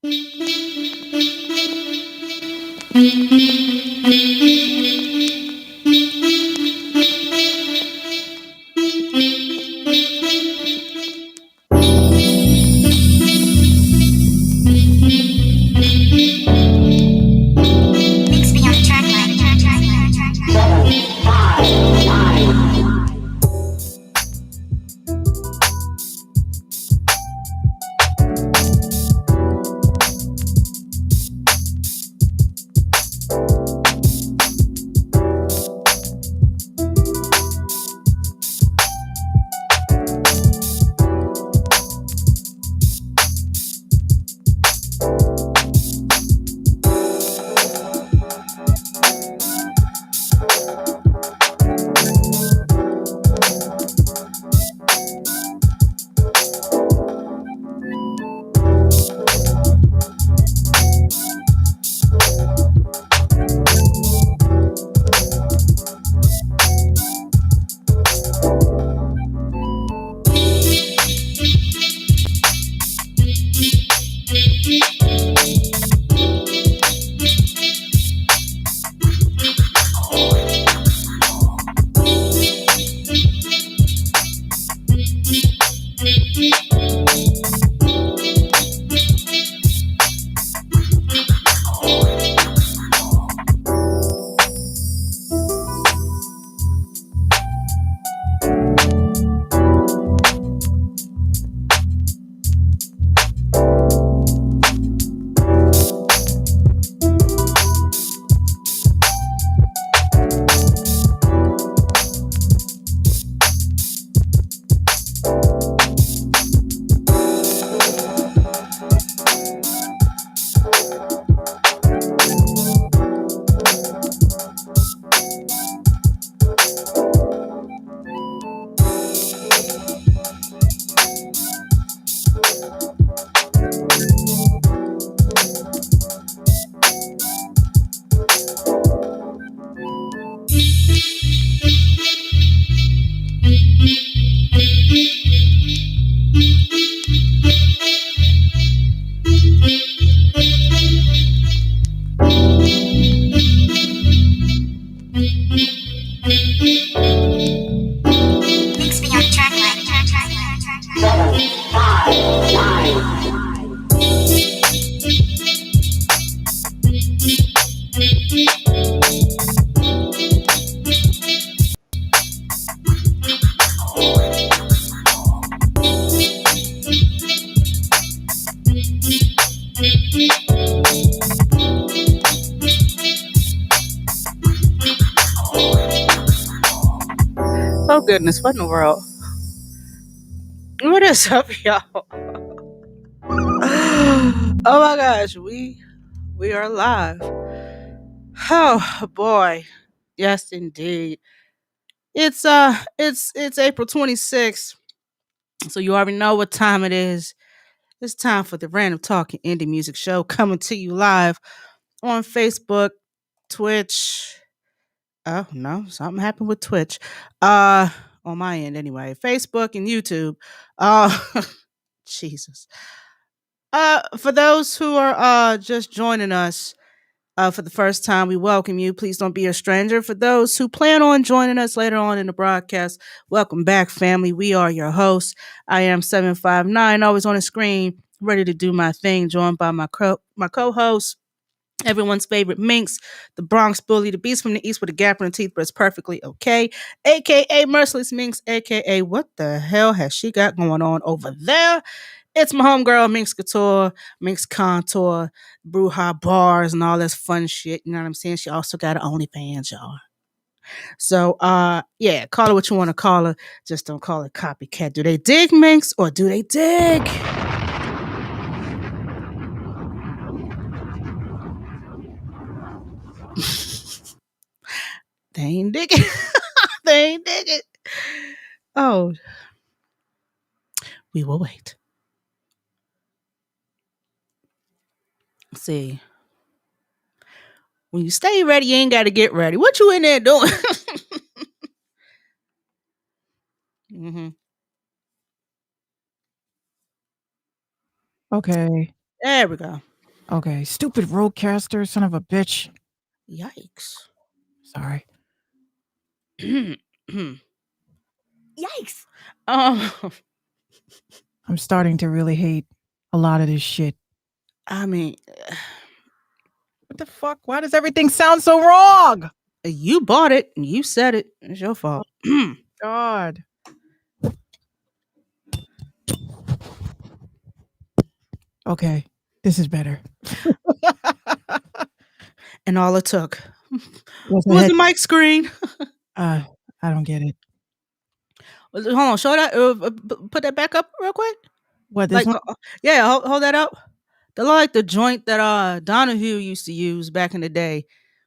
Mix me on the track line. Seven, five, nine. Mix me on the track line. Seven, five, nine. Oh goodness, what in the world? What is up, y'all? Oh my gosh, we are live. Oh boy. Yes indeed. It's April 26th. So you already know what time it is. It's time for the Random Talking Indie Music Show coming to you live on Facebook, Twitch. Oh no, something happened with Twitch. On my end anyway. Facebook and YouTube. Uh Jesus. For those who are just joining us for the first time, we welcome you. Please don't be a stranger. For those who plan on joining us later on in the broadcast, welcome back, family. We are your hosts. I am 759, always on the screen, ready to do my thing, joined by my co-host, everyone's favorite Minx, the Bronx bully, the beast from the east with a gap in the teeth, but it's perfectly okay, aka Merciless Minx, aka what the hell has she got going on over there? It's my homegirl, Minx Couture, Minx Contour, Bruja Bars, and all this fun shit. You know what I'm saying? She also got her OnlyFans, y'all. So, yeah, call her what you want to call her. Just don't call her copycat. Do they dig, Minx, or do they dig? They ain't digging. They ain't digging. Oh, we will wait. See, when you stay ready, you ain't got to get ready. What you in there doing? hmm Okay. There we go. Okay, stupid roadcaster, son of a bitch. Yikes. Sorry. Yikes. Oh, I'm starting to really hate a lot of this shit. I mean, What the fuck? Why does everything sound so wrong? you bought it. You said it. It's your fault. God. Okay, this is better. And all it took What's was ahead? the mic screen. I don't get it. Hold on. Show that. Put that back up real quick. What, this Like, one? yeah, hold that up. They look like the joint that Donahue used to use back in the day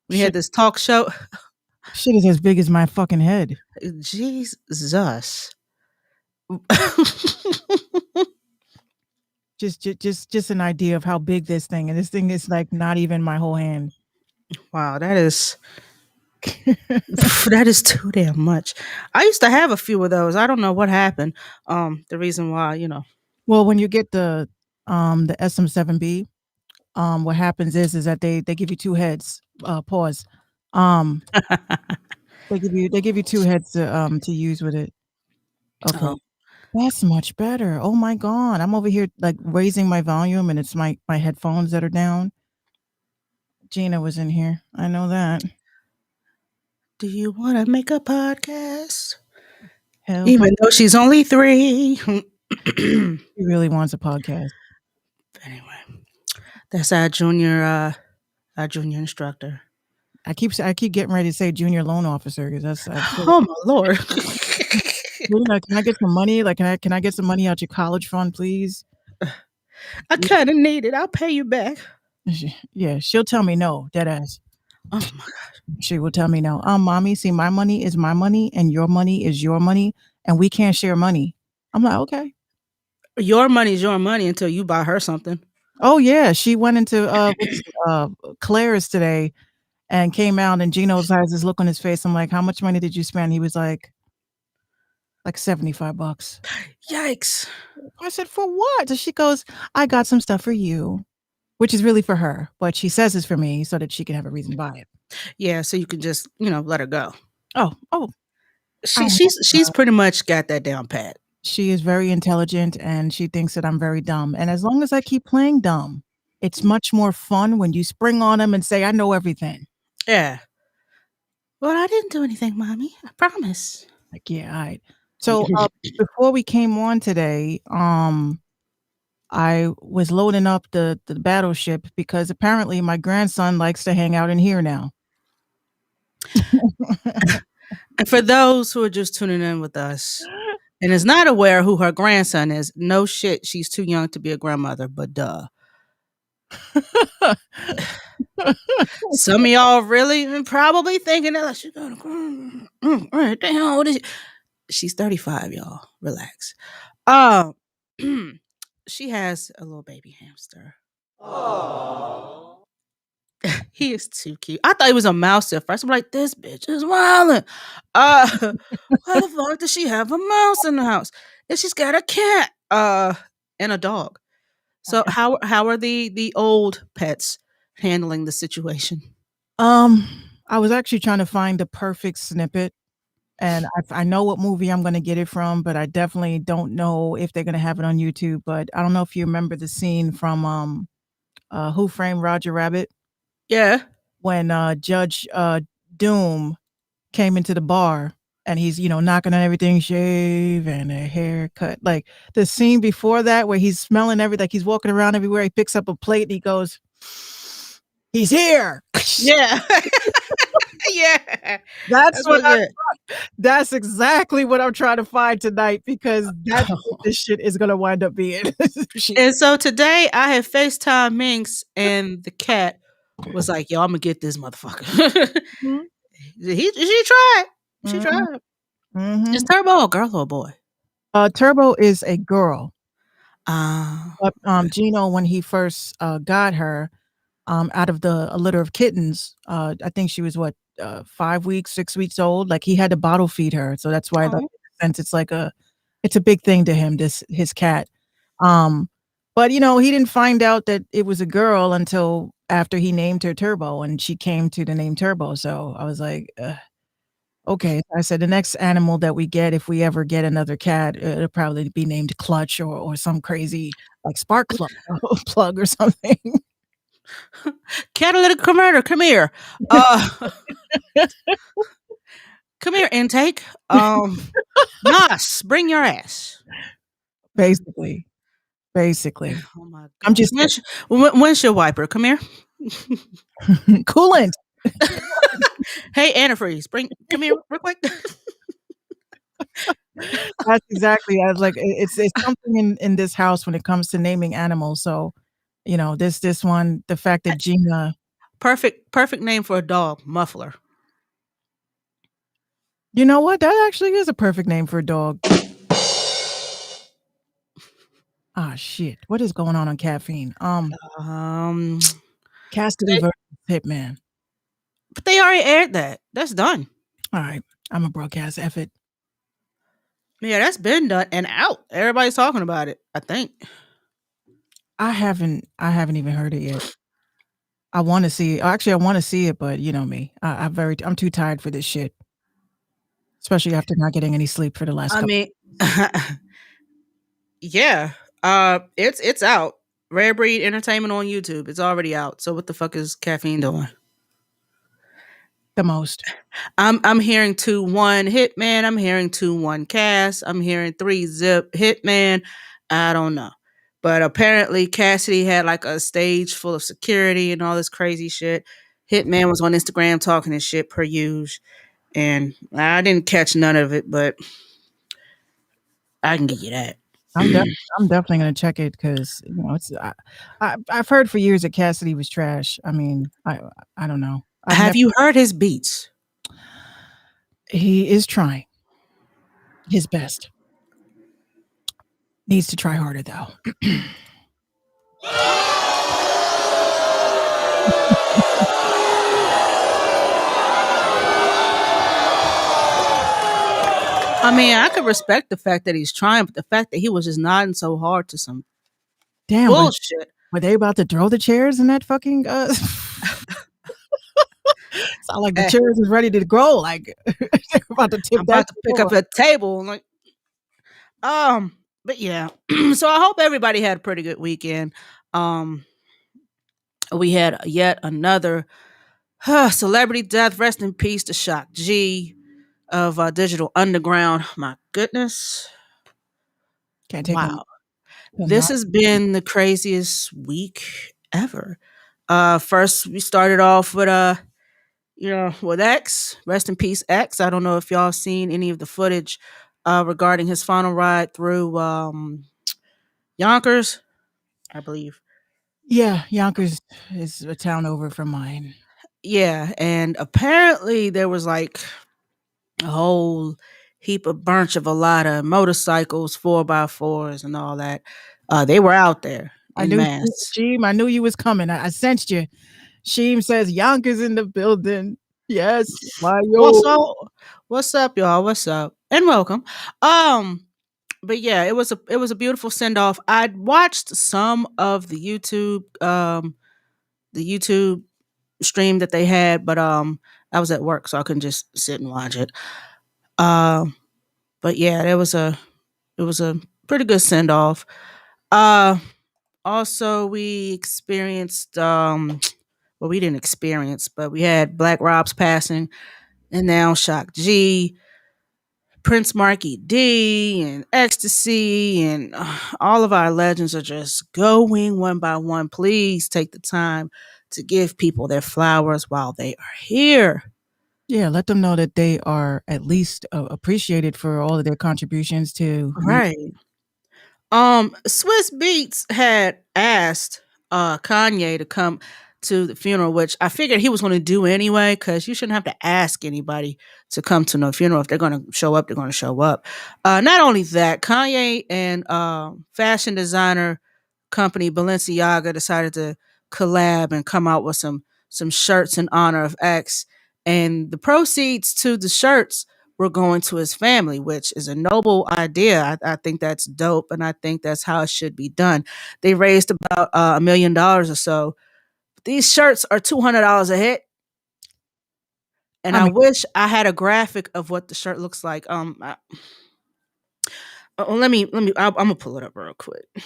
when he had Shit, this talk show. shit is as big as my fucking head. Jesus. Just an idea of how big this thing, and this thing is like not even my whole hand. Wow, that is that is too damn much. I used to have a few of those. I don't know what happened. The reason why, Well, when you get the SM7B, what happens is that they give you two heads. Pause. Um, they give you two heads to use with it. Okay. Oh, That's much better. Oh my god. I'm over here like raising my volume and it's my headphones that are down. Gina was in here. I know that. do you want to make a podcast? Hell, Even though she's only 3. she really wants a podcast. Anyway, that's our junior instructor. I keep getting ready to say junior loan officer because that's Oh my lord. can I get some money? Like can I get some money out your college fund, please? I kind of need it. I'll pay you back. Yeah, she'll tell me no, dead ass. Oh my She will tell me no. Mommy, see, my money is my money and your money is your money, and we can't share money. I'm like, okay. Your money's your money until you buy her something. Oh yeah, she went into Claire's today and came out, and Gino's has this look on his face. I'm like, how much money did you spend? He was like $75. Yikes. I said, for what? So she goes, I got some stuff for you, which is really for her, but she says it's for me so that she can have a reason to buy it. Yeah, so you can just, let her go. Oh, I She's pretty much got that down pat. she is very intelligent and she thinks that I'm very dumb. And as long as I keep playing dumb, it's much more fun when you spring on them and say, I know everything. Yeah. Well, I didn't do anything, mommy. I promise. Like, yeah, all right. So before we came on today, I was loading up the battleship because apparently my grandson likes to hang out in here now. And for those who are just tuning in with us and is not aware who her grandson is, no shit, she's too young to be a grandmother, but duh. Some of y'all really probably thinking that she's going to right, damn, how old is she? She's 35, y'all. Relax. She has a little baby hamster. He is too cute. I thought he was a mouse at first. I'm like, this bitch is wildin'. Why the fuck does she have a mouse in the house? And she's got a cat, and a dog. So how are the old pets handling the situation? I was actually trying to find the perfect snippet, and I know what movie I'm gonna get it from, but I definitely don't know if they're gonna have it on YouTube. But I don't know if you remember the scene from Who Framed Roger Rabbit Yeah. when Judge Doom came into the bar and he's knocking on everything, shave and a haircut. Like the scene before that where he's smelling everything, like he's walking around everywhere. He picks up a plate and he goes, "He's here." Yeah. Yeah. That's what it. That's exactly what I'm trying to find tonight because that's what this shit is gonna wind up being. And so today I had FaceTime Minx and the cat was like, yo, I'm gonna get this motherfucker. Mhm, She tried. She mhm, tried. mhm. Is Turbo a girl or a boy? Turbo is a girl, but Okay. Gino, when he first got her, out of a litter of kittens, I think she was what 5 weeks, 6 weeks old. Like he had to bottle feed her, so that's why, like, Oh. in a sense, it's a big thing to him. His cat. Um, But he didn't find out that it was a girl until after he named her Turbo, and she came to the name Turbo. So I was like, okay. I said the next animal that we get, if we ever get another cat, it'll probably be named Clutch or some crazy like spark plug, plug or something. Catalytic converter, come here. Uh, come here, intake. Nos, bring your ass. Basically, basically. Oh my I'm god. just When's your wiper? Come here. coolant. Hey, antifreeze, come here real quick. That's exactly. I was like, it's something in this house when it comes to naming animals. So, this one, the fact that Gina, Perfect name for a dog, Muffler. you know what? That actually is a perfect name for a dog. Ah, shit. What is going on caffeine? Um, Cassidy versus Hitman. but they already aired that. That's done. All right, I'm a broadcast effort. Yeah, that's been done and out. Everybody's talking about it, I think. I haven't even heard it yet. I want to see. Actually, I want to see it, but you know me. I'm too tired for this shit. Especially after not getting any sleep for the last I couple. mean, yeah. It's out. Rare Breed Entertainment on YouTube. It's already out. So what the fuck is caffeine doing? The most. I'm hearing 2-1 Hitman. I'm hearing 2-1 Cass. I'm hearing 3-zip Hitman. I don't know. But apparently Cassidy had like a stage full of security and all this crazy shit. Hitman was on Instagram talking his shit per usual. And I didn't catch none of it, but I can give you that. I'm definitely gonna check it because it's. I've heard for years that Cassidy was trash. I mean, I don't know. Have you heard his beats? He is trying his best. Needs to try harder though. I mean, I could respect the fact that he's trying, but the fact that he was just nodding so hard to some Damn, bullshit. were they about to throw the chairs in that fucking? Sound like the chairs is ready to grow. Like they're about to tip I'm that about to pick up over. a table. And like, but yeah. So I hope everybody had a pretty good weekend. We had yet another celebrity death. Rest in peace to Shock G of Digital Underground. My goodness. Can't take Wow. no This has been the craziest week ever. First we started off with with X. Rest in peace, X. I don't know if y'all seen any of the footage regarding his final ride through Yonkers, I believe. Yeah, Yonkers is a town over from mine. Yeah, and apparently there was like a whole heap of bunch of a lot of motorcycles, 4x4s, and all that. They were out there I in knew mass. Sheem, I knew you was coming. I sensed you. Sheem says Yonkers in the building. Yes, why What's yo? up? What's up, y'all? What's up? And welcome. But yeah, it was a beautiful send off. I watched some of the YouTube stream that they had, but I was at work, so I couldn't just sit and watch it. Um, but yeah, it was a pretty good send off. Uh, Also we experienced well, we didn't experience, but we had Black Rob's passing, and now Shock G, Prince Marky D, and Ecstasy, and all of our legends are just going one by one. Please take the time to give people their flowers while they are here. Yeah, let them know that they are at least appreciated for all of their contributions to music. Right. Swiss Beats had asked Kanye to come to the funeral, which I figured he was going to do anyway, because you shouldn't have to ask anybody to come to no funeral. If they're going to show up, they're going to show up. Not only that, Kanye and fashion designer company Balenciaga decided to collab and come out with some shirts in honor of X, and the proceeds to the shirts were going to his family, which is a noble idea. I think that's dope, and I think that's how it should be done. They raised about $1 million or so. These shirts are $200 a hit, and I I mean, wish I had a graphic of what the shirt looks like. Let me. I'm gonna pull it up real quick. you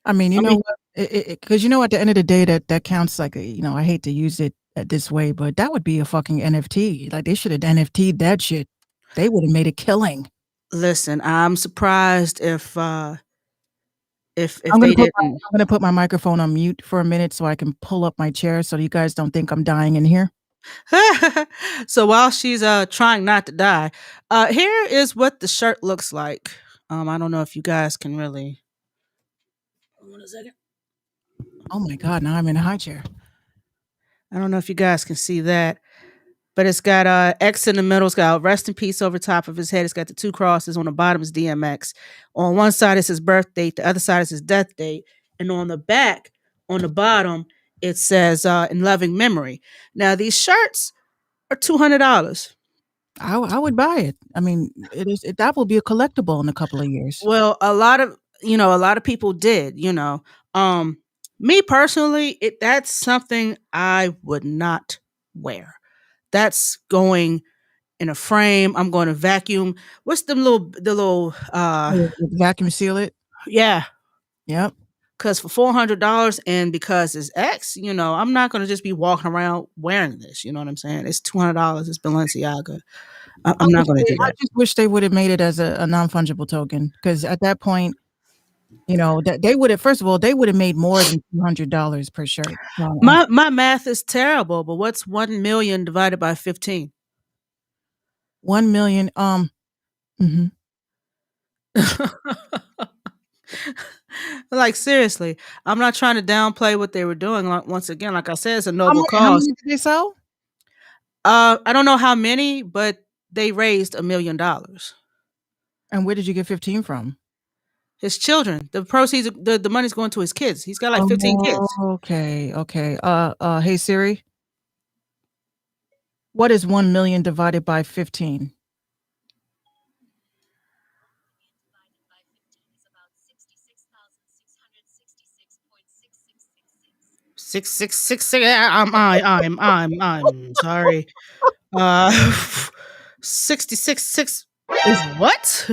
I know mean, what? Because you know, at the end of the day, that counts. Like, you know, I hate to use it this way, but that would be a fucking NFT. Like, they should have NFT'd that shit. They would have made a killing. listen, I'm surprised if I'm they gonna put didn't. I'm gonna put my microphone on mute for a minute so I can pull up my chair so you guys don't think I'm dying in here. So while she's trying not to die, here is what the shirt looks like. I don't know if you guys can really. Hold on a second. Oh my god! Now I'm in a high chair. I don't know if you guys can see that, but it's got X in the middle. It's got rest in peace over top of his head. It's got the two crosses on the bottom is DMX. On one side is his birth date. The other side is his death date. And on the back, on the bottom, it says in loving memory. Now these shirts are $200. I would buy it. I mean, that will be a collectible in a couple of years. Well, a lot of people did, me personally, that's something I would not wear. That's going in a frame. I'm going to vacuum. What's the little Vacuum seal it. yeah, Yep. cuz for $400 and because it's X, I'm not going to just be walking around wearing this, you know what I'm saying? It's $200, it's Balenciaga. I'm not going to do I that. just wish they would have made it as a non-fungible token, because at that point, you know, that they would have, first of all, they would have made more than $200 per shirt. My math is terrible, but what's 1 million divided by 15? 1 million. Mhm. Like seriously, I'm not trying to downplay what they were doing. Like, once again, like I said, it's a How noble many, how cause. many did they sell? I don't know how many, but they raised $1 million. And where did you get 15 from? His children, the proceeds, the money's going to his kids. He's got like 15 kids. Okay. Hey Siri, what is 1 million divided by 15? 6666. I'm sorry. 66 is what?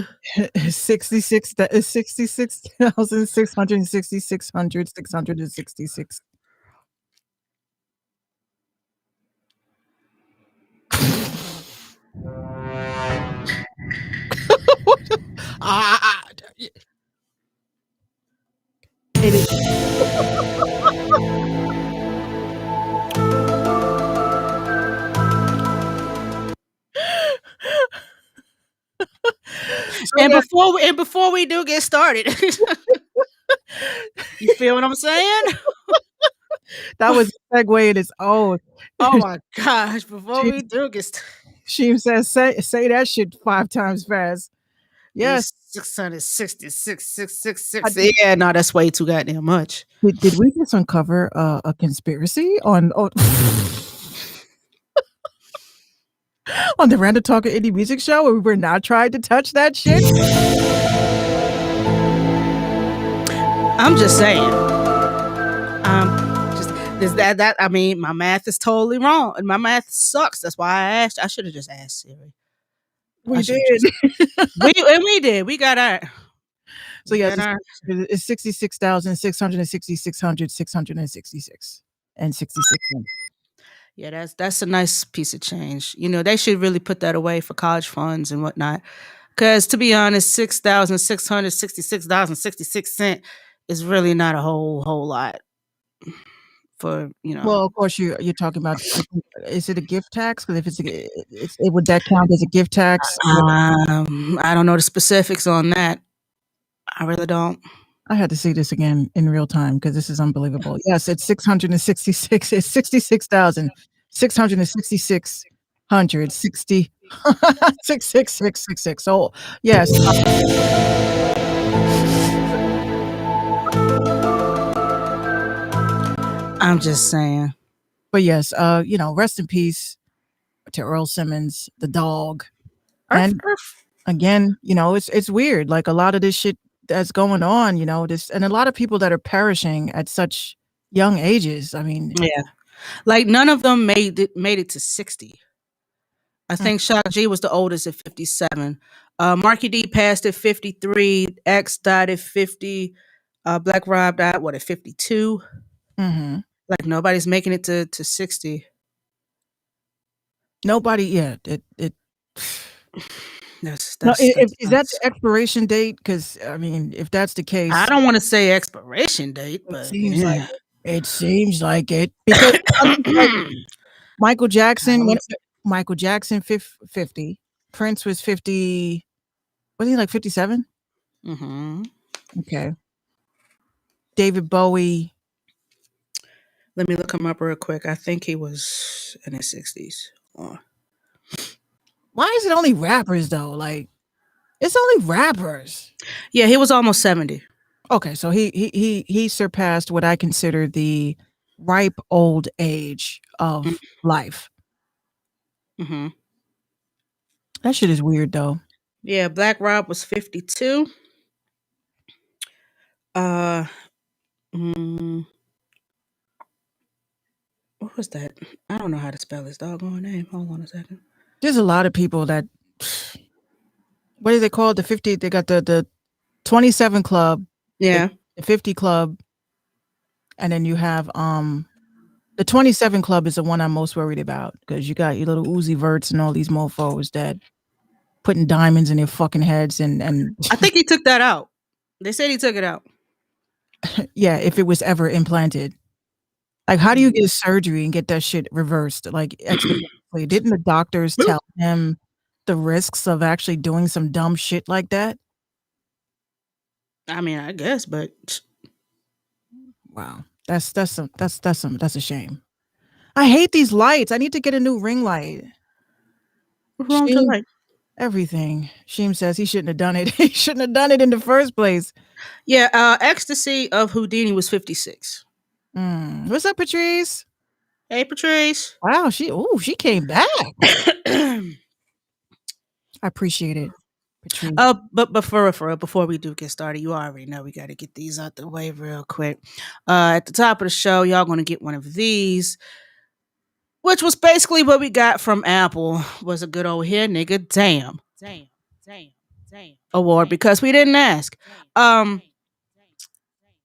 66. That is 66,666. It is. Before we do get started, you feel what I'm saying? That was a segue in its own. Oh my gosh! Before we do get started, Sheem says, say that shit 5 times fast. Yes. 666. Yeah, no, that's way too goddamn much. Did we just uncover a conspiracy on on the Random Talker Indie Music Show where we were not trying to touch that shit? I'm just saying. Just is that I mean, my math is totally wrong, and my math sucks. That's why I asked. I should have just asked Siri. We did. We did. We got our. So yes, it's 66,666 and 66 cents. Yeah, that's a nice piece of change. They should really put that away for college funds and whatnot. Because to be honest, $6,666.66 is really not a whole lot for. Well, of course you're talking about. Is it a gift tax? Because if would that count as a gift tax? I don't know the specifics on that. I really don't. I had to see this again in real time because this is unbelievable. Yes, it's 666. It's 66,666 66666. So yes. I'm just saying. But yes, rest in peace to Earl Simmons, the dog. And Earth. again, it's weird. Like a lot of this shit that's going on, and a lot of people that are perishing at such young ages. I mean, Yeah. Like none of them made it to 60. I mm, think Shock G was the oldest at 57. Marky D passed at 53. X died at 50. Black Rob died at 52. mhm. Like nobody's making it to 60. Nobody, yeah, it. That's No, that's that's is that nuts. the expiration date? Because I mean, if that's the I case, don't want to say expiration date, it but seems like yeah. it seems like it because I mean, like Michael Jackson, when Michael Jackson 50, Prince was 50. Was he like 57? Mm-hmm. Okay, David Bowie. Let me look him up real quick. I think he was in his 60s. Why is it only rappers though? Like it's only rappers. Yeah, he was almost 70. Okay, so he surpassed what I consider the ripe old age of life. Mm-hmm. That shit is weird though. Yeah, Black Rob was 52. Uh, mm, what was that? I don't know how to spell his doggone name. Hold on a second. There's a lot of people that what is it called? The 50, they got the 27 club, the, Yeah. the 50 club, and then you have the 27 club is the one I'm most worried about because you got your little Uzi Verts and all these mofos that putting diamonds in their fucking heads and I think he took that out. They said he took it out. yeah, if it was ever implanted. Like how do you get a surgery and get that shit reversed like expeditiously? Didn't the doctors tell him the risks of actually doing some dumb shit like that? I mean, I guess, but Wow. That's a shame. I hate these lights. I need to get a new ring light. what's wrong with your Sheem, light? everything. Sheem says he shouldn't have done it. He shouldn't have done it in the first place. Yeah, Ecstasy of Houdini was 56. What's up, Patrice? Hey, Patrice. Wow, she came back. I appreciate it, Patrice. But for real, before we do get started, you already know we got to get these out the way real quick. At the top of the show, y'all gonna get one of these, which was basically what we got from Apple. Was a good old here, nigga. Damn award because we didn't ask.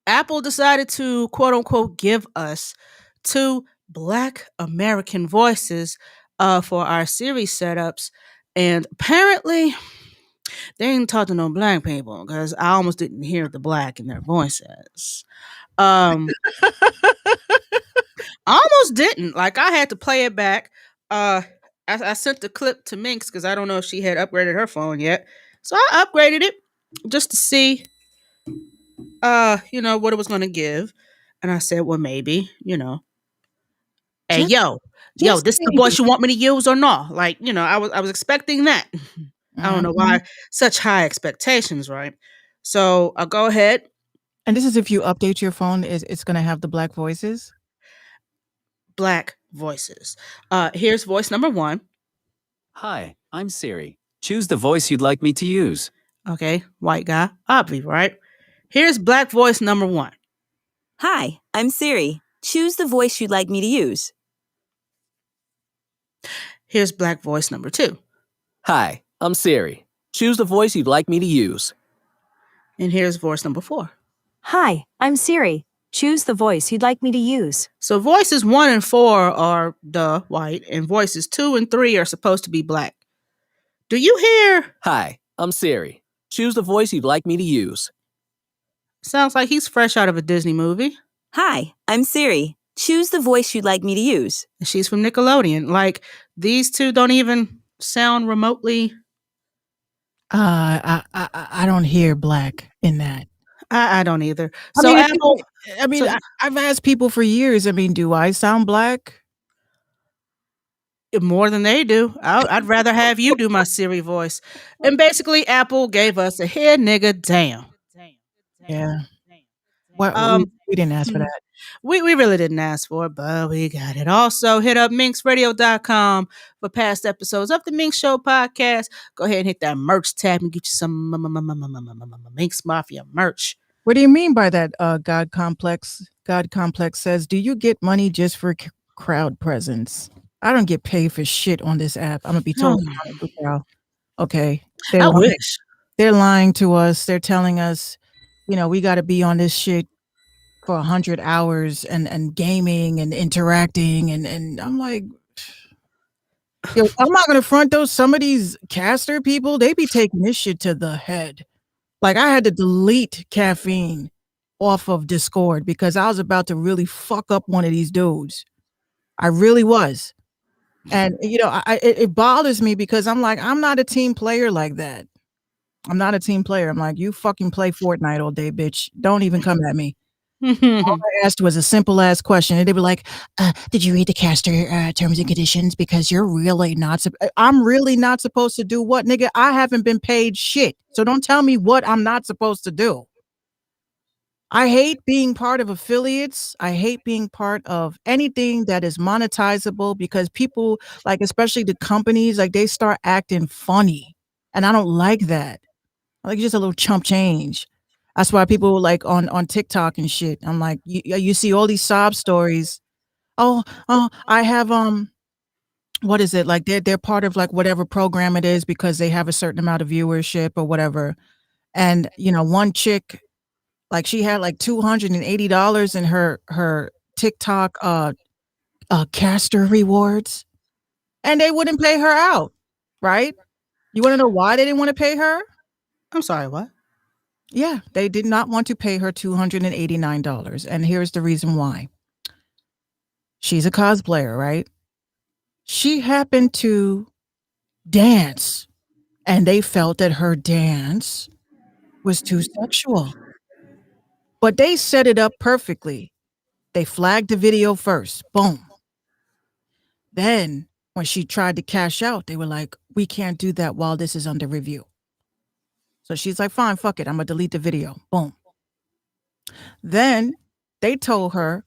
Apple decided to quote unquote give us two Black American voices for our series setups, and apparently they ain't talking to no black people because I almost didn't hear the black in their voices. I almost didn't. Like I had to play it back. I sent the clip to Minx because I don't know if she had upgraded her phone yet. So I upgraded it just to see what it was gonna give. And I said, well, maybe, hey, Just, yo, just this the maybe. voice you want me to use or not? Like, I was expecting that. I don't know Mhm. why such high expectations, right? So I'll go ahead. And this is if you update your phone, it's gonna have the black voices. Black voices. Here's voice number 1. Hi, I'm Siri. Choose the voice you'd like me to use. Okay, white guy, obvi, right? Here's black voice number 1. Hi, I'm Siri. Choose the voice you'd like me to use. Here's black voice number 2. Hi, I'm Siri. Choose the voice you'd like me to use. And here's voice number 4. Hi, I'm Siri. Choose the voice you'd like me to use. So voices 1 and 4 are white, and voices 2 and 3 are supposed to be black. Do you hear? Hi, I'm Siri. Choose the voice you'd like me to use. Sounds like he's fresh out of a Disney movie. Hi, I'm Siri. Choose the voice you'd like me to use. And she's from Nickelodeon. Like, these two don't even sound remotely. I don't hear black in that. I don't either. I So mean, Apple, so- I've asked people for years. I mean, do I sound black? more than they do. I'd rather have you do my Siri voice. And basically, Apple gave us a here nigga damn. Yeah. What Um, We didn't ask for that. We really didn't ask for it, but we got it. Also, hit up minxradio.com for past episodes of the Minx Show podcast. Go ahead and hit that merch tab and get you some Minx Mafia merch. What do you mean by that? God Complex. God Complex says, "Do you get money just for crowd presence?" I don't get paid for shit on this app. I'm gonna be totally honest with y'all. Okay, I wish. they're lying to us. They're telling us, we got to be on this shit for 100 hours and gaming and interacting and I'm like, yo, I'm not gonna front those. Some of these caster people, they be taking this shit to the head. Like I had to delete caffeine off of Discord because I was about to really fuck up one of these dudes. I really was. And it bothers me because I'm like, I'm not a team player like that. I'm not a team player. I'm like, you fucking play Fortnite all day, bitch. Don't even come at me. All I asked was a simple ass question, and they were like, "Did you read the caster terms and conditions? Because you're really not. I'm really not supposed to do what, nigga? I haven't been paid shit, so don't tell me what I'm not supposed to do." I hate being part of affiliates. I hate being part of anything that is monetizable because people, like especially the companies, like they start acting funny, and I don't like that. I like just a little chump change. That's why people like on TikTok and shit. I'm like, you see all these sob stories. Oh, I have what is it? Like they're part of like whatever program it is because they have a certain amount of viewership or whatever. And one chick, like she had like $280 in her TikTok caster rewards, and they wouldn't pay her out, right? You want to know why they didn't want to pay her? I'm sorry, what? Yeah, they did not want to pay her $289. And here's the reason why. She's a cosplayer, right? She happened to dance, and they felt that her dance was too sexual. But they set it up perfectly. They flagged the video first. Boom. Then, when she tried to cash out, they were like, "We can't do that while this is under review." So she's like, "Fine, fuck it. I'm going to delete the video." Boom. Then they told her,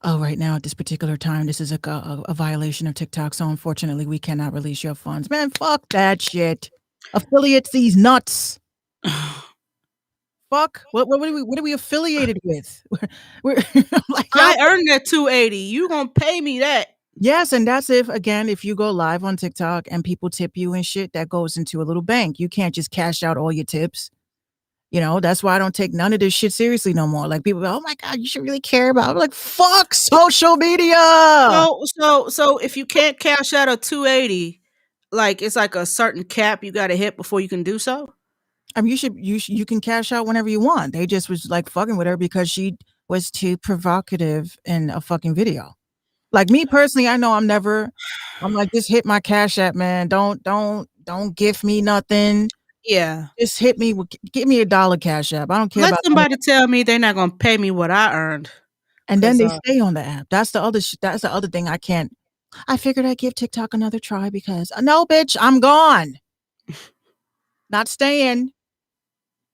"Oh, right now at this particular time, this is a violation of TikTok. So unfortunately, we cannot release your funds." Man, fuck that shit. Affiliates, these nuts. Fuck. What are we affiliated with? We're like, I earned that 280. You gonna pay me that? yes, and that's if you go live on TikTok and people tip you and shit, that goes into a little bank. You can't just cash out all your tips. That's why I don't take none of this shit seriously no more. Like people go, "Oh my God, you should really care about." I'm like, fuck social media. So if you can't cash out a 280, like it's like a certain cap you got to hit before you can do so. I mean, you can cash out whenever you want. They just was like fucking with her because she was too provocative in a fucking video. Like me personally, I know I'm like, just hit my cash app, man. Don't give me nothing. Yeah. Just hit me. Give me $1 cash app. I don't care Let about somebody tell me they're not gonna pay me what I earned. And then 'Cause, they stay on the app. That's the other thing I can't. I figured I'd give TikTok another try because no, bitch, I'm gone. Not staying.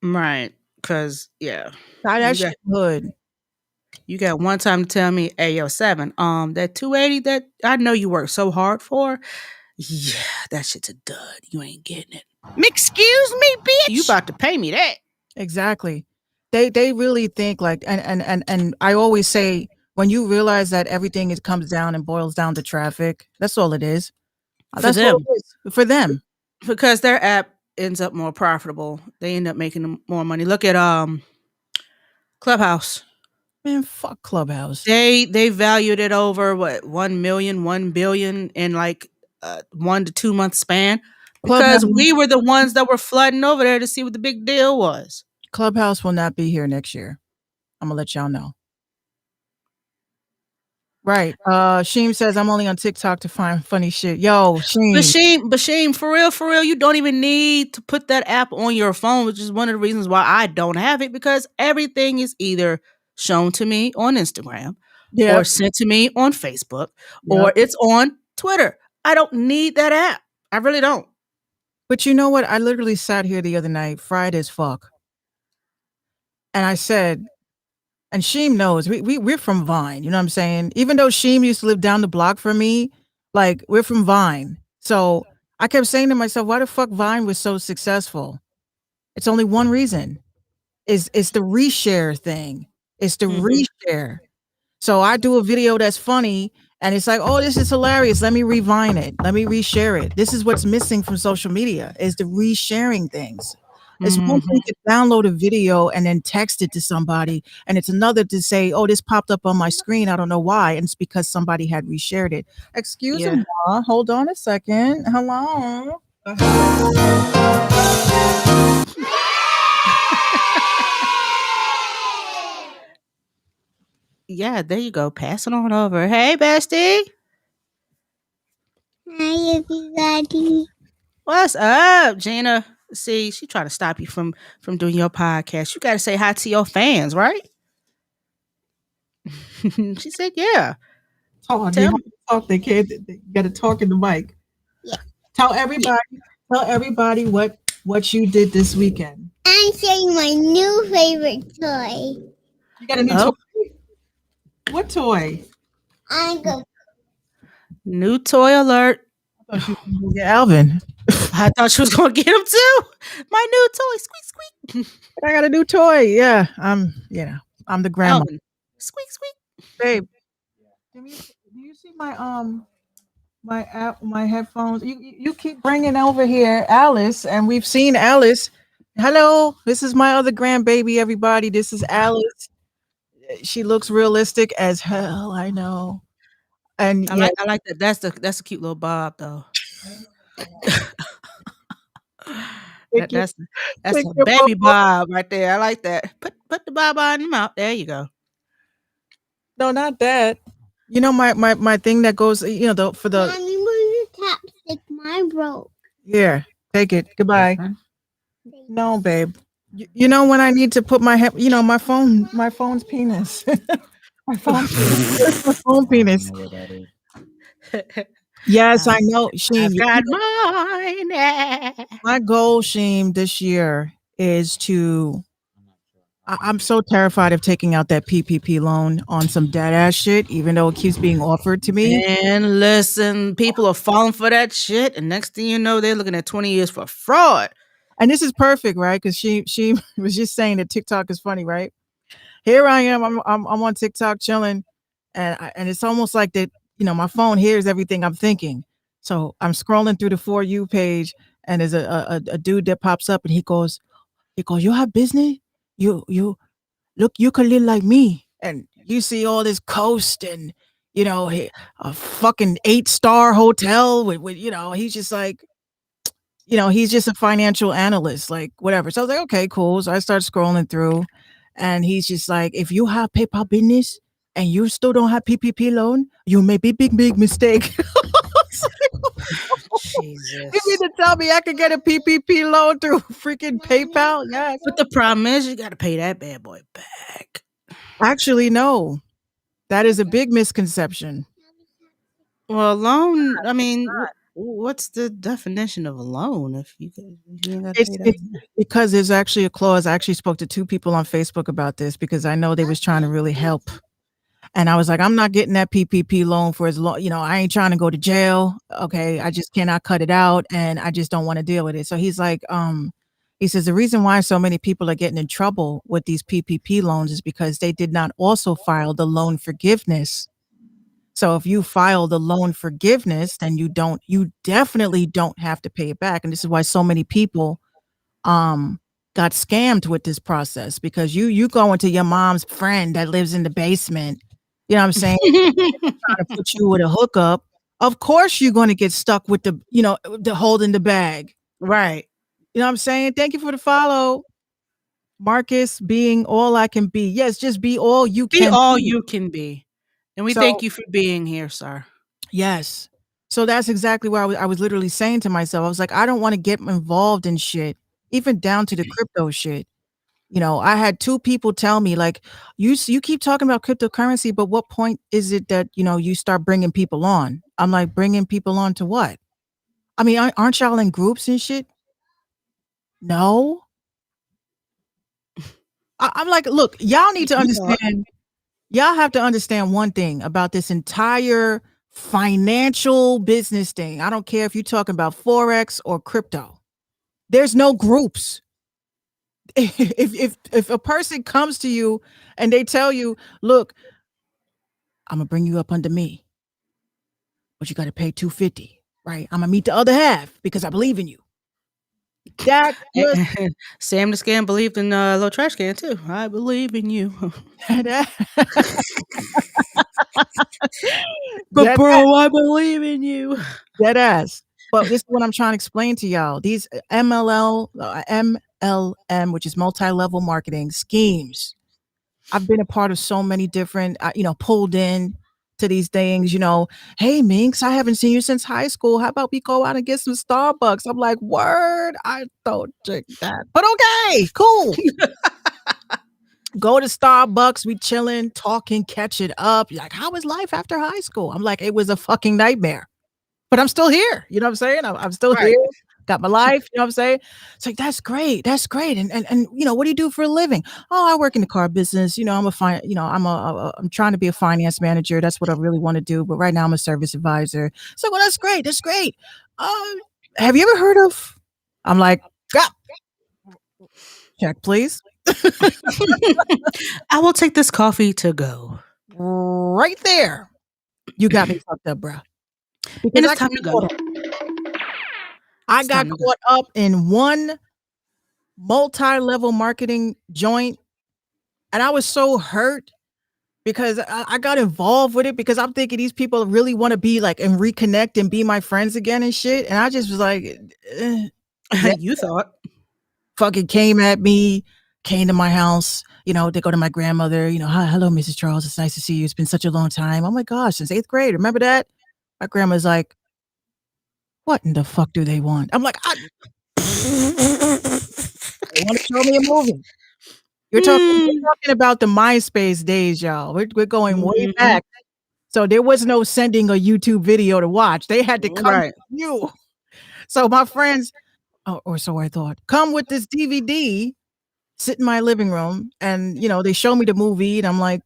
Right. Cause yeah. Try that You shit got good. you got one time to tell me, "Hey, yo, 7, that 280 that I know you worked so hard for, yeah, that shit's a dud. You ain't getting it." Excuse me, bitch. You about to pay me that. Exactly. They really think like and I always say when you realize that everything comes down and boils down to traffic, that's all it is. For That's them. all it is. For them. Because their app ends up more profitable. They end up making more money. Look at Clubhouse. Man, fuck Clubhouse. They valued it over what 1 million, 1 billion in like 1 to 2 month span because Clubhouse, we were the ones that were flooding over there to see what the big deal was. Clubhouse will not be here next year. I'm gonna let y'all know. Right. Sheem says I'm only on TikTok to find funny shit. Yo, Sheem. Bashim, for real, you don't even need to put that app on your phone, which is one of the reasons why I don't have it because everything is either shown to me on Instagram Yeah. or sent to me on Facebook Yep. or it's on Twitter. I don't need that app. I really don't. But you know what? I literally sat here the other night, fried as fuck. And I said, And Sheem knows we're from Vine. You know what I'm saying? Even though Sheem used to live down the block from me, like we're from Vine. So I kept saying to myself, why the fuck Vine was so successful? It's only one reason. It's the reshare thing. It's the Mhm. reshare. So I do a video that's funny and it's like, oh, this is hilarious. Let me revine it. Let me reshare it. This is what's missing from social media is the resharing things. It's one thing Mhm. to download a video and then text it to somebody, and it's another to say, oh, this popped up on my screen. I don't know why. And it's because somebody had reshared it. Excuse Yeah. me, Ma. Hold on a second. Hello. Yeah, there you go. Pass it on over. Hey, bestie. Hi, everybody. What's up, Gina? See, she trying to stop you from doing your podcast. You got to say hi to your fans, right? She said, "Yeah." Talk. You Tell have me. to talk. They can't. They got to talk in the mic. Yeah. Tell everybody. Tell everybody what you did this weekend. I'm showing my new favorite toy. You got a new Oh, toy. What toy? I'm going new toy alert. I thought you were gonna get Alvin. I thought she was gonna get him too. My new toy, squeak squeak. I got a new toy. Yeah, I'm the grandma. Alvin, squeak squeak. Babe, do you see my app, my headphones? You keep bringing over here Alice, and we've seen Alice. Hello, this is my other grandbaby. Everybody, this is Alice. She looks realistic as hell. I know. And yeah, I like that. That's a cute little bob though. take your That's take a your baby bubble. bob right there. I like that. Put the bob on your mouth. There you go. No, not that. You know my thing that goes. For the Mommy, will you chapstick my broke? here. Take it. Goodbye. No, babe. You know when I need to put my head. My phone's penis. My phone. Where's my phone penis? Yes, I know, Sheen. I've got mine. My goal, Sheen, this year is to. I'm so terrified of taking out that PPP loan on some dead ass shit, even though it keeps being offered to me. And listen, people are falling for that shit, and next thing you know, they're looking at 20 years for fraud. And this is perfect, right? Because she was just saying that TikTok is funny, right? Here I am. I'm on TikTok chilling, and it's almost like that. My phone hears everything I'm thinking. So I'm scrolling through the For You page, and there's a dude that pops up, and he goes, you have business? You look, you could live like me, and you see all this coast, and a fucking 8-star hotel with he's just like. He's just a financial analyst, like whatever. So I was like, okay, cool. So I start scrolling through, and he's just like, if you have PayPal business and you still don't have PPP loan, you may be big mistake. You mean Jesus. to tell me I could get a PPP loan through freaking PayPal? Yes. But the problem is, you got to pay that bad boy back. Actually, no. That is a big misconception. Well, a loan, I mean, what's the definition of a loan if you ain't got to It's pay that? it's because there's actually a clause. I actually spoke to 2 people on Facebook about this because I know they was trying to really help. And I was like, I'm not getting that PPP loan for as long, I ain't trying to go to jail. Okay. I just cannot cut it out and I just don't want to deal with it. So he's like, he says the reason why so many people are getting in trouble with these PPP loans is because they did not also file the loan forgiveness. So if you file the loan forgiveness, then you definitely don't have to pay it back. And this is why so many people um got scammed with this process because you go into your mom's friend that lives in the basement, you know what I'm saying, trying to put you with a hookup. Of course you're going to get stuck with the holding the bag. Right. You know what I'm saying? Thank you for the follow. Marcus, being all I can be. Yes, just be all you Be can all be. you can be. And we So thank you for being here, sir. yes. So that's exactly what I was literally saying to myself. I was like, I don't want to get involved in shit, even down to the crypto shit. I had 2 people tell me like, you keep talking about cryptocurrency, but what point is it that, you start bringing people on? I'm like, bringing people on to what? I mean, aren't y'all in groups and shit? No. I'm like, look, y'all need to You thought. understand. Y'all have to understand one thing about this entire financial business thing. I don't care if you're talking about forex or crypto. There's no groups. If a person comes to you and they tell you, "Look, I'm gonna bring you up under me, but you got to pay 250, right? I'm gonna meet the other half because I believe in you." That just Sam the Scam believed in Little Trash Can too. I believe in you. that, But that bro, I believe in you. Dead ass. But this is what I'm trying to explain to y'all. These MLM, which is multi-level marketing schemes. I've been a part of so many different, pulled in to these things. Hey Minx, I haven't seen you since high school. How about we go out and get some Starbucks? I'm like, word, I don't drink that, but okay, cool. Go to Starbucks, we chilling, talking, catch it up. You're like, how was life after high school? I'm like, it was a fucking nightmare. But I'm still here. You know what I'm saying? I'm still Right. here. Got my life. You know what I'm saying? It's like, that's great. That's great. And what do you do for a living? Oh, I work in the car business. I'm trying to be a finance manager. That's what I really want to do. But right now I'm a service advisor. So, well, that's great. That's great. Have you ever heard of? I'm like, ah, check, please. I will take this coffee to go. Right there. You got me fucked up, bro. And Because it's time to go. I It's got time to go. caught up in one multi-level marketing joint, and I was so hurt because I got involved with it because I'm thinking these people really want to be like and reconnect and be my friends again and shit. And I just was like, that You thought. fucking came at me, came to my house. They go to my grandmother. Hi, hello, Mrs. Charles. It's nice to see you. It's been such a long time. Oh my gosh, since 8th grade. Remember that? My grandma's like, what in the fuck do they want? I'm like, they want to show me a movie. We're talking about the MySpace days, y'all. We're going way Mhm. back. So there was no sending a YouTube video to watch. They had to come Right. to you. So my friends, or so I thought, come with this DVD, sit in my living room, and they show me the movie, and I'm like,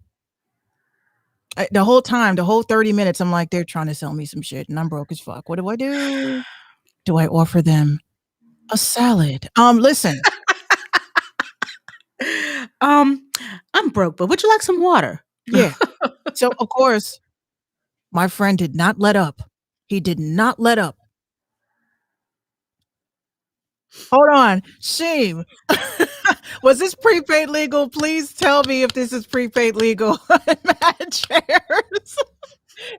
the whole time, the whole 30 minutes, I'm like, they're trying to sell me some shit, and I'm broke as fuck. What do I do? Do I offer them a salad? Listen. I'm broke, but would you like some water? Yeah. So of course, my friend did not let up. He did not let up. Hold on. Shame. Was this prepaid legal? Please tell me if this is prepaid legal. Mad chairs.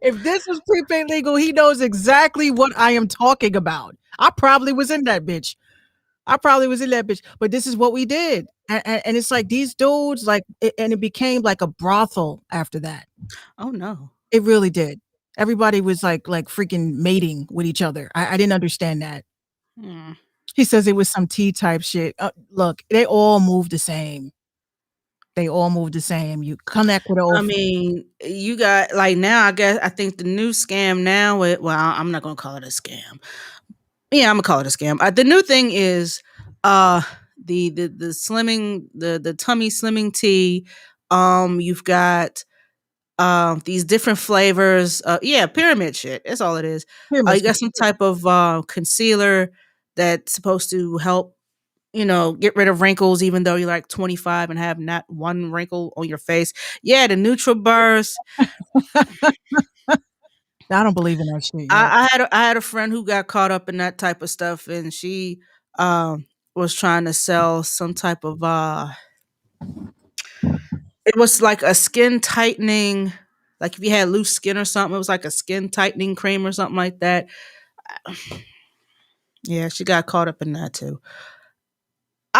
If this is prepaid legal, he knows exactly what I am talking about. I probably was in that bitch. But this is what we did. And it's like these dudes, and it became like a brothel after that. Oh no. It really did. Everybody was like freaking mating with each other. I didn't understand that. Hmm. He says it was some T type shit. Look, they all move the same. You connect with I old. mean, you got like now. I think the new scam now. I'm not gonna call it a scam. Yeah, I'm gonna call it a scam. The new thing is, uh, the slimming, the tummy slimming tea. You've got these different flavors. Yeah, pyramid shit. That's all it is. You got some type of concealer that's supposed to help get rid of wrinkles, even though you're like 25 and have not one wrinkle on your face. Yeah, the neutral burst. I don't believe in that shit yet. I had a friend who got caught up in that type of stuff, and she was trying to sell some type of it was like a skin tightening, like if you had loose skin or something, it was like a skin tightening cream or something like that. Yeah, she got caught up in that too.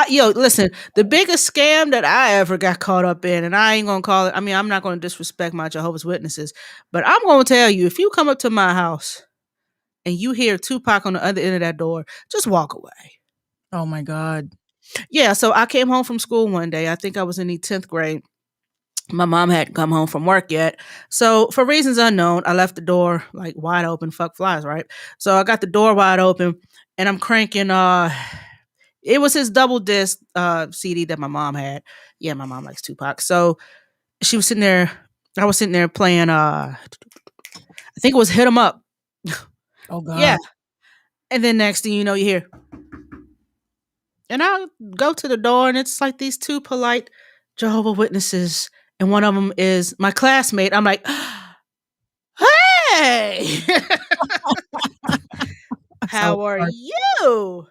Listen, the biggest scam that I ever got caught up in, and I ain't gonna call it. I mean, I'm not gonna disrespect my Jehovah's Witnesses, but I'm gonna tell you, if you come up to my house and you hear Tupac on the other end of that door, just walk away. Oh my God. Yeah, so I came home from school one day. I think I was in the 10th grade. My mom hadn't come home from work yet. So for reasons unknown, I left the door like wide open. Fuck flies, right? So I got the door wide open and I'm cranking It was his double disc CD that my mom had. Yeah, my mom likes Tupac. So she was sitting there. I was sitting there playing. I think it was "Hit 'Em Up." Oh Yeah, God. and then next thing you know, you hear, and I go to the door, and it's like these two polite Jehovah Witnesses, and one of them is my classmate. I'm like, hey, South how are Park. you?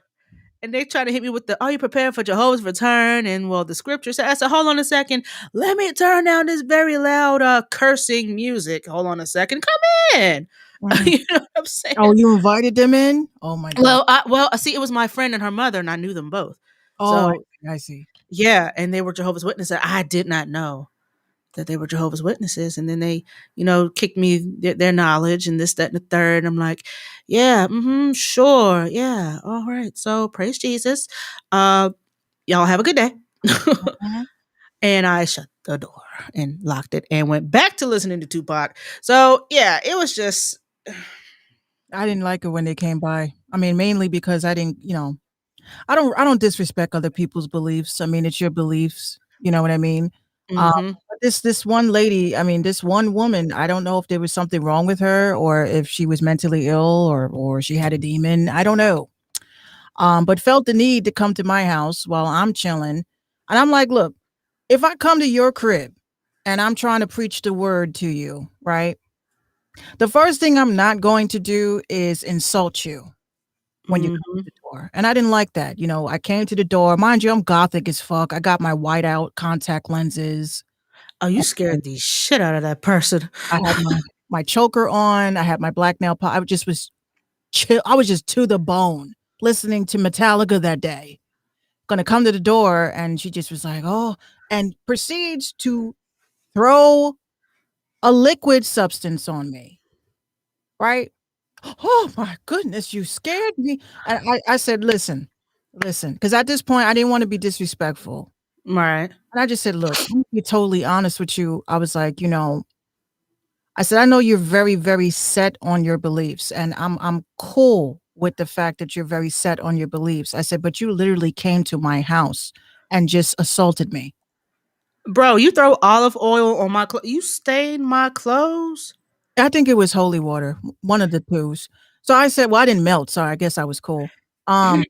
And they try to hit me with the, "Are you prepared for Jehovah's return?" And well, the scripture said, I said, hold on a second. Let me turn down this very loud cursing music. Hold on a second. Come in. Mhm. You know what I'm saying? Oh, you invited them in? Oh my God. Well, I see, it was my friend and her mother, and I knew them both. Oh, So I see. yeah, and they were Jehovah's Witnesses. I did not know that they were Jehovah's Witnesses. And then they, kicked me their knowledge and this, that, and the third. I'm like, yeah, sure. Yeah. All right. So praise Jesus. Uh, y'all have a good day. Mhm. And I shut the door and locked it and went back to listening to Tupac. So yeah, it was just I didn't like it when they came by. I mean, mainly because I didn't, I don't disrespect other people's beliefs. I mean, it's your beliefs. You know what I mean? mhm. But this one lady, I mean, this one woman, I don't know if there was something wrong with her or if she was mentally ill or she had a demon. I don't know. But felt the need to come to my house while I'm chilling. And I'm like, look, if I come to your crib and I'm trying to preach the word to you, right? The first thing I'm not going to do is insult you when you come to Mhm. the door. And I didn't like that. I came to the door. Mind you, I'm gothic as fuck. I got my white out contact lenses. Oh, you And scared the shit out of that person. I had my choker on. I had my black nail polish. I just was chill. I was just to the bone listening to Metallica that day. Gonna come to the door, and she just was like, "Oh," and proceeds to throw a liquid substance on me, right? "Oh my goodness, you scared me." And I said, listen," because at this point, I didn't wanna be disrespectful. Right. And I just said, "Look, I'm gonna be totally honest with you." I was like, I said, "I know you're very, very set on your beliefs, and I'm cool with the fact that you're very set on your beliefs." I said, "But you literally came to my house and just assaulted me." Bro, you throw olive oil on my clothes. You stain my clothes? I think it was holy water, one of the 2s. So I said, well, I didn't melt, so I guess I was cool. Um,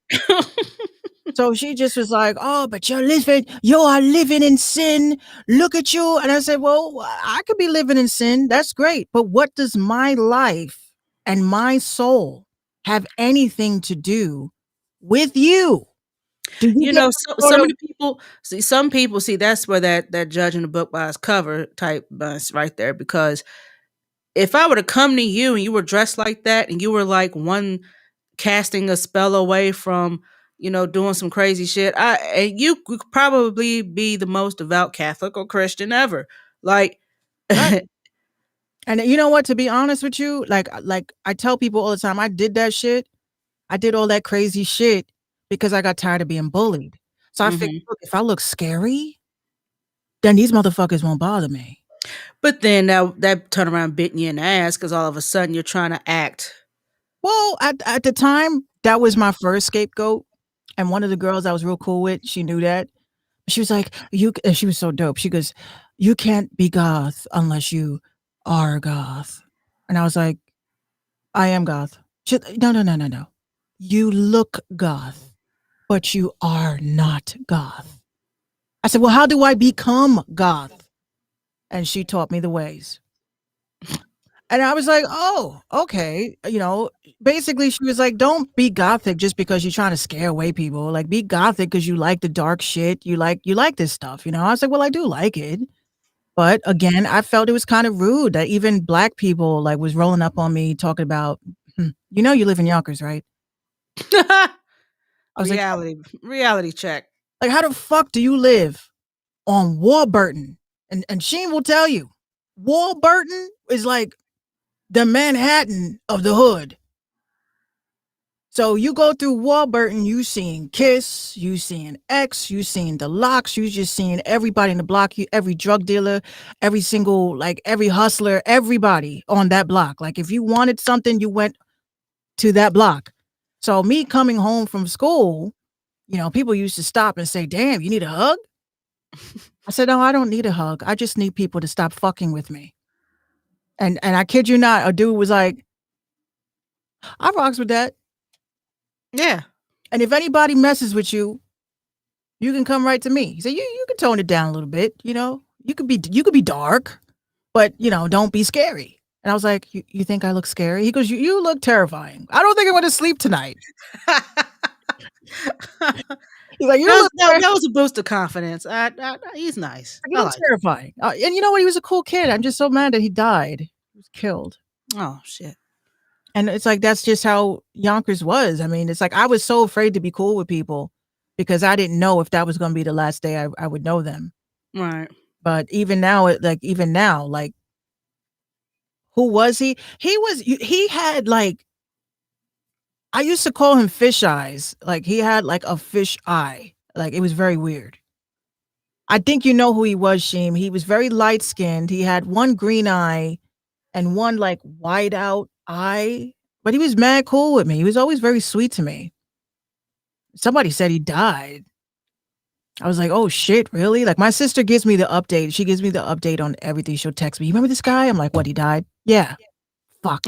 so she just was like, "Oh, but you are living in sin. Look at you." And I said, "Well, I could be living in sin. That's great. But what does my life and my soul have anything to do with you? Do you get some So sort of many people see, some people see, that's where that judging the book by its cover type bus right there. Because if I were to come to you and you were dressed like that and you were like one casting a spell away from, doing some crazy shit, and you could probably be the most devout Catholic or Christian ever. Like, right?" And you know what? To be honest with you, like I tell people all the time, I did that shit. I did all that crazy shit because I got tired of being bullied. So I figured, mhm. look, if I look scary, then these motherfuckers won't bother me. But then that turn around bitten you in the ass because all of a sudden you're trying to act. Well, at the time, that was my first scapegoat. And one of the girls I was real cool with, she knew that. She was like, and she was so dope. She goes, "You can't be goth unless you are goth." And I was like, "I am goth." No, no, no, no, no. You look goth, but you are not goth. I said, "Well, how do I become goth?" And she taught me the ways. And I was like, "Oh, okay." Basically she was like, "Don't be gothic just because you're trying to scare away people. Like, be gothic because you like the dark shit. You like this stuff." I was like, "Well, I do like it." But again, I felt it was kind of rude that even black people like was rolling up on me talking about, you live in Yonkers, right?" I was like, Reality check. how the fuck do you live on Warburton?" And Sheen will tell you, Warburton is like the Manhattan of the hood. So you go through Warburton, you seeing Kiss, you seeing X, you seeing the Locks, you just seeing everybody in the block, every drug dealer, every single, like every hustler, everybody on that block. Like if you wanted something, you went to that block. So me coming home from school people used to stop and say, "Damn, you need a hug?" I said, "No, I don't need a hug. I just need people to stop fucking with me." And I kid you not, a dude was like, "I rocks with that. Yeah. And if anybody messes with you, you can come right to me." He said, "You can tone it down a little bit, You could be dark, but don't be scary." And I was like, "You think I look scary?" He goes, "You look terrifying. I don't think I'm gonna sleep tonight." He's like, "You look That was a boost of confidence. He's nice. you I look like him. terrifying." And you know what? He was a cool kid. I'm just so mad that he died. He was killed. Oh shit. And it's like that's just how Yonkers was. I mean, it's like I was so afraid to be cool with people because I didn't know if that was gonna be the last day I would know them. Right. But even now, like, who was he? He had like, I used to call him fish eyes. Like he had like a fish eye. Like it was very weird. I think you know who he was, Sheem. He was very light skinned. He had one green eye and one like wide out eye. But he was mad cool with me. He was always very sweet to me. Somebody said he died. I was like, "Oh shit, really?" Like my sister gives me the update. She gives me the update on everything. She'll text me, "You remember this guy?" I'm like, "What, he died?" "Yeah." Fuck.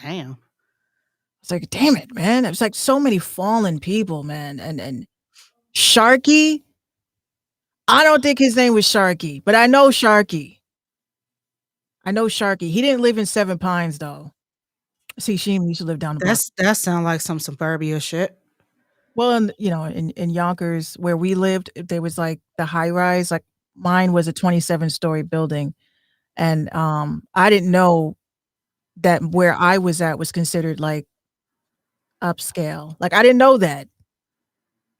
Damn. It's like, damn it, man. It's like so many fallen people, man. And Sharky, I don't think his name was Sharky, but I know Sharky. He didn't live in Seven Pines though. See, Sheem used to live down the block. That sound like some suburbia shit. Well, in Yonkers where we lived, there was like the high rise. Like mine was a 27-story building, and I didn't know that where I was at was considered like upscale. Like I didn't know that.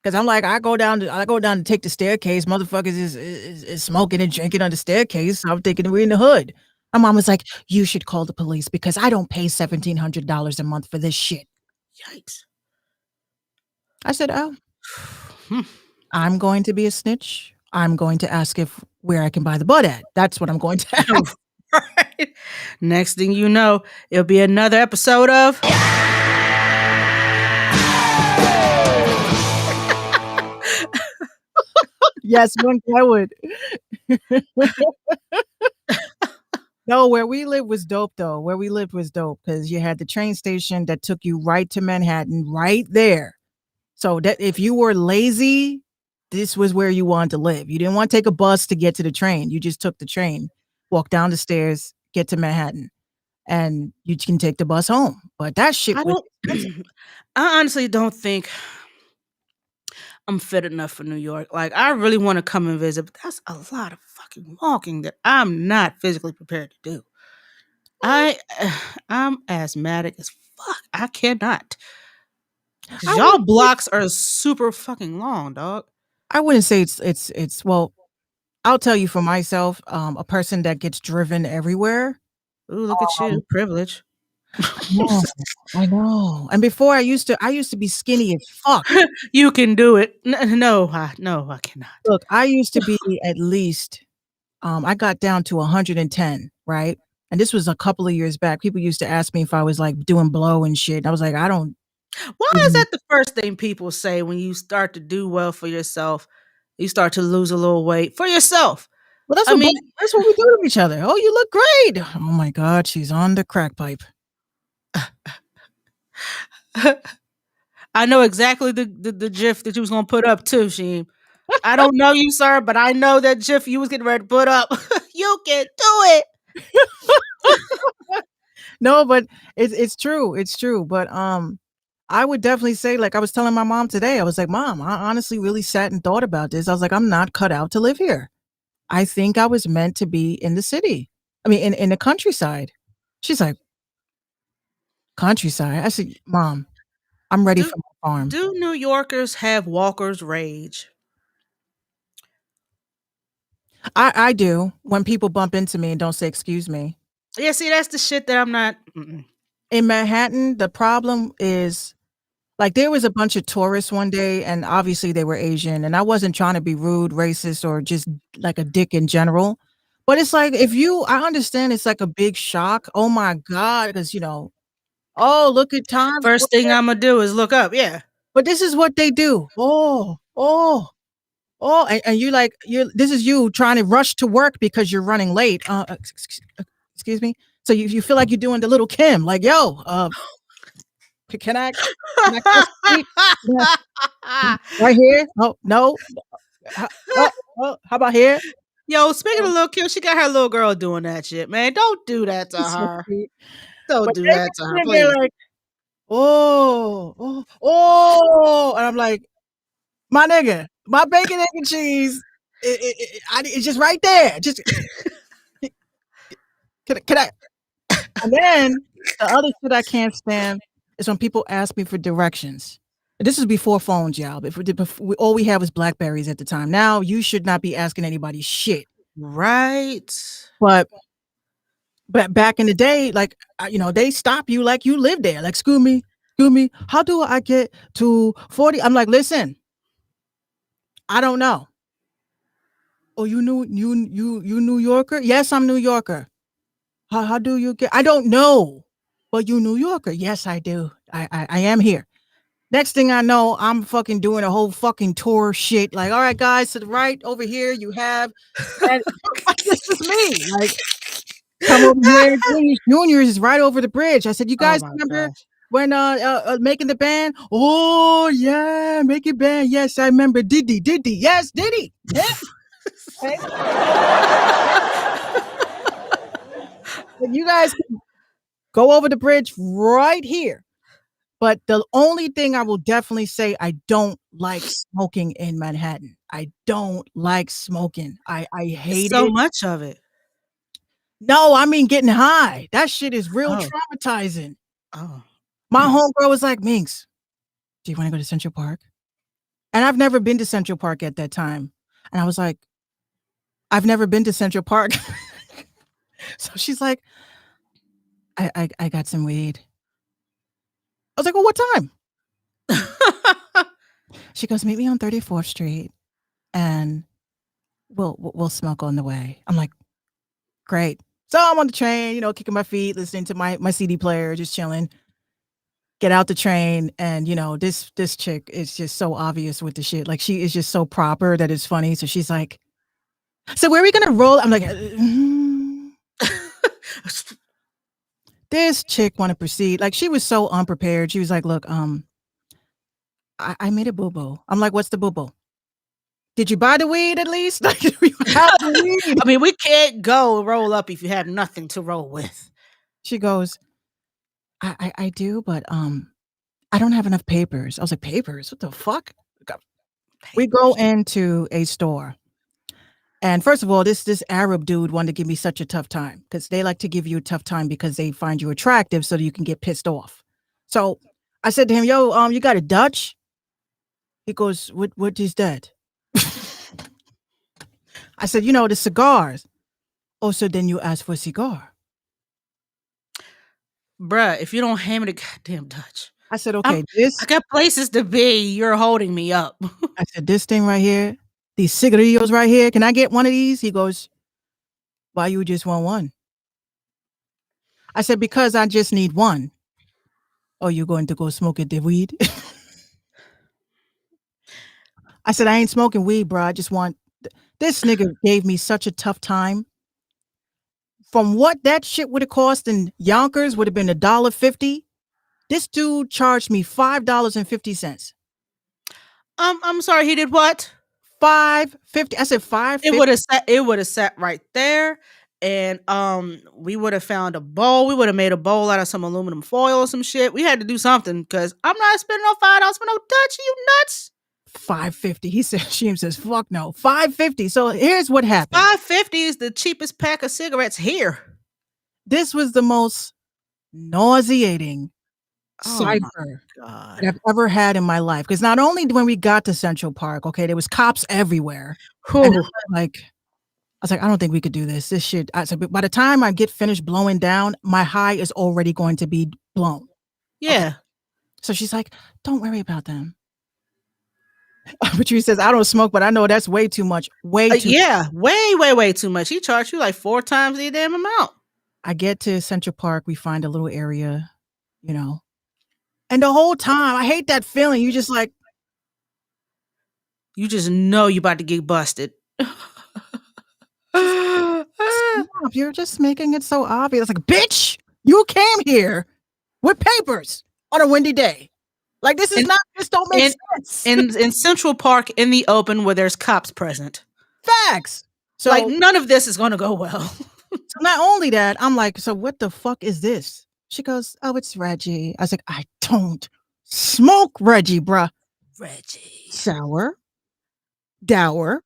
Cause I'm like, I go down to take the staircase. Motherfuckers is smoking and drinking on the staircase. So I'm thinking we're in the hood. My mom was like, "You should call the police because I don't pay $1,700 a month for this shit." Yikes. I said, "Oh, I'm going to be a snitch. I'm going to ask if where I can buy the bud at. That's what I'm going to ask." Right. Next thing you know, it'll be another episode of Yes, one guy would. No, where we lived was dope though. Where we lived was dope because you had the train station that took you right to Manhattan, right there. So that if you were lazy, this was where you wanted to live. You didn't want to take a bus to get to the train. You just took the train, walk down the stairs, get to Manhattan, and you can take the bus home. But that shit I was don't I honestly don't think I'm fit enough for New York. Like I really want to come and visit, but that's a lot of fucking walking that I'm not physically prepared to do. I I'm asthmatic as fuck. I cannot. 'Cause I y'all wouldn't blocks are super fucking long, dog. I wouldn't say it's well, I'll tell you for myself, a person that gets driven everywhere. Ooh, look at you, privilege. No, I know. And before I used to be skinny as fuck. You can do it. No, I cannot. Look, I used to be at least, I got down to 110, right? And this was a couple of years back. People used to ask me if I was, like, doing blow and shit. I was like, "I don't Why is even." that the first thing people say when you start to do well for yourself? You start to lose a little weight for yourself. Well, I mean, that's what we do to each other. "Oh, you look great." Oh my god, she's on the crack pipe. I know exactly the GIF that you was gonna put up too, Sheem. I don't know you, sir, but I know that GIF you was getting ready to put up. You can do it. No, but it's true, it's true, but, I would definitely say, like I was telling my mom today, I was like, "Mom, I honestly really sat and thought about this." I was like, "I'm not cut out to live here. I think I was meant to be in the city. I mean, in the countryside." She's like, "Countryside?" I said, "Mom, I'm ready Do for my farm." do New Yorkers have walkers rage? I do, when people bump into me and don't say excuse me. Yeah, see, that's the shit that I'm not. Mm-mm. In Manhattan, the problem is, like, there was a bunch of tourists one day, and obviously they were Asian, and I wasn't trying to be rude, racist, or just like a dick in general. But it's like I understand it's like a big shock. Oh my God, because "Oh, look at Times First thing Square." I'm gonna do is look up. Yeah. But this is what they do. And you like this is you trying to rush to work because you're running late. Excuse me. So you feel like you're doing the little Kim, like, yo, can I cross the street? Yeah, right here? Oh no. How, how about here? Yo, speaking of Lil Kim, she got her little girl doing that shit, man. Don't do that to It's so her. sweet. Don't But do they that to her, get in there please. like, and I'm like, my nigga, my bacon, egg, and cheese, it's just right there. Just can I? And then the other shit I can't stand is when people ask me for directions. This is before phones, y'all. Before, all we had was Blackberries at the time. Now you should not be asking anybody shit. Right. But back in the day, like they stop you like you live there. Like, excuse me, how do I get to 40? I'm like, listen, I don't know. Oh, you New Yorker? Yes, I'm New Yorker. How do you get? I don't know. But you New Yorker? Yes, I do. I am here. Next thing I know, I'm fucking doing a whole fucking tour shit. Like, all right, guys, to the right over here, you have, and this is me. Like, come over here. Juniors is right over the bridge. I said, you Oh guys my remember gosh. when making the band? Oh yeah, making band. Yes, I remember. Diddy. Yes, Diddy. Yeah. Okay. You guys can go over the bridge right here. But the only thing I will definitely say, I don't like smoking in Manhattan. I don't like smoking. I It's hate so it. much of it. No, I mean getting high. That shit is real Oh. traumatizing. Oh. My homegirl was like, Minx, do you want to go to Central Park? And I've never been to Central Park at that time. And I was like, I've never been to Central Park. So she's like, I got some weed. I was like, well, what time? She goes, meet me on 34th Street and we'll smoke on the way. I'm like, great. So I'm on the train, kicking my feet, listening to my CD player, just chilling. Get out the train, and this chick is just so obvious with the shit. Like, she is just so proper that it's funny. So she's like, so where are we gonna roll? I'm like, this chick want to proceed. Like, she was so unprepared. She was like, look, I made a boo-boo. I'm like, what's the boo-boo? Did you buy the weed at least? Like, do you have the weed? I mean, we can't go roll up if you have nothing to roll with. She goes, I do, but I don't have enough papers. I was like, papers? What the fuck? We go into a store. And first of all, this Arab dude wanted to give me such a tough time because they like to give you a tough time because they find you attractive so that you can get pissed off. So I said to him, yo, you got a Dutch? He goes, what is that? I said, the cigars. Oh, so then you ask for a cigar. Bruh, if you don't hand me the goddamn Dutch. I said, okay, this. I got places to be. You're holding me up. I said, this thing right here, these cigarillos right here, can I get one of these? He goes, why you just want one? I said, because I just need one. Oh, you going to go smoke the weed? I said, I ain't smoking weed, bro. I just want. This nigga gave me such a tough time. From what that shit would have cost in Yonkers would have been $1.50. This dude charged me $5.50. I'm sorry, he did what? $5.50. I said $5.50. It would have sat right there, and we would have found a bowl. We would have made a bowl out of some aluminum foil or some shit. We had to do something because I'm not spending no $5 for no Dutch. You nuts? $5.50. He said, Sheem says, fuck no. $5.50. So here's what happened. $5.50 is the cheapest pack of cigarettes here. This was the most nauseating Oh my cipher God. that I've ever had in my life. Because not only when we got to Central Park, okay, there was cops everywhere. And I was like, I don't think we could do this. This shit. I said, but by the time I get finished blowing down, my high is already going to be blown. Yeah. Okay. So she's like, don't worry about them. Patrice says, I don't smoke, but I know that's way too much. Way too yeah, way too much. He charged you like 4 times the damn amount. I get to Central Park. We find a little area, And the whole time, I hate that feeling. You just like, You just know you about to get busted. stop, you're just making it so obvious. Like, bitch, you came here with papers on a windy day. Like, this don't make sense. In Central Park in the open where there's cops present. Facts. So like none of this is going to go well. So not only that, I'm like, so what the fuck is this? She goes, oh, it's Reggie. I was like, I don't smoke Reggie, bruh. Reggie. Sour, dour.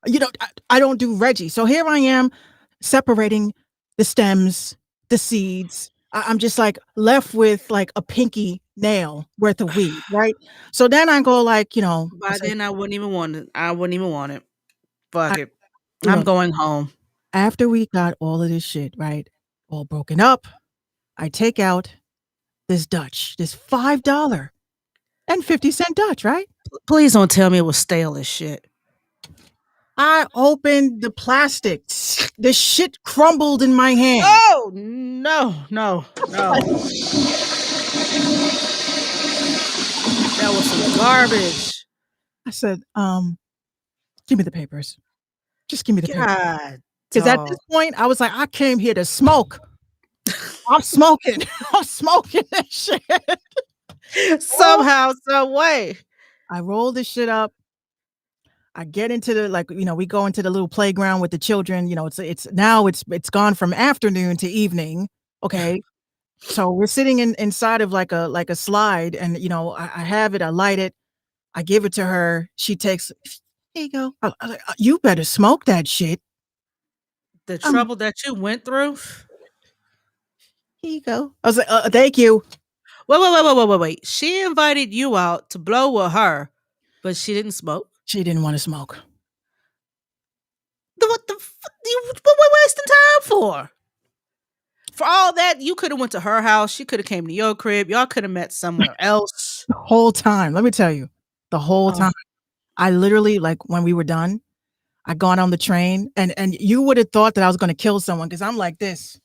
I don't do Reggie. So here I am separating the stems, the seeds. I'm just like left with like a pinky nail worth of weed, right? So then I go like, By then I wouldn't even want it. I wouldn't even want it. Fuck it. look, I'm going home. After we got all of this shit, right, all broken up, I take out this Dutch, this $5 and 50-cent Dutch, right? Please don't tell me it was stale as shit. I opened the plastic. The shit crumbled in my hand. Oh, no. That was some garbage. I said, give me the papers. Just give me the papers. God. Because at this point, I was like, I came here to smoke. I'm smoking. I'm smoking that shit. Somehow, some way. I roll this shit up. I get into the we go into the little playground with the children. It's gone from afternoon to evening. Okay. So we're sitting inside of like a slide, and I have it, I light it, I give it to her. She takes, here you go. I was like, you better smoke that shit. The trouble that you went through. Here you go. I was like, thank you. Wait. She invited you out to blow with her, but she didn't smoke. She didn't want to smoke. What the fuck? What we wasting time for? For all that, you could have went to her house. She could have came to your crib. Y'all could have met somewhere else. The whole time. Let me tell you, the whole time. I literally, like, when we were done, I got on the train, and you would have thought that I was going to kill someone because I'm like this.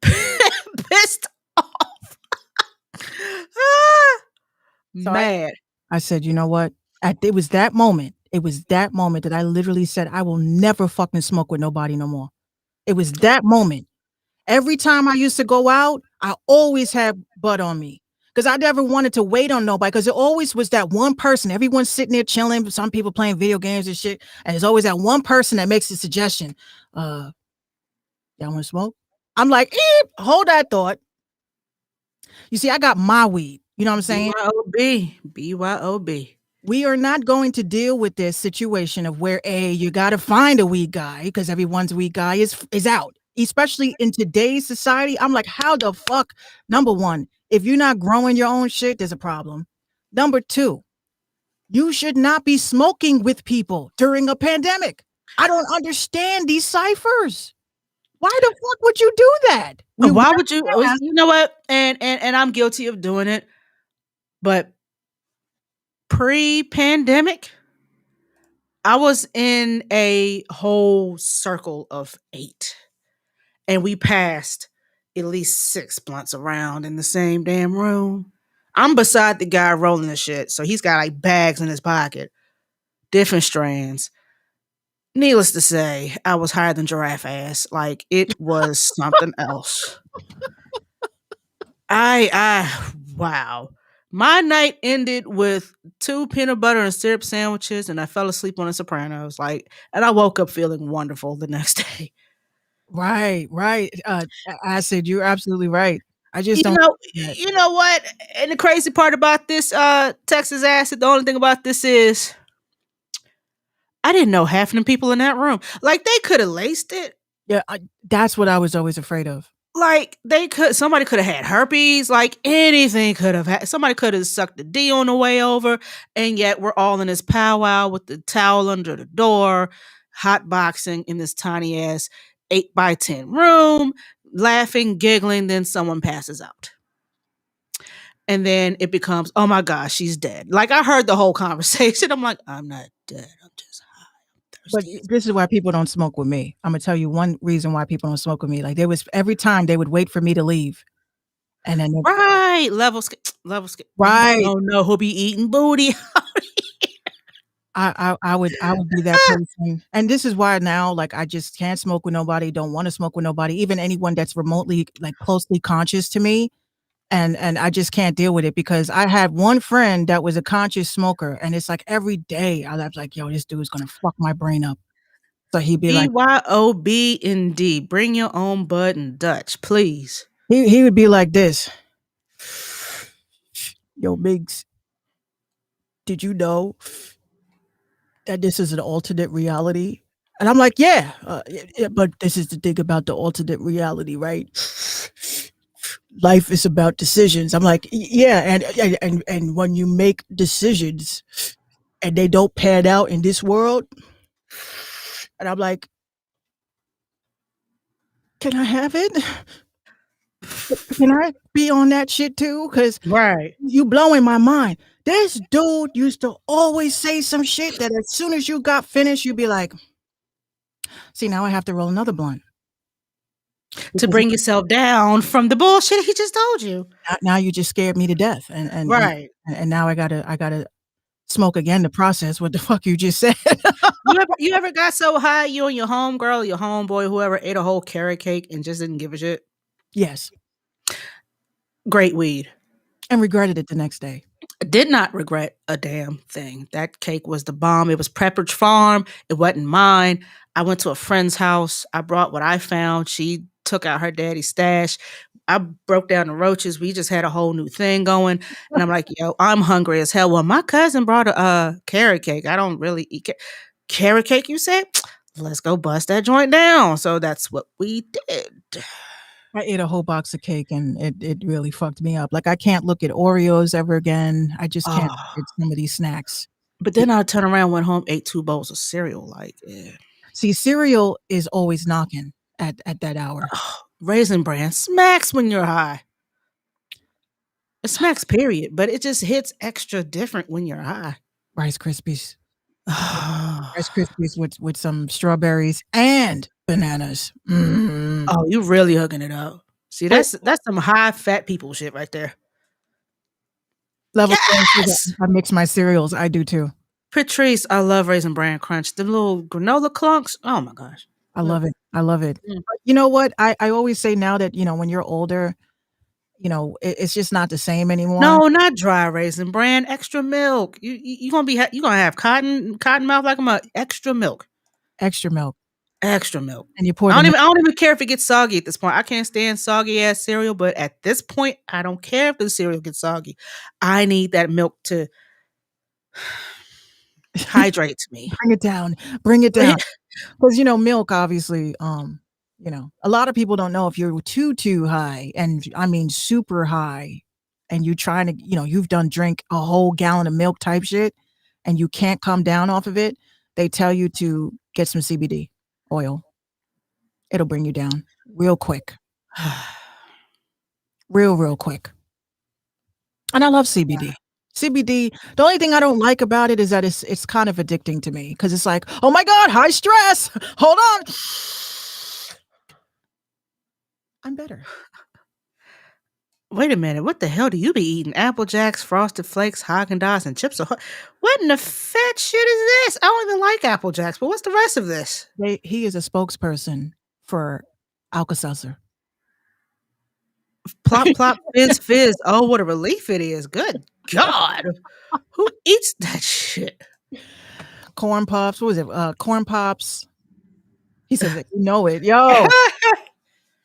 Pissed off. Mad. I said, you know what? It was that moment that I literally said, I will never fucking smoke with nobody no more. It was that moment. Every time I used to go out, I always had bud on me because I never wanted to wait on nobody because it always was that one person. Everyone's sitting there chilling, some people playing video games and shit. And there's always that one person that makes a suggestion. Y'all want to smoke? I'm like, hold that thought. You see, I got my weed. You know what I'm saying? BYOB. We are not going to deal with this situation of where you got to find a weed guy because everyone's weed guy is out, especially in today's society. I'm like, how the fuck? Number one, if you're not growing your own shit, there's a problem. Number two, you should not be smoking with people during a pandemic. I don't understand these ciphers. Why the fuck would you do that? Why would you? You know what? And I'm guilty of doing it, but pre-pandemic, I was in a whole circle of 8, and we passed at least 6 blunts around in the same damn room. I'm beside the guy rolling the shit, so he's got like bags in his pocket, different strands. Needless to say, I was higher than giraffe ass. Like, it was something else. Wow. My night ended with 2 peanut butter and syrup sandwiches, and I fell asleep on The Sopranos. And I woke up feeling wonderful the next day. Right. I said you're absolutely right. I just don't. You know what? And the crazy part about this Texas acid, the only thing about this is I didn't know half of the people in that room. Like, they could have laced it. Yeah, that's what I was always afraid of. Like, somebody could have had herpes, like anything could have had. Somebody could have sucked the D on the way over, and yet we're all in this powwow with the towel under the door, hot boxing in this tiny ass 8x10 room, laughing, giggling, then someone passes out. And then it becomes, oh my gosh, she's dead. Like, I heard the whole conversation. I'm like, I'm not dead. I'm just high. But this is why people don't smoke with me. I'm gonna tell you one reason why people don't smoke with me. Like, there was every time they would wait for me to leave. And then Right. Level sk right. You don't know who'll be eating booty. I would be that person. And this is why now, like, I just can't smoke with nobody, don't wanna smoke with nobody, even anyone that's remotely, like, closely conscious to me, and I just can't deal with it because I had one friend that was a conscious smoker, and it's like every day I was like, "Yo, this dude's gonna fuck my brain up." So he'd be like BYOB indeed. Bring your own bud in Dutch, please. he would be like this, "Yo, Biggs, did you know that this is an alternate reality?" And I'm like, "Yeah, yeah, but this is the thing about the alternate reality, right? Life is about decisions." I'm like, "Yeah, and when you make decisions and they don't pan out in this world," and I'm like, "Can I have it? Can I be on that shit too? Because Right. you blowing my mind." This dude used to always say some shit that as soon as you got finished, you'd be like, "See, now I have to roll another blunt." To Because bring yourself down from the bullshit he just told you. now you just scared me to death, Right. and now I gotta smoke again to process what the fuck you just said. You ever got so high you and your homegirl, your homeboy, whoever ate a whole carrot cake and just didn't give a shit? Yes, Great weed. and regretted it the next day. I did not regret a damn thing. That cake was the bomb. It was Pepperidge Farm. It wasn't mine. I went to a friend's house. I brought what I found. She took out her daddy's stash. I broke down the roaches. We just had a whole new thing going. And I'm like, yo, I'm hungry as hell. Well, my cousin brought a carrot cake. I don't really eat carrot cake, you said? Let's go bust that joint down. So that's what we did. I ate a whole box of cake and it really fucked me up. Like, I can't look at Oreos ever again. I just can't Oh, look at some of these snacks. but then I turned around, went home, ate 2 bowls of cereal. Like, See, cereal is always knocking at that hour. Raisin Bran smacks when you're high. It smacks, period, but it just hits extra different when you're high. Rice Krispies. Rice Krispies with some strawberries and bananas. Mm. Oh, you really hooking it up. See, that's some high fat people shit right there. Level Yes! I mix my cereals. I do too. Patrice, I love Raisin Bran Crunch. The little granola clunks. Oh my gosh. I love it. I love it. Mm. But you know what? I always say now that, when you're older, it's just not the same anymore. No, not dry Raisin Bran, extra milk. You gonna be you gonna have cotton mouth like I'm a extra milk. Extra milk. Extra milk. And you pour I the don't even care if it gets soggy at this point. I can't stand soggy ass cereal, but at this point, I don't care if the cereal gets soggy. I need that milk to hydrate me. bring it down. Bring it down. Because milk obviously, a lot of people don't know if you're too high, and I mean super high, and you're trying to, you've done drink a whole gallon of milk type shit, and you can't come down off of it. They tell you to get some CBD oil. It'll bring you down real quick. Real quick. And I love CBD. CBD, the only thing I don't like about it is that it's kind of addicting to me because it's like, oh my God, high stress. Hold on. I'm better. Wait a minute. What the hell do you be eating? Apple Jacks, Frosted Flakes, Haagen-Dazs, and Chips Ahoy? What in the fat shit is this? I don't even like Apple Jacks, but what's the rest of this? He is a spokesperson for Alka-Seltzer. Plop, plop, fizz, fizz. Oh, what a relief it is. Good God. Who eats that shit? Corn Puffs. What was it? Corn Pops. He says that you know it. Yo.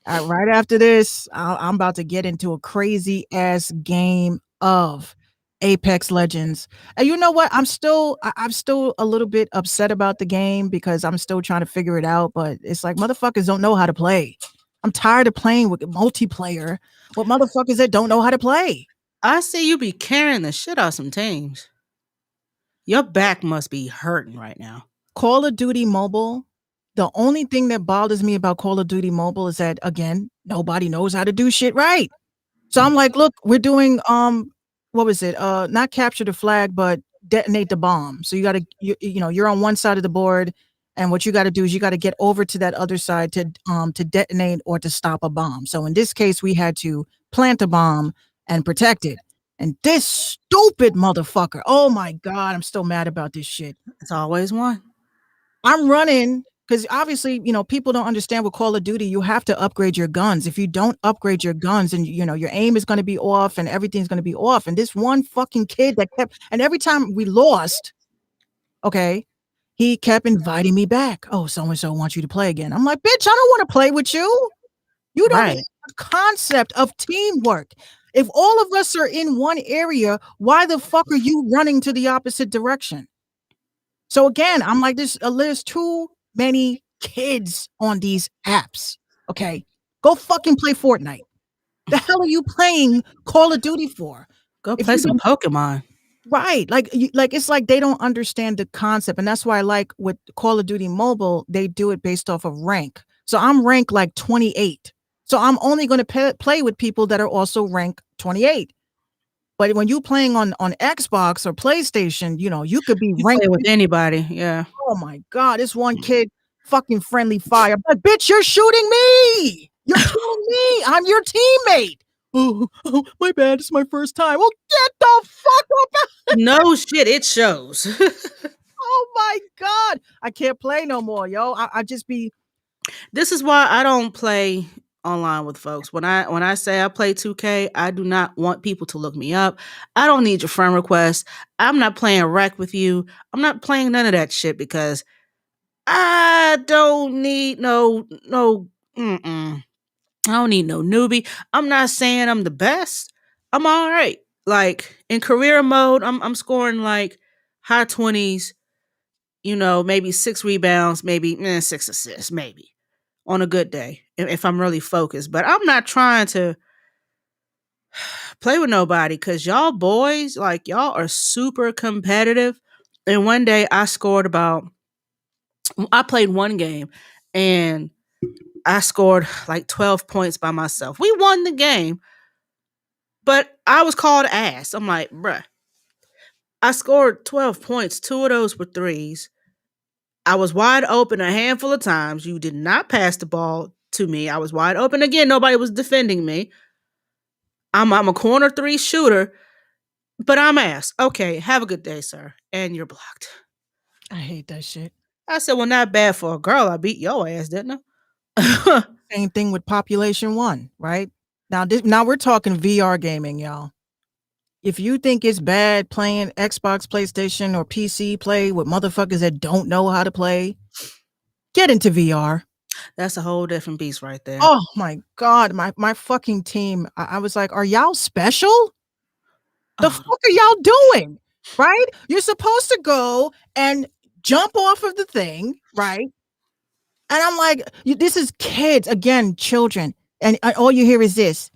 Right after this, I'm about to get into a crazy ass game of Apex Legends. And you know what? I'm still a little bit upset about the game because I'm still trying to figure it out. But it's like motherfuckers don't know how to play. I'm tired of playing with multiplayer with motherfuckers that don't know how to play. I see you be carrying the shit out some teams. Your back must be hurting right now. Call of Duty Mobile. The only thing that bothers me about Call of Duty Mobile is that, again, nobody knows how to do shit right. So I'm like, look, we're doing what was it? Not capture the flag, but detonate the bomb. So you got to you're on one side of the board, and what you got to do is you got to get over to that other side to detonate or to stop a bomb. So in this case, we had to plant a bomb and protect it. And this stupid motherfucker, oh my God, I'm still mad about this shit. It's always one. I'm running because obviously, people don't understand with Call of Duty, you have to upgrade your guns. If you don't upgrade your guns and, your aim is going to be off and everything's going to be off. And this one fucking kid that and every time we lost, okay, he kept inviting me back. Oh, so-and-so wants you to play again. I'm like, bitch, I don't want to play with you. You don't Right. know the concept of teamwork. If all of us are in one area, why the fuck are you running to the opposite direction? So again, I'm like, there's too many kids on these apps. Okay, go fucking play Fortnite. The hell are you playing Call of Duty for? Go If play you some don't- Pokemon. Right, like it's like they don't understand the concept, and that's why I like with Call of Duty Mobile, they do it based off of rank. So I'm ranked like 28. So I'm only going to play with people that are also ranked 28. But when you playing on Xbox or PlayStation, you could be You ranked. play with anybody. Yeah. Oh my God, this one kid, fucking friendly fire. But bitch, you're shooting me. You're killing me. I'm your teammate. Oh, my bad. It's my first time. Well, get the fuck up. No shit, it shows. Oh my God. I can't play no more, yo. I just be. This is why I don't play online with folks. When I say I play 2K, I do not want people to look me up. I don't need your friend request. I'm not playing rec with you. I'm not playing none of that shit because I don't need no I don't need no newbie. I'm not saying I'm the best. I'm all right. Like in career mode, I'm scoring like high 20s, maybe 6 rebounds, maybe 6 assists, maybe on a good day if I'm really focused. But I'm not trying to play with nobody because y'all boys, like y'all are super competitive. And one day I played one game and I scored like 12 points by myself. We won the game, but I was called ass. I'm like, bruh, I scored 12 points. 2 of those were threes. I was wide open a handful of times. You did not pass the ball to me. I was wide open again. Nobody was defending me. I'm a corner 3 shooter, but I'm ass. Okay, have a good day, sir. And you're blocked. I hate that shit. I said, well, not bad for a girl. I beat your ass, didn't I? Same thing with Population 1, right? Now we're talking VR gaming, y'all. If you think it's bad playing Xbox, PlayStation, or PC play with motherfuckers that don't know how to play, get into VR. That's a whole different beast right there. Oh my God, my fucking team. I was like, are y'all special? The Oh, fuck are y'all doing? Right? You're supposed to go and jump off of the thing, right? And I'm like, this is kids, again, children. And all you hear is this.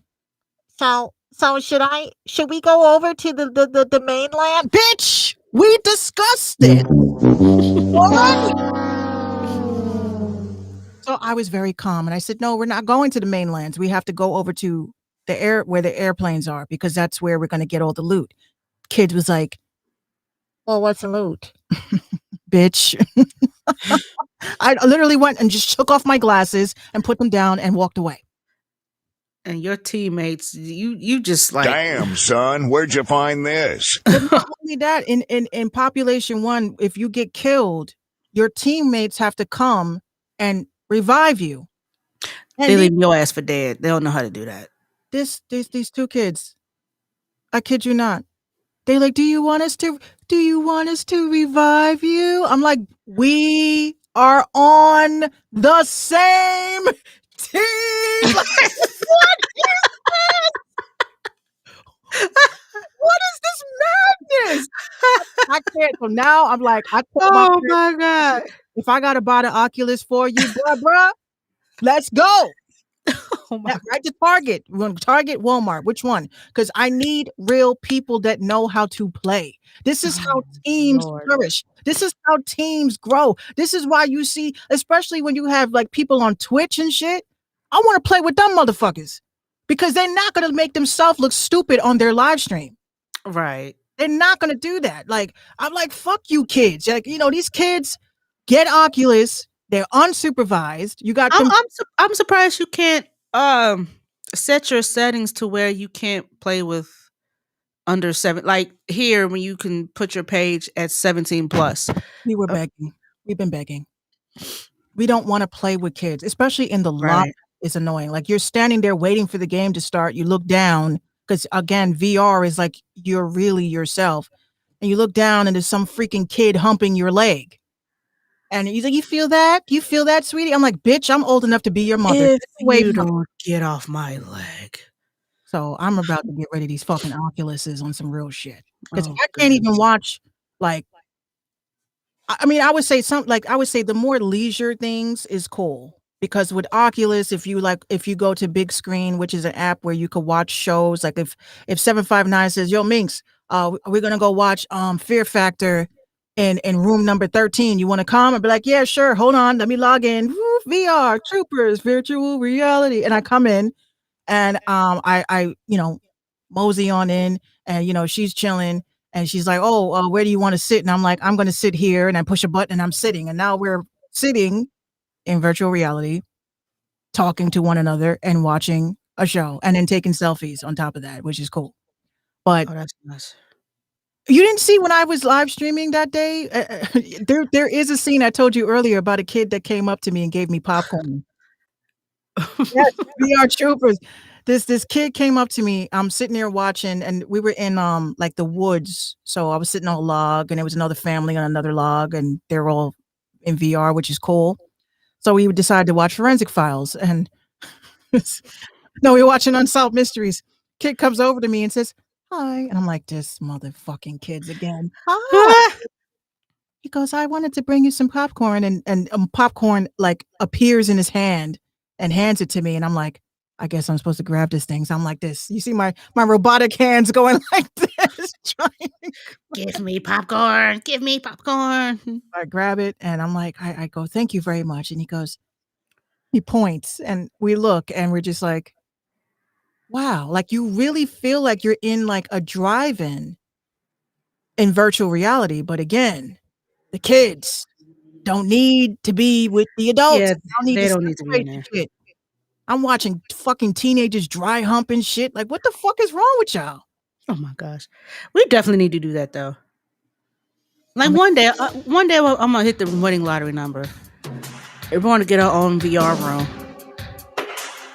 So should we go over to the mainland? Bitch, we discussed it. What? So I was very calm and I said, no, we're not going to the mainlands. We have to go over to where the airplanes are because that's where we're going to get all the loot. Kid was like, well, what's the loot? Bitch. I literally went and just took off my glasses and put them down and walked away. and your teammates, you just like, Damn, son, where'd you find this? But not only that, in Population 1, if you get killed, your teammates have to come and revive you. And they leave your ass for dead. They don't know how to do that. these 2 kids, I kid you not, they like, do you want us to revive you? I'm like, we are on the same team. Like, what is this? What is this madness? I can't. So now I'm like, I told my Oh friend, my God. if I gotta buy the Oculus for you, bruh, let's go. Oh my Right to Target. We're going to Target, Walmart. Which one? Because I need real people that know how to play. This is how teams Lord. flourish. This is how teams grow. This is why you see, especially when you have like people on Twitch and shit, I want to play with them motherfuckers because they're not going to make themselves look stupid on their live stream. Right. They're not going to do that. Like, I'm like, fuck you kids. Like, these kids get Oculus. They're unsupervised. You got them. I'm surprised you can't set your settings to where you can't play with under 7. Like here, when you can put your page at 17 plus. We were begging. We've been begging. We don't want to play with kids, especially in the lobby. Right. It's annoying. Like you're standing there waiting for the game to start. You look down because again, VR is like you're really yourself, and you look down and there's some freaking kid humping your leg, and he's like, "You feel that? You feel that, sweetie?" I'm like, "Bitch, I'm old enough to be your mother. If Get away you from." don't get off my leg. So I'm about to get rid of these fucking Oculuses on some real shit because Oh, I can't even goodness. watch like I mean, I would say I would say the more leisure things is cool because with Oculus, if you go to big screen, which is an app where you could watch shows, like if 759 says, "Yo, Minx, we're gonna go watch Fear Factor in room number 13. You want to come?" I'd be like, "Yeah, sure. Hold on, let me log in. Woo, VR, Troopers, virtual reality," and I come in and I mosey on in, and she's chilling, and she's like, "Oh, where do you want to sit?" And I'm like, "I'm going to sit here," and I push a button, and I'm sitting, and now we're sitting in virtual reality, talking to one another, and watching a show, and then taking selfies on top of that, which is cool. But Oh, that's nice. you didn't see when I was live streaming that day. There is a scene I told you earlier about a kid that came up to me and gave me popcorn. Yes, VR Troopers. This kid came up to me. I'm sitting there watching, and we were in like the woods. So I was sitting on a log, and there was another family on another log, and they're all in VR, which is cool. So we decided to watch Forensic Files, and no, we were watching Unsolved Mysteries. Kid comes over to me and says, "Hi," and I'm like, "This motherfucking kids again." Hi. He goes, "I wanted to bring you some popcorn," and popcorn like appears in his hand and hands it to me, and I'm like, "I guess I'm supposed to grab this thing." So I'm like this. You see my robotic hands going like this, trying. Give me popcorn. Give me popcorn. I grab it and I'm like, I go, "Thank you very much," and he goes, he points, and we look, and we're just like, "Wow!" Like you really feel like you're in like a drive-in in virtual reality, but again, the kids don't need to be with the adults. Yeah, They don't need they to don't need to be in separate the there. shit. I'm watching fucking teenagers dry humping shit. Like, what the fuck is wrong with y'all? Oh my gosh, we definitely need to do that though. I Like mean, one day I'm gonna hit the winning lottery number. We're going to get our own VR room,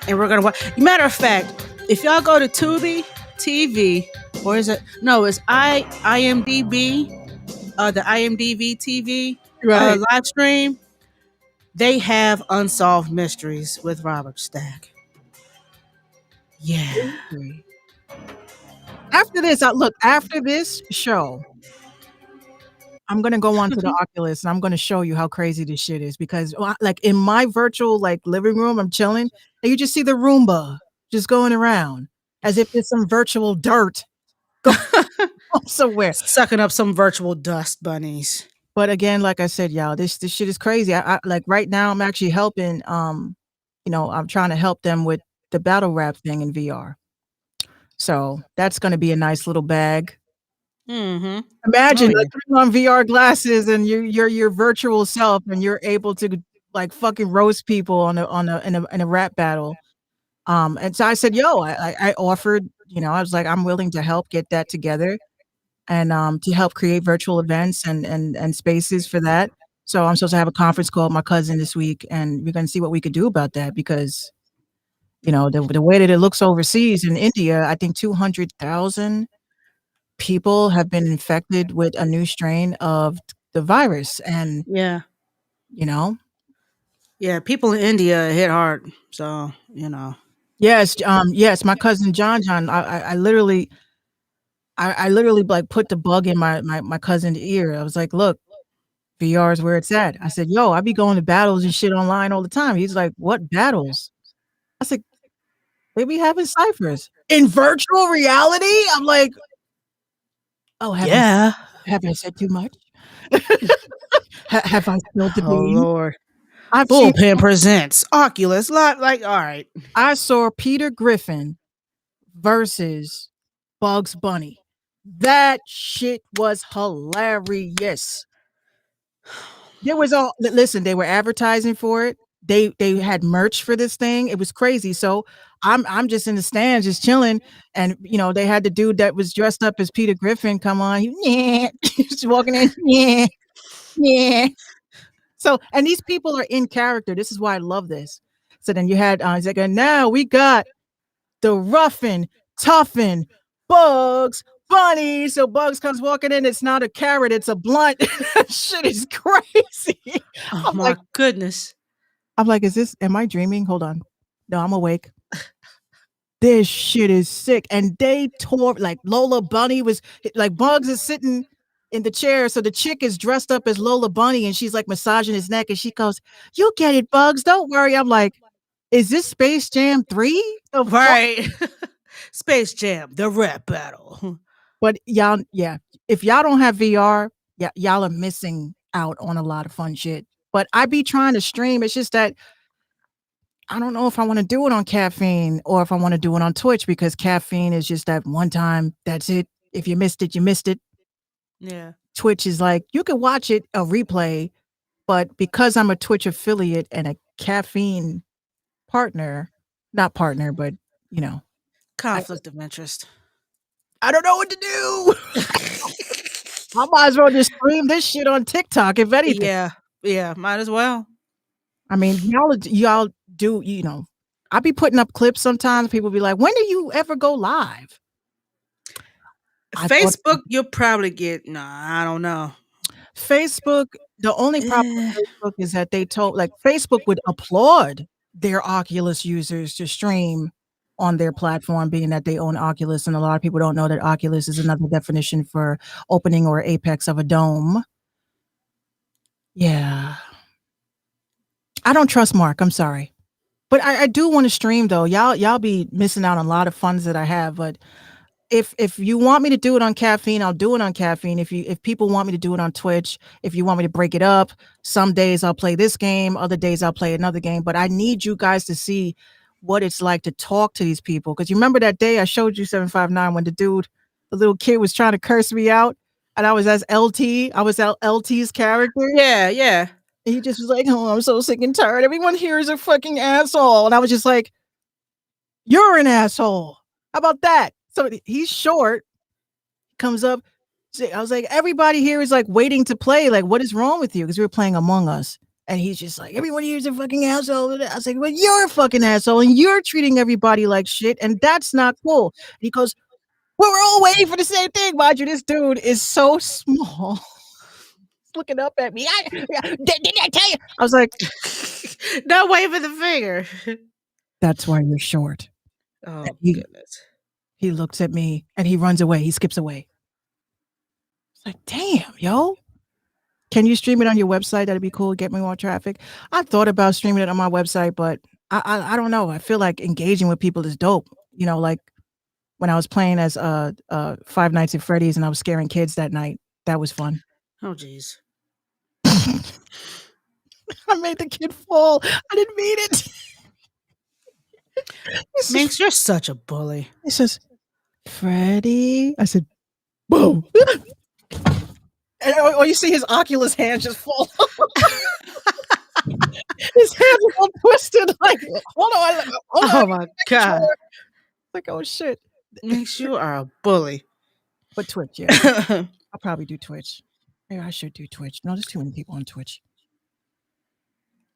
and we're gonna watch. Matter of fact, if y'all go to Tubi TV, or is it no? It's IMDb, the IMDb TV right. live stream. They have Unsolved Mysteries with Robert Stack. Yeah. After this, look, after this show, I'm gonna go onto the Oculus and I'm gonna show you how crazy this shit is because like in my virtual like living room, I'm chilling and you just see the Roomba just going around as if there's some virtual dirt going on somewhere. Sucking up some virtual dust bunnies. But again, like I said, y'all, this shit is crazy. I like right now I'm actually helping I'm trying to help them with the battle rap thing in VR. So that's gonna be a nice little bag. Mm-hmm. Imagine Oh, yeah. like putting on VR glasses and you're your virtual self and you're able to like fucking roast people in a rap battle. And so I said, "Yo," I offered, I was like, "I'm willing to help get that together and to help create virtual events and spaces for that." So I'm supposed to have a conference call with my cousin this week, and we're gonna see what we could do about that because the way that it looks overseas in India, I think 200,000 people have been infected with a new strain of the virus, and Yeah. you know, Yeah. People in India hit hard. So, yes, my cousin John, I literally like put the bug in my cousin's ear. I was like, "Look, VR is where it's at." I said, "Yo, I be going to battles and shit online all the time." He's like, "What battles?" I said, "They be having ciphers in virtual reality." I'm like, "Oh, yeah. have I said too much? Have I spilled the Oh, beans?" Lord. I've seen Bullpen presents Oculus Live. Like, all right. I saw Peter Griffin versus Bugs Bunny. That shit was hilarious. There was listen, they were advertising for it. they had merch for this thing. It was crazy. So I'm just in the stands just chilling, and they had the dude that was dressed up as Peter Griffin come on. Yeah, just walking in. Yeah, yeah. So, and these people are in character. This is why I love this. So then you had he's like, and now we got the roughin', toughin' Bugs Bunny. So Bugs comes walking in. It's not a carrot. It's a blunt. Shit is crazy. Oh I'm my like, goodness. am I dreaming? Hold on. No, I'm awake. This shit is sick. And they tore, like, Lola Bunny was, like, Bugs is sitting in the chair. So the chick is dressed up as Lola Bunny and she's like massaging his neck and she goes, "You get it, Bugs. Don't worry." I'm like, is this Space Jam 3? The fuck? Right. Space Jam, the rap battle. But y'all, yeah, if y'all don't have VR, yeah, y'all are missing out on a lot of fun shit. But I be trying to stream. It's just that I don't know if I want to do it on Caffeine or if I want to do it on Twitch because Caffeine is just that one time. That's it. If you missed it, you missed it. Yeah. Twitch is like you can watch it a replay, but because I'm a Twitch affiliate and a Caffeine partner, not partner, but Conflict of interest. I don't know what to do. I might as well just stream this shit on TikTok, if anything. Yeah. Yeah. Might as well. I mean, y'all do, I be putting up clips sometimes. People be like, when do you ever go live? Facebook, you'll probably get, I don't know. Facebook, the only problem with Facebook is that they told, like, Facebook would applaud their Oculus users to stream on their platform, being that they own Oculus. And a lot of people don't know that Oculus is another definition for opening or apex of a dome. Yeah. I don't trust Mark. I'm sorry. But I do want to stream though. Y'all be missing out on a lot of funds that I have. But if you want me to do it on Caffeine, I'll do it on Caffeine. If people want me to do it on Twitch, if you want me to break it up, some days I'll play this game, other days I'll play another game. But I need you guys to see what it's like to talk to these people. Because you remember that day I showed you 759 when the little kid was trying to curse me out, and I was as LT. I was LT's character. Yeah, yeah. And he just was like, "Oh, I'm so sick and tired. Everyone here is a fucking asshole." And I was just like, "You're an asshole. How about that?" So he's short, comes up. I was like, "Everybody here is like waiting to play. Like, what is wrong with you?" Because we were playing Among Us. And he's just like, "Everyone here is a fucking asshole." I was like, "Well, you're a fucking asshole and you're treating everybody like shit. And that's not cool." And he goes, "Well, we're all waiting for the same thing." Mind you, this dude is so small. Looking up at me. Didn't I tell you? I was like, not waving the finger. "That's why you're short." Oh, goodness. He looks at me and he runs away. He skips away. It's like, damn, yo. Can you stream it on your website? That'd be cool. Get me more traffic. I thought about streaming it on my website, but I don't know. I feel like engaging with people is dope. Like when I was playing as Five Nights at Freddy's and I was scaring kids that night. That was fun. Oh, geez. I made the kid fall. I didn't mean it. Minx, you're such a bully. He says, "Freddy." I said, "Boom." And you see his Oculus hand just fall. His hands are all twisted. Like, hold on. Oh my God. Like, oh shit. Minx, you are a bully. But Twitch, yeah. I'll probably do Twitch. Maybe I should do Twitch. No, there's too many people on Twitch.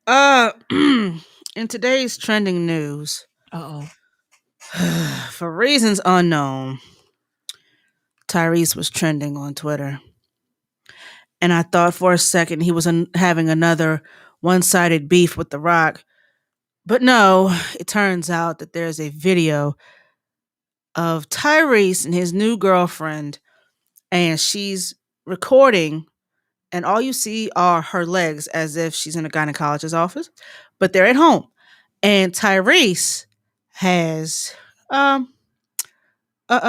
In today's trending news, for reasons unknown, Tyrese was trending on Twitter. And I thought for a second he was having another one-sided beef with The Rock. But no, it turns out that there's a video of Tyrese and his new girlfriend, and she's recording, and all you see are her legs as if she's in a gynecologist's office, but they're at home. And Tyrese has a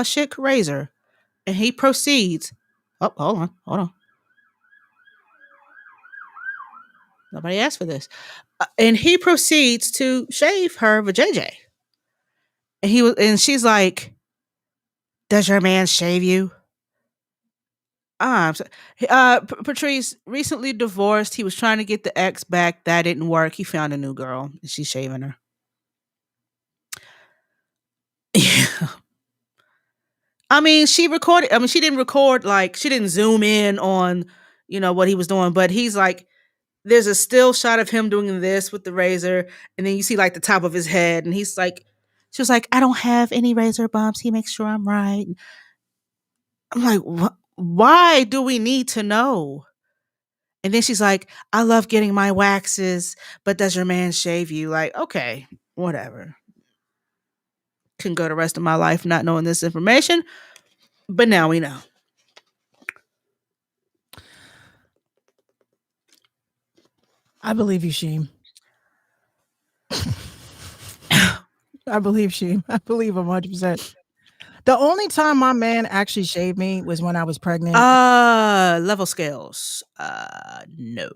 chick razor, and he proceeds. Oh, hold on. Nobody asked for this. And he proceeds to shave her vajayjay. And she's like, "Does your man shave you?" I'm so Patrice recently divorced. He was trying to get the ex back. That didn't work. He found a new girl, and she's shaving her. Yeah. I mean, she recorded. I mean, she didn't record like she didn't zoom in on, what he was doing. But he's like, there's a still shot of him doing this with the razor, and then you see like the top of his head, and he's like, she was like, I don't have any razor bumps. He makes sure I'm right. I'm like, why do we need to know? And then she's like, I love getting my waxes, but does your man shave you? Like, okay, whatever. Can go the rest of my life not knowing this information, but now we know. I believe you, Sheem. I believe Sheem. I believe him 100%. The only time my man actually shaved me was when I was pregnant. Level scales. No.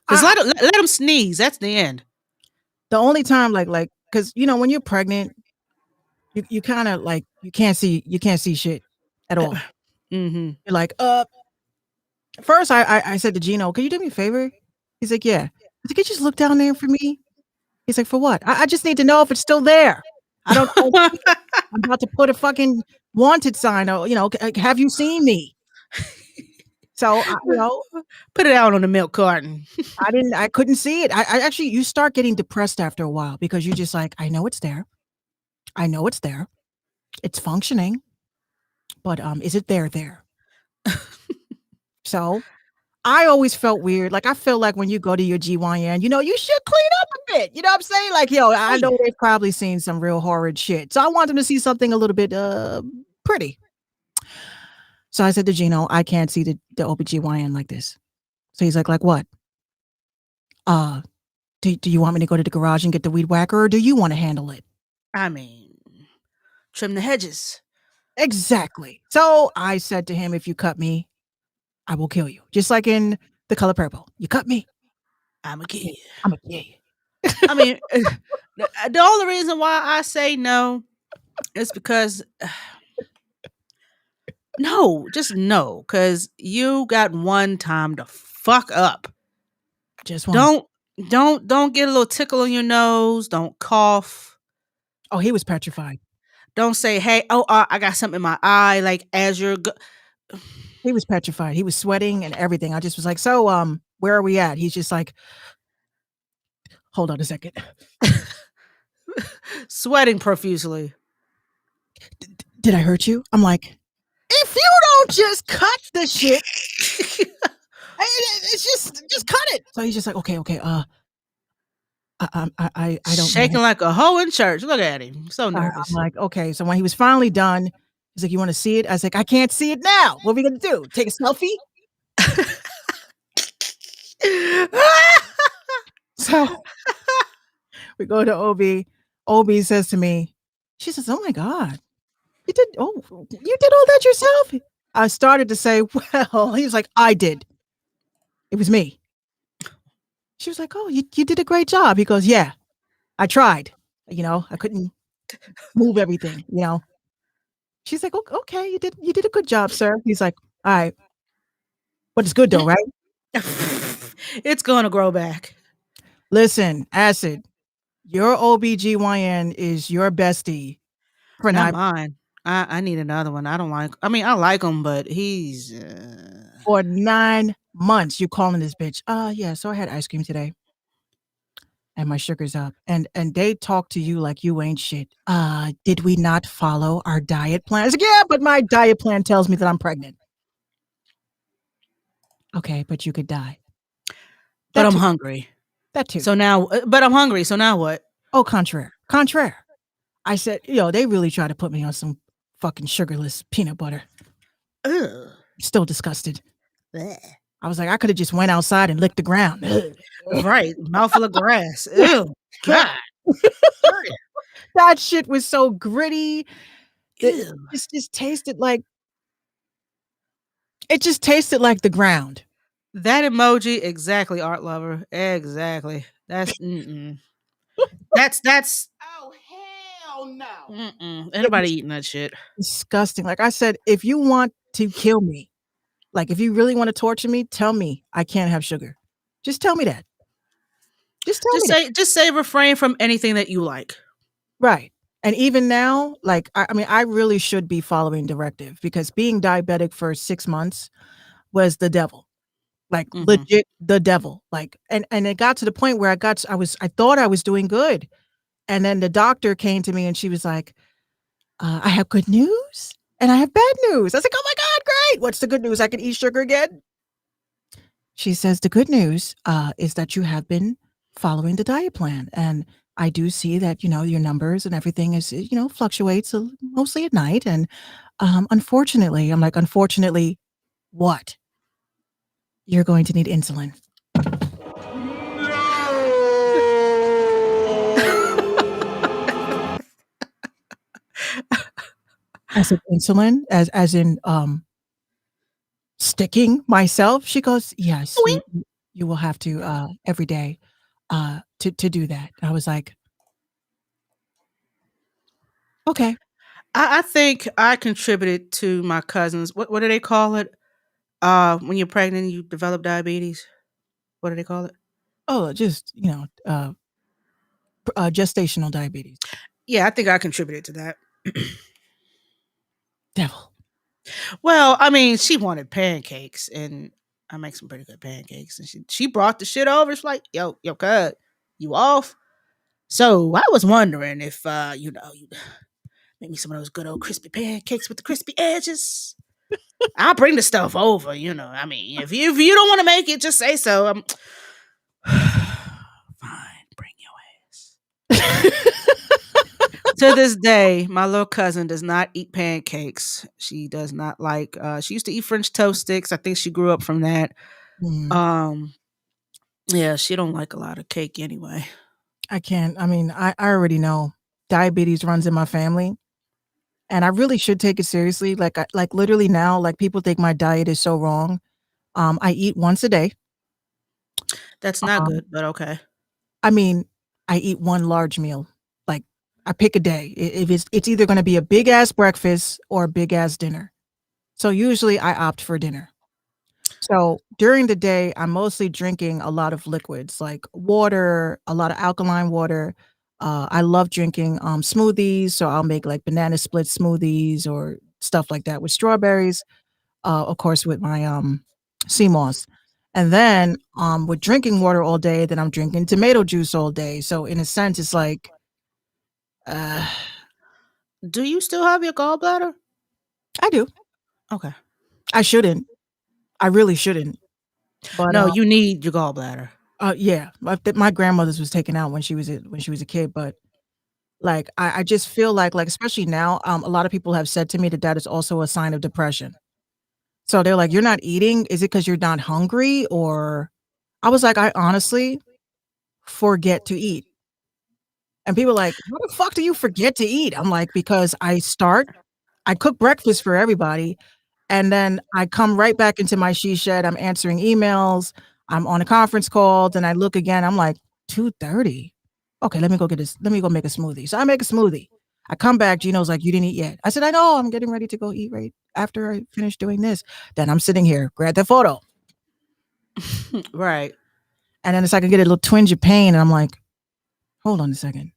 Just let him sneeze. That's the end. The only time, like, because when you're pregnant, you kind of like you can't see shit at all. Mm-hmm. You're like, First, I said to Gino, "Can you do me a favor?" He's like, "Yeah." I said, "Could you just look down there for me?" He's like, "For what?" I just need to know if it's still there. I don't know. I'm about to put a fucking wanted sign. Or, have you seen me? So, Put it out on the milk carton. I couldn't see it. I actually, you start getting depressed after a while because you're just like, I know it's there. I know it's there. It's functioning. But is it there? So I always felt weird. Like I feel like when you go to your GYN, you should clean up a bit. You know what I'm saying? Like, I know they've probably seen some real horrid shit. So I want them to see something a little bit pretty. So I said to Gino, I can't see the OBGYN like this. So he's like what? Do you want me to go to the garage and get the weed whacker, or do you want to handle it? I mean, trim the hedges. Exactly. So I said to him, if you cut me, I will kill you. Just like in The Color Purple. You cut me, I'm a kid. I'm a kid. I mean, the only reason why I say no is because no, just no, because you got one time to fuck up. Just one. Don't get a little tickle on your nose. Don't cough. Oh, he was petrified. Don't say, "Hey, I got something in my eye." Like as you're, He was petrified. He was sweating and everything. I just was like, so, where are we at? He's just like, hold on a second. sweating profusely. Did I hurt you? I'm like, if you don't just cut the shit, it's just cut it. So he's just like, okay. I don't shaking know. like a hoe in church. Look at him, so I'm nervous. like, okay. So when he was finally done, he's like, you want to see it? I was like, I can't see it now. What are we gonna do? Take a selfie? So we go to OB. OB says to me, she says, "Oh my God, you did all that yourself?" I started to say, well, he was like, I did. It was me. She was like, oh, you did a great job. He goes, yeah, I tried. I couldn't move everything, She's like, okay, you did a good job, sir. He's like, all right. But it's good though, right? It's gonna grow back. Listen, Acid, your OBGYN is your bestie for Not not mine. I need another one. I like him, but he's for 9 months. You calling this bitch? Yeah. So I had ice cream today, and my sugar's up. And they talk to you like you ain't shit. Did we not follow our diet plan? I was like, yeah, but my diet plan tells me that I'm pregnant. Okay, but you could die. but I'm hungry. That too. So now, but I'm hungry. So now what? Oh, contraire. I said, they really try to put me on some fucking sugarless peanut butter. Ugh. Still disgusted. Blech. I was like, I could have just went outside and licked the ground. Right, mouthful of grass. Ew, God. That shit was so gritty. It Ew. just tasted like. It just tasted like the ground. That emoji, exactly, art lover. Exactly. That's that's Oh hell no! anybody eating that shit. Disgusting. Like I said, if you want to kill me. Like, if you really want to torture me, tell me I can't have sugar. Just tell me that. Just tell me that. Just say refrain from anything that you like. Right. And even now, like, I mean, I really should be following directive because being diabetic for 6 months was the devil. Like, Mhm. legit the devil. Like, and it got to the point where I thought I was doing good. And then the doctor came to me and she was like, I have good news and I have bad news. I was like, oh my God, great. What's the good news? I can eat sugar again. She says, the good news is that you have been following the diet plan. And I do see that, your numbers and everything is, fluctuates mostly at night. And unfortunately, I'm like, unfortunately, what? You're going to need insulin. I said, insulin, as in sticking myself? She goes, yes, you will have to every day to do that. I was like, okay. I think I contributed to my cousins. What do they call it? When you're pregnant, and you develop diabetes. What do they call it? Oh, just gestational diabetes. Yeah, I think I contributed to that. Devil. Well, I mean, she wanted pancakes, and I make some pretty good pancakes, and she brought the shit over. She's like, yo, cuz, you off? So I was wondering if you make me some of those good old crispy pancakes with the crispy edges. I'll bring the stuff over. I mean, if you don't want to make it, just say so. Fine, bring your ass. To this day, my little cousin does not eat pancakes. She does not like. She used to eat French toast sticks. I think she grew up from that. Mm, Yeah, she don't like a lot of cake anyway. I can't. I mean, I already know diabetes runs in my family, and I really should take it seriously. Like literally now, like people think my diet is so wrong. I eat once a day. That's not Um, good, but okay. I mean, I eat one large meal. Like I pick a day. If it's either going to be a big ass breakfast or a big ass dinner. So usually I opt for dinner. So during the day, I'm mostly drinking a lot of liquids like water, a lot of alkaline water. I love drinking smoothies, so I'll make like banana split smoothies or stuff like that with strawberries. Of course, with my sea moss. And then with drinking water all day, then I'm drinking tomato juice all day. So in a sense, it's like uh, Do you still have your gallbladder? I do. Okay. I shouldn't. I really shouldn't. But No, you need your gallbladder. yeah, my grandmother's was taken out when she was a kid, but like I just feel like especially now, a lot of people have said to me that that is also a sign of depression. So they're like, "You're not eating? Is it because 'cause you're not hungry?" Or I was like, "I honestly forget to eat." And people are like, "How the fuck do you forget to eat?" I'm like, "Because I cook breakfast for everybody, and then I come right back into my she shed, I'm answering emails, I'm on a conference call, then I look again, I'm like, 2:30. Okay, let me go make a smoothie. So I make a smoothie. I come back, Gino's like, "You didn't eat yet." I said, "I know, I'm getting ready to go eat right after I finish doing this." Then I'm sitting here, grab the photo, Right. and then it's like I get a little twinge of pain, and I'm like, "Hold on a second."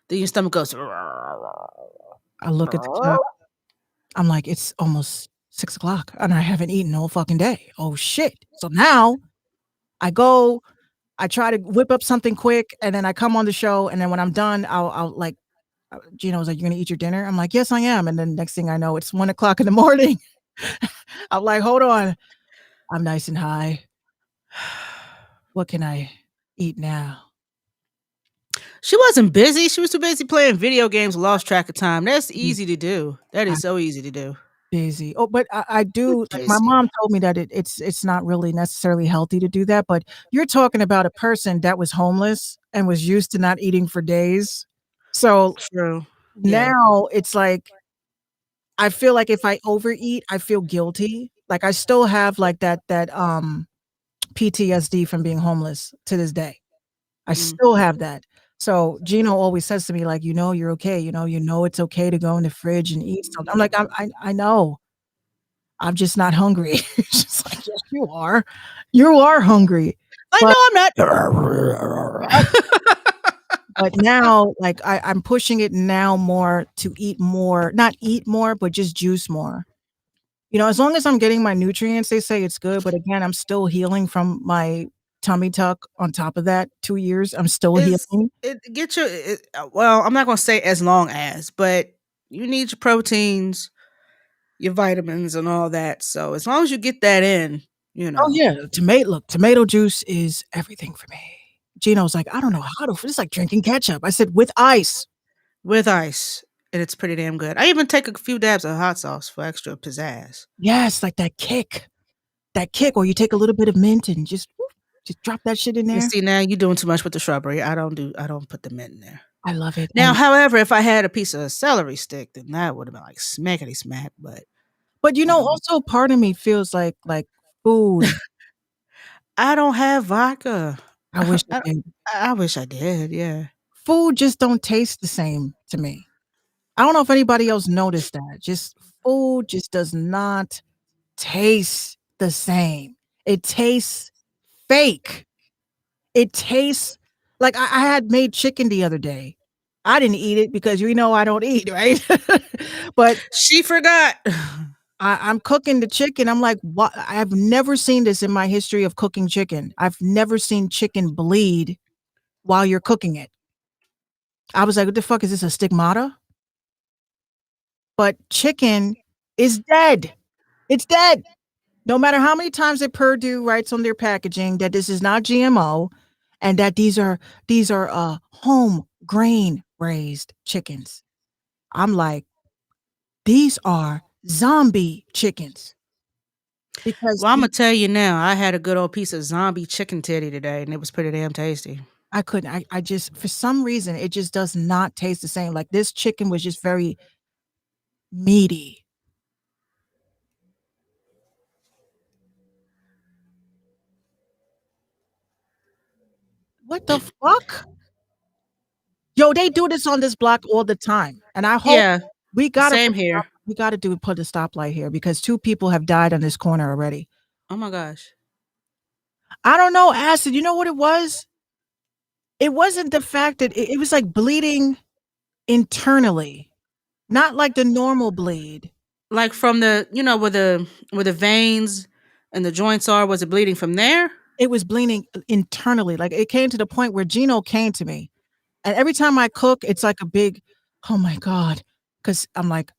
Then your stomach goes. I look at the clock, I'm like, "It's almost 6 o'clock, and I haven't eaten all fucking day. Oh, shit." So now I go I try to whip up something quick, and then I come on the show, and then when I'm done, I'll like, Gino was like, "You gonna eat your dinner?" I'm like, "Yes, I am." And then next thing I know, it's 1 o'clock in the morning. I'm like, "Hold on, I'm nice and high. What can I eat now?" She wasn't busy. She was too busy playing video games, lost track of time. That's Mm, easy to do. That I'm is so easy to do. busy. Oh, but I You're do like my busy. mom told me that it's not really necessarily healthy to do that, but you're talking about a person that was homeless and was used to not eating for days. So True. Yeah. now it's like I feel like if I overeat, I feel guilty. Like I still have like that PTSD from being homeless to this day. I Mm. still have that. So Gino always says to me like, "You're okay, you know it's okay to go in the fridge and eat something." I'm like, I know. I'm just not hungry. It's just like, yes, you are. You are hungry. I But know I'm not. but now, like I'm pushing it now more to eat more, not eat more, but just juice more. As long as I'm getting my nutrients, they say it's good. But again, I'm still healing from my tummy tuck. On top of that, 2 years, I'm still Is healing. it get your well, I'm not gonna say as long as, but you need your proteins, your vitamins, and all that. So as long as you get that in, you Oh know, yeah, tomato juice is everything for me. Gino's like, I don't know how to. It's like drinking ketchup. I said with ice. with ice, and it's pretty damn good. I even take a few dabs of hot sauce for extra pizzazz. Yes, like that kick. Or you take a little bit of mint and just drop that shit in You there. see, now you're doing too much with the shrubbery. I don't put the mint in there. I love it. Now, And however, if I had a piece of celery stick, then that would have been like smackety smack. But but um, also part of me feels like food. I don't have vodka. I wish I I, did. I wish I did. Yeah. Food just don't taste the same to me. I don't know if anybody else noticed that. Just food just does not taste the same. It tastes fake. It tastes like I had made chicken the other day. I didn't eat it because I don't eat, right? But She forgot. I'm cooking the chicken. I'm like, what? I've never seen this in my history of cooking chicken. I've never seen chicken bleed while you're cooking it. I was like, what the fuck is this, a stigmata? But chicken is dead. It's dead. No matter how many times that Purdue writes on their packaging that this is not GMO and that these are home grain raised chickens. I'm like, these are zombie chickens because Well, I'm gonna tell you now. I had a good old piece of zombie chicken titty today, and it was pretty damn tasty. I couldn't. I just, for some reason, it just does not taste the same. Like this chicken was just very meaty. What the fuck? Yo, they do this on this block all the time. And I hope Yeah, we gotta same here. put a stoplight here because 2 people have died on this corner already. Oh my gosh. I don't know, acid. You know what it was? It wasn't the fact that it was like bleeding internally, not like the normal bleed. Like from the, where the veins and the joints are. Was it bleeding from there? It was bleeding internally. Like it came to the point where Gino came to me. And every time I cook, it's like a big, oh my God. Cause I'm like,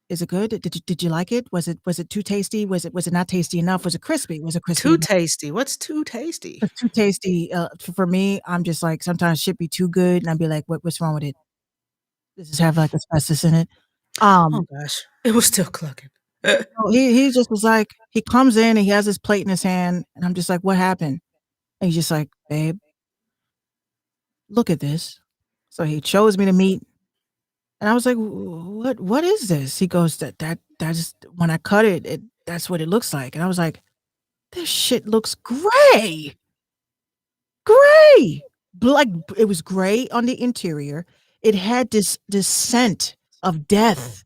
is it good? Did you like it? Was it too tasty? Was it not tasty enough? Was it crispy? Was it crispy Too enough? tasty. What's too tasty? It's too tasty. For me, I'm just like sometimes shit be too good, and I'd be like, what's wrong with it? Does this have like asbestos in it? Oh Um, gosh, it was still clucking. so he just was like, he comes in and he has his plate in his hand, and I'm just like, what happened? And he's just like, babe, look at this. So he shows me the meat. And I was like, What is this?" He goes, That's when I cut it, that's what it looks like." And I was like, "This shit looks gray. Gray." Like, it was gray on the interior. It had this scent of death,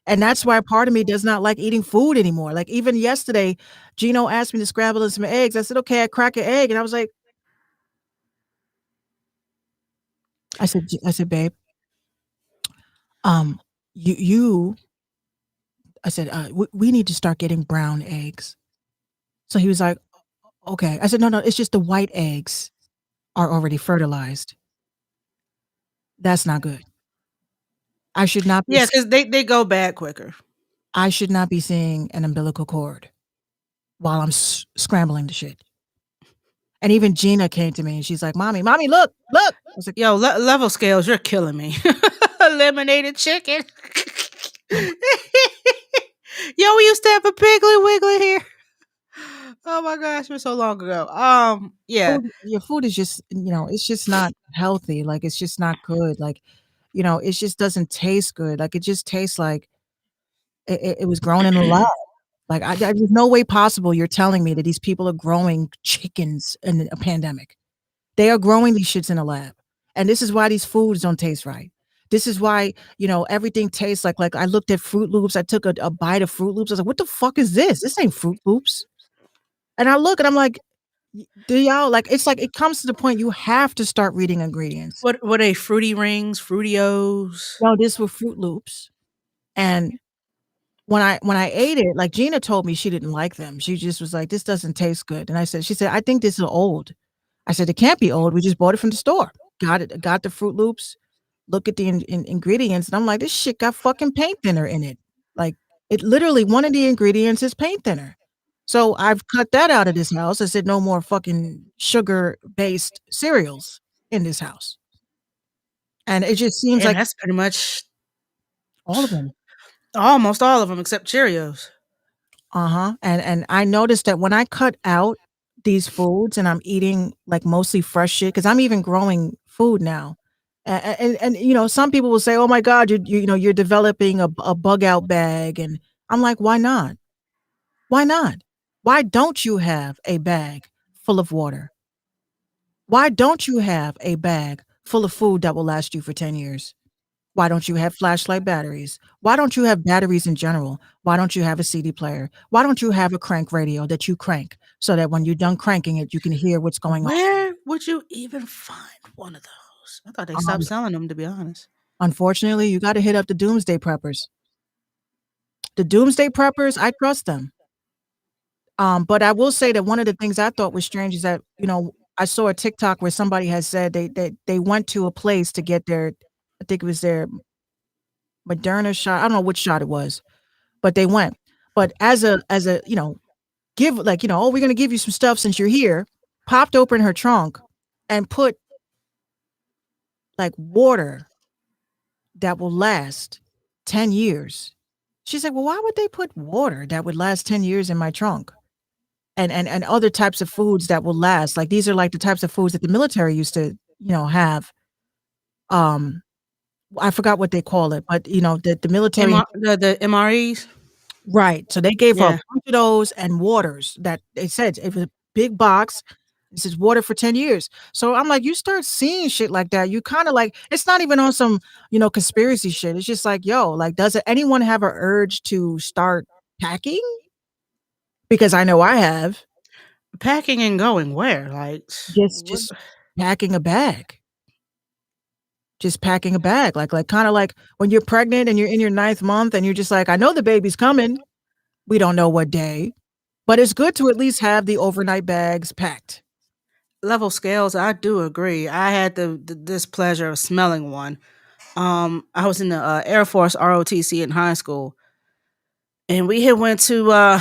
and that's why part of me does not like eating food anymore. Like, even yesterday, Gino asked me to scramble in some eggs. I said, "Okay." I crack an egg, and I was like, "Babe, um, you," I said, we need to start getting brown eggs." So he was like, "Okay." I said, "No, no, it's just the white eggs are already fertilized. That's not good. I should not be Yeah, s because they go bad quicker. I should not be seeing an umbilical cord while I'm scrambling the shit." And even Gina came to me and she's like, Mommy, look, look." I was like, Yo, level scales, you're killing me. Eliminated chicken. Yo, we used to have a Piggly Wiggly here. Oh my gosh, it was so long ago. Yeah, Your food is just, it's just not healthy. Like, it's just not good. Like, it just doesn't taste good. Like, it just tastes like it was grown in a lab. Like, there's no way possible you're telling me that these people are growing chickens in a pandemic. They are growing these shits in a lab, and this is why these foods don't taste right. This is why, everything tastes like I looked at Fruit Loops. I took a bite of Fruit Loops. I was like, what the fuck is this? This ain't Fruit Loops. And I look and I'm like, do y'all like it's like it comes to the point you have to start reading ingredients. What were they? Fruity Rings, Fruitios? No, this were Fruit Loops. And when I ate it, like Gina told me she didn't like them. She just was like, this doesn't taste good. And she said, I think this is old. I said, it can't be old. We just bought it from the store. Got the Fruit Loops. Look at the ingredients. And I'm like, this shit got fucking paint thinner in it. Like it literally, one of the ingredients is paint thinner. So I've cut that out of this house. I said, no more fucking sugar-based cereals in this house. And it just seems And like that's pretty much all of them. almost all of them except Cheerios. And I noticed that when I cut out these foods and I'm eating like mostly fresh shit, because I'm even growing food now. And some people will say, oh my God, you're developing a bug out bag. And I'm like, why not? Why not? Why don't you have a bag full of water? Why don't you have a bag full of food that will last you for 10 years? Why don't you have flashlight batteries? Why don't you have batteries in general? Why don't you have a CD player? Why don't you have a crank radio that you crank so that when you're done cranking it, you can hear what's going on? Where would you even find one of those? I thought they stopped selling them, to be honest. Unfortunately, you got to hit up the doomsday preppers. The doomsday preppers, I trust them. But I will say that one of the things I thought was strange is that, I saw a TikTok where somebody had said they went to a place to get their, I think it was their Moderna shot. I don't know which shot it was, but they went. But as a, give like, oh, we're going to give you some stuff since you're here, popped open her trunk and put like water that will last 10 years. She's like, well, why would they put water that would last 10 years in my trunk? And other types of foods that will last. Like these are like the types of foods that the military used to, have. I forgot what they call it, but the military The MREs. Right. So they gave her a Yeah. bunch of those and waters that they said it was a big box. It says water for 10 years. So I'm like, you start seeing shit like that. You kind of like, it's not even on some, conspiracy shit. It's just like, yo, like, does anyone have an urge to start packing? Because I know I have. Packing and going where? Like Just packing a bag. Just packing a bag. Like kind of like when you're pregnant and you're in your 9th month and you're just like, I know the baby's coming. We don't know what day. But it's good to at least have the overnight bags packed. level scales, I do agree. I had the displeasure of smelling one. I was in the Air Force ROTC in high school, and we had went to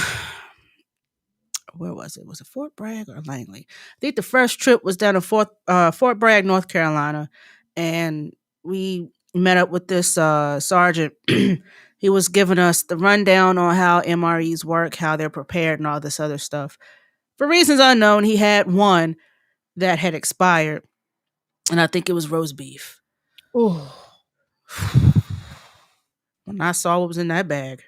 where was it? Was it Fort Bragg or Langley? I think the first trip was down to Fort Bragg, North Carolina, and we met up with this sergeant. He was giving us the rundown on how MREs work, how they're prepared, and all this other stuff. For reasons unknown, he had one that had expired, and I think it was roast beef. Oh, When I saw what was in that bag,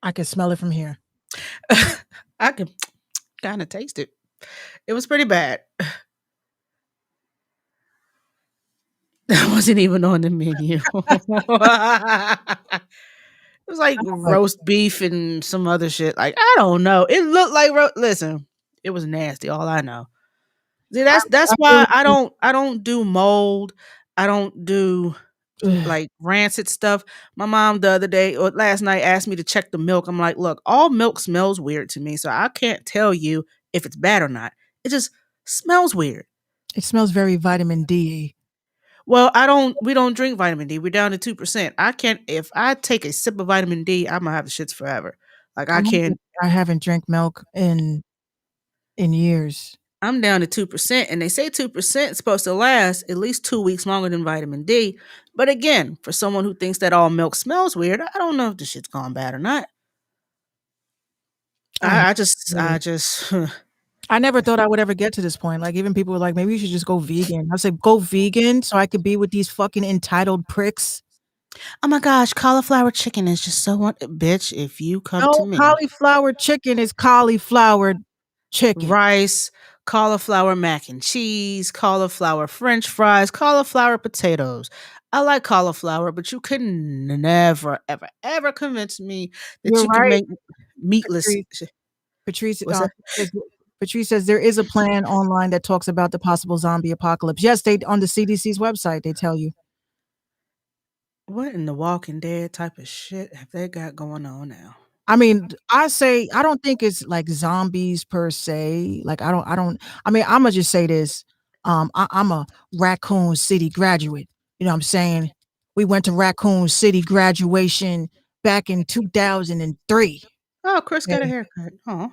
I can smell it from here. I could kind of taste it. It was pretty bad. That wasn't even on the menu. It was like roast beef and some other shit. Like, I don't know. It looked like listen, it was nasty. All I know. See, that's why I don't do mold. I don't do like rancid stuff. My mom the other day or last night asked me to check the milk. I'm like, look, all milk smells weird to me, so I can't tell you if it's bad or not. It just smells weird. It smells very vitamin D. Well, we don't drink vitamin D. We're down to 2%. I can't if I take a sip of vitamin D, I'm gonna have the shits forever. Like I can't. I haven't drank milk in years. I'm down to 2%, and they say 2% is supposed to last at least 2 weeks longer than vitamin D. But again, for someone who thinks that all milk smells weird, I don't know if the shit's gone bad or not. I just I never thought I would ever get to this point. Like even people were like, maybe you should just go vegan. I said, go vegan so I could be with these fucking entitled pricks. Oh my gosh, cauliflower chicken is just so bitch. If you come to me, cauliflower chicken is cauliflower chicken. rice, cauliflower mac and cheese, cauliflower french fries, cauliflower potatoes. I like cauliflower, but you could never, ever, ever convince me that You're you can right, make meatless. Patrice. Patrice, What's that? says, Patrice says there is a plan online that talks about the possible zombie apocalypse. Yes, they on the CDC's website they tell you. What in the Walking Dead type of shit have they got going on now? I mean, I say I don't think it's like zombies per se. Like I don't. I mean, I'm gonna just say this. I'm a Raccoon City graduate. You know what I'm saying? We went to Raccoon City graduation back in 2003. Oh, Chris got a Okay. haircut. Oh,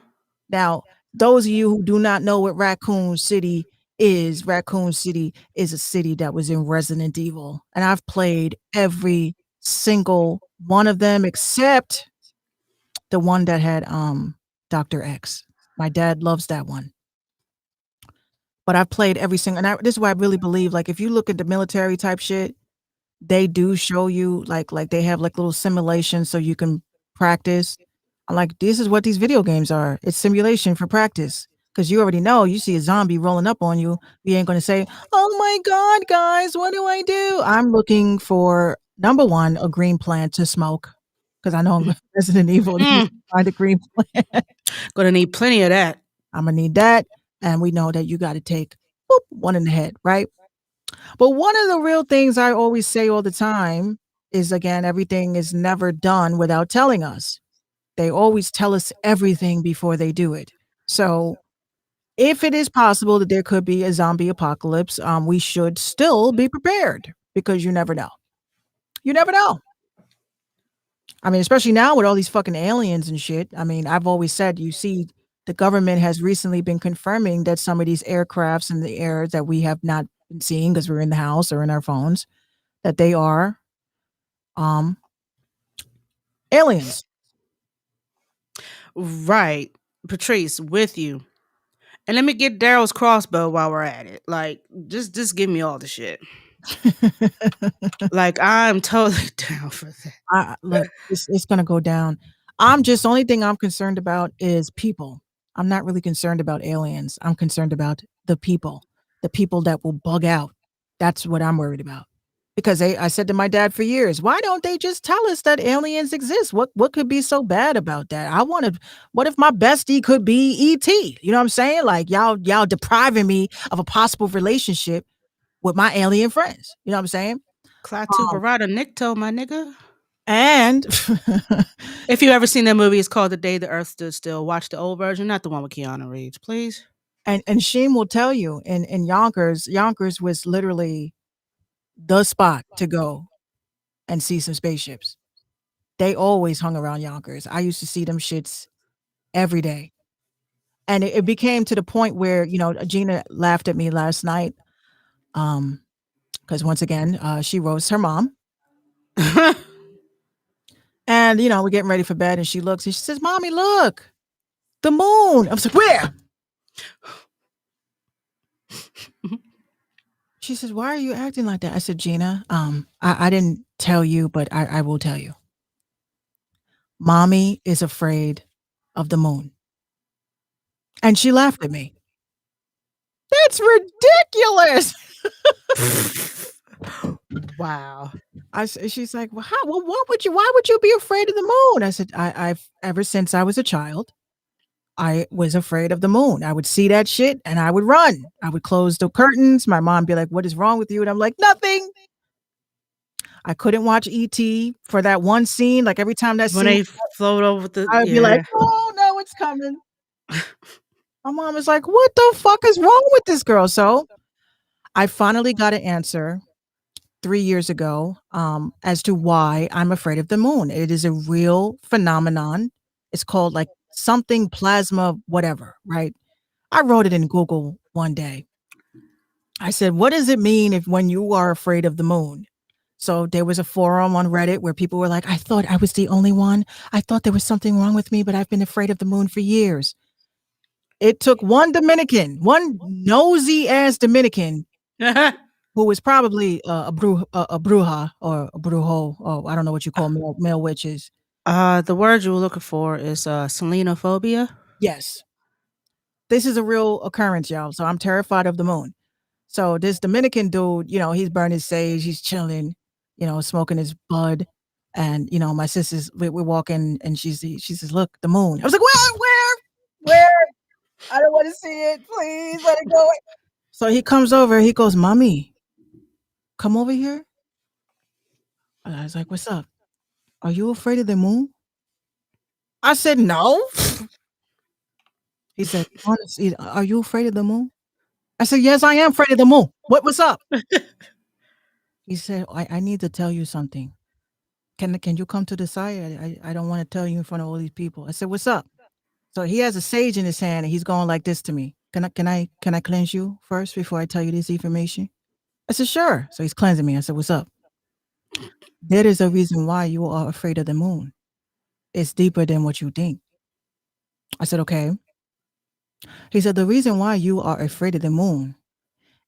Now, those of you who do not know what Raccoon City is a city that was in Resident Evil, and I've played every single one of them except the one that had Dr. X. My dad loves that one. But I've played every single, and this is why I really believe, like, if you look at the military type shit, they do show you like they have like little simulations so you can practice. I'm like, this is what these video games are. It's simulation for practice. Because you already know, you see a zombie rolling up on you, you ain't gonna say, "Oh my god, guys, what do I do?" I'm looking for number one, a green plant to smoke. Because I know I'm Resident Evil. You Mm. find a green plant. Gonna need plenty of that. I'm gonna need that. And we know that you got to take one in the head, right? But one of the real things I always say all the time is, again, everything is never done without telling us. They always tell us everything before they do it. So if it is possible that there could be a zombie apocalypse, we should still be prepared because you never know. You never know. I mean, especially now with all these fucking aliens and shit. I mean, I've always said, you see, the government has recently been confirming that some of these aircrafts in the air that we have not been seeing because we're in the house or in our phones, that they are aliens. Right. Patrice, with you. And let me get Daryl's crossbow while we're at it. Like, just give me all the shit. Like, I'm totally down for that. Look, it's gonna go down. Only thing I'm concerned about is people. I'm not really concerned about aliens. I'm concerned about the people that will bug out. That's what I'm worried about. Because I said to my dad for years, why don't they just tell us that aliens exist? What could be so bad about that? What if my bestie could be ET? You know what I'm saying? Like y'all depriving me of a possible relationship with my alien friends. You know what I'm saying? Klaatu Barada Nikto, my nigga. And If you ever seen that movie, it's called The Day the Earth Stood Still. Watch the old version, not the one with Keanu Reeves, please. and Sheem will tell you in Yonkers was literally the spot to go and see some spaceships. They always hung around Yonkers. I used to see them shits every day. And it became to the point where, Gina laughed at me last night. Because once again, she roasts her mom. And, we're getting ready for bed and she looks and she says, "Mommy, look, the moon." I was like, "Where?" She says, "Why are you acting like that?" I said, "Gina, I didn't tell you, but I will tell you. Mommy is afraid of the moon." And she laughed at me. That's ridiculous. Wow. She's like, "Well, why would you be afraid of the moon?" I said, I've ever since I was a child, I was afraid of the moon. I would see that shit and I would run. I would close the curtains. My mom would be like, "What is wrong with you?" And I'm like, "Nothing." I couldn't watch ET for that one scene. Like every time that When scene, they float over the I'd be like, "Oh no, it's coming." My mom is like, "What the fuck is wrong with this girl?" So I finally got an answer 3 years ago, as to why I'm afraid of the moon. It is a real phenomenon. It's called like something plasma, whatever, right? I wrote it in Google one day. I said, "What does it mean when you are afraid of the moon?" So there was a forum on Reddit where people were like, "I thought I was the only one. I thought there was something wrong with me, but I've been afraid of the moon for years." It took one nosy ass Dominican who was probably a bruja or a brujo. Oh, I don't know what you call male witches. The word you were looking for is selenophobia. Yes. This is a real occurrence, y'all. So I'm terrified of the moon. So this Dominican dude, he's burning sage, he's chilling, smoking his bud. And my sister's we're walking and she says, "Look, the moon." I was like, Where? I don't want to see it. Please let it go." So he comes over, he goes, "Mommy, come over here." And I was like, "What's up? Are you afraid of the moon?" I said, "No." He said, "Honestly, are you afraid of the moon?" I said, "Yes, I am afraid of the moon. What's up?" He said, I need to tell you something. Can you come to the side? I don't want to tell you in front of all these people." I said, "What's up?" So he has a sage in his hand and he's going like this to me. Can I cleanse you first before I tell you this information?" I said, "Sure." So he's cleansing me. I said, "What's up?" "There is a reason why you are afraid of the moon. It's deeper than what you think." I said, "Okay." He said, "The reason why you are afraid of the moon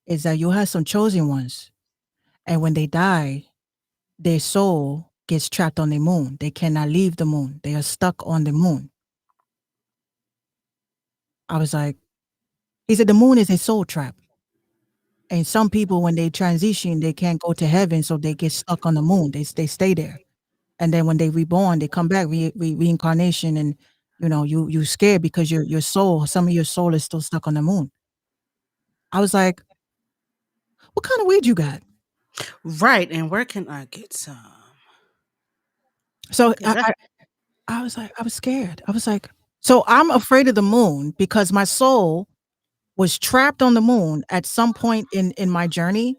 is that you have some chosen ones. And when they die, their soul gets trapped on the moon. They cannot leave the moon. They are stuck on the moon." I was like, he said, "The moon is a soul trap. And some people, when they transition, they can't go to heaven, so they get stuck on the moon. They stay there. And then when they reborn, they come back, reincarnation, and you scared because your soul, some of your soul is still stuck on the moon." I was like, "What kind of weed you got?" Right. And where can I get some? So 'Cause that- I was like, I was scared. I was like, so I'm afraid of the moon because my soul was trapped on the moon at some point in my journey.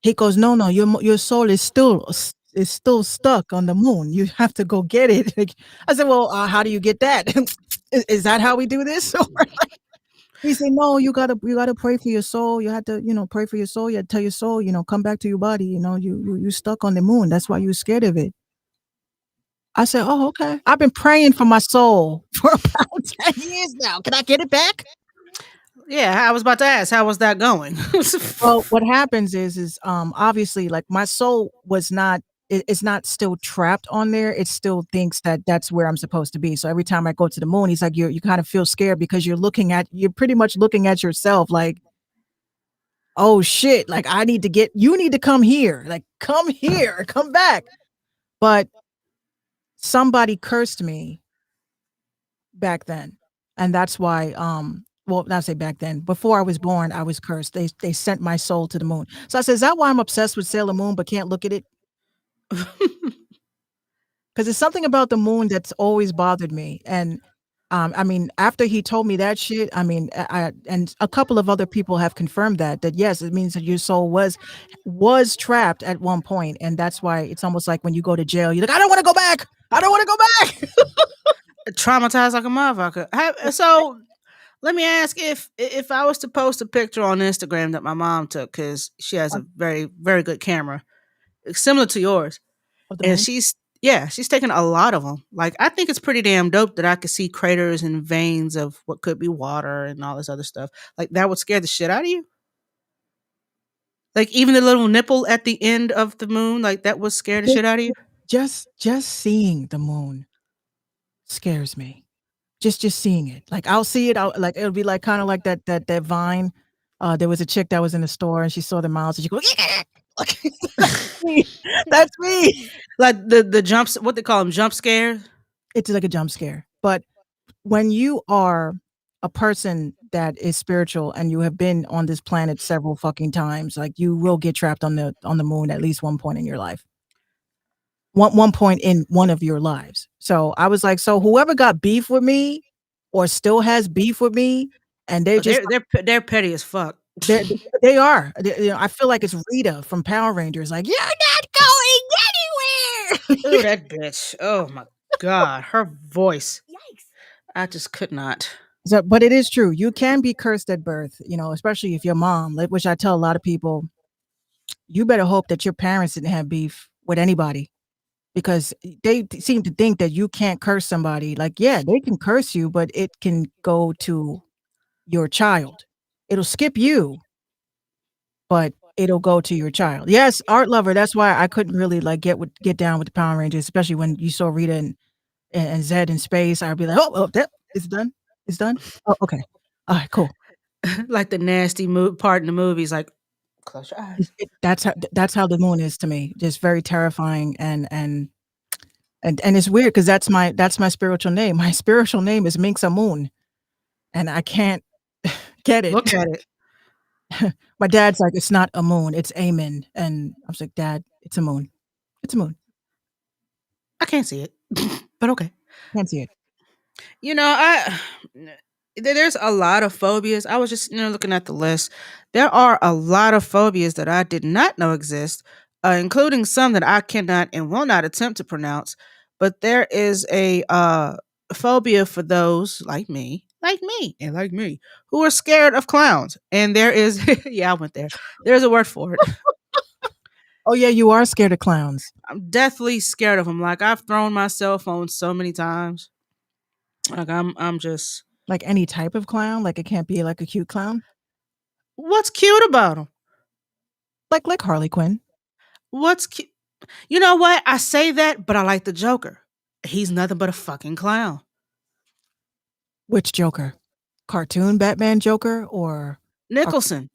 He goes, "No, your soul is still stuck on the moon. You have to go get it." Like, I said, "Well, how do you get that? Is that how we do this?" He said, "No, you gotta pray for your soul. You have to, pray for your soul. You have to tell your soul, come back to your body. You stuck on the moon. That's why you're scared of it." I said, "Oh, okay. I've been praying for my soul for about 10 years now. Can I get it back?" yeah, I was about to ask, how was that going? Well, what happens is, obviously, like, my soul was not it's not still trapped on there. It still thinks that that's where I'm supposed to be. So every time I go to the moon, he's like, you kind of feel scared because you're pretty much looking at yourself like, "Oh, shit, like, you need to come here. Like, come here, come back." But somebody cursed me back then, and that's why, well, not say back then, before I was born, I was cursed. They sent my soul to the moon. So I said, "Is that why I'm obsessed with Sailor Moon but can't look at it?" 'Cause there's something about the moon that's always bothered me, and, I mean, after he told me that shit, I mean, I and a couple of other people have confirmed that yes, it means that your soul was trapped at one point, and that's why it's almost like when you go to jail, you're like, "I don't wanna go back. I don't wanna go back." Traumatized like a motherfucker. So let me ask, if I was to post a picture on Instagram that my mom took, because she has a very, very good camera, similar to yours, Of the and moon? she's taken a lot of them. Like, I think it's pretty damn dope that I could see craters and veins of what could be water and all this other stuff. Like, that would scare the shit out of you. Like, even the little nipple at the end of the moon, like, that would scare the Ju shit out of you. just seeing the moon scares me. Just seeing it. Like, I'll see it, like, it'll be like kinda like that Vine. There was a chick that was in the store and she saw the mouse and she goes, "Yeah!" Like, that's me. That's me. Like the jumps, what they call them, jump scares. It's like a jump scare. But when you are a person that is spiritual and you have been on this planet several fucking times, like, you will get trapped on the moon at least one point in your life. One point in one of your lives. So I was like, so whoever got beef with me or still has beef with me, and they're Oh, just they're petty as fuck. they're they are. I feel like it's Rita from Power Rangers, like, "You're not going anywhere." Ooh, that bitch. Oh my god, her voice. Yikes. I just could not. So, but it is true. You can be cursed at birth, especially if your mom, like, which I tell a lot of people, you better hope that your parents didn't have beef with anybody because they seem to think that you can't curse somebody. Like, yeah, they can curse you, but it can go to your child. It'll skip you, but it'll go to your child. Yes, art lover, that's why I couldn't really, like, get down with the Power Rangers, especially when you saw Rita and Zed in space. I'd be like, "Oh, that it's done? It's done? Oh, okay." All right, cool. Like the nasty part in the movies, like close your eyes. That's how the moon is to me. Just very terrifying and it's weird because that's my spiritual name. My spiritual name is Minksa Moon, and I can't get it. Look at it. My dad's like, it's not a moon, it's Amen, and I was like, Dad, it's a moon. It's a moon. I can't see it, but okay. Can't see it. You know, there's a lot of phobias. I was just looking at the list. There are a lot of phobias that I did not know exist, including some that I cannot and will not attempt to pronounce. But there is a phobia for those and like me, who are scared of clowns. And there is, yeah, I went there. There's a word for it. Oh yeah, you are scared of clowns. I'm deathly scared of them. Like I've thrown my cell phone so many times. Like I'm just. Like any type of clown. Like it can't be like a cute clown. What's cute about them? Like Harley Quinn. What's cute? You know what? I say that, but I like the Joker. He's nothing but a fucking clown. Which Joker? Cartoon Batman Joker or Nicholson.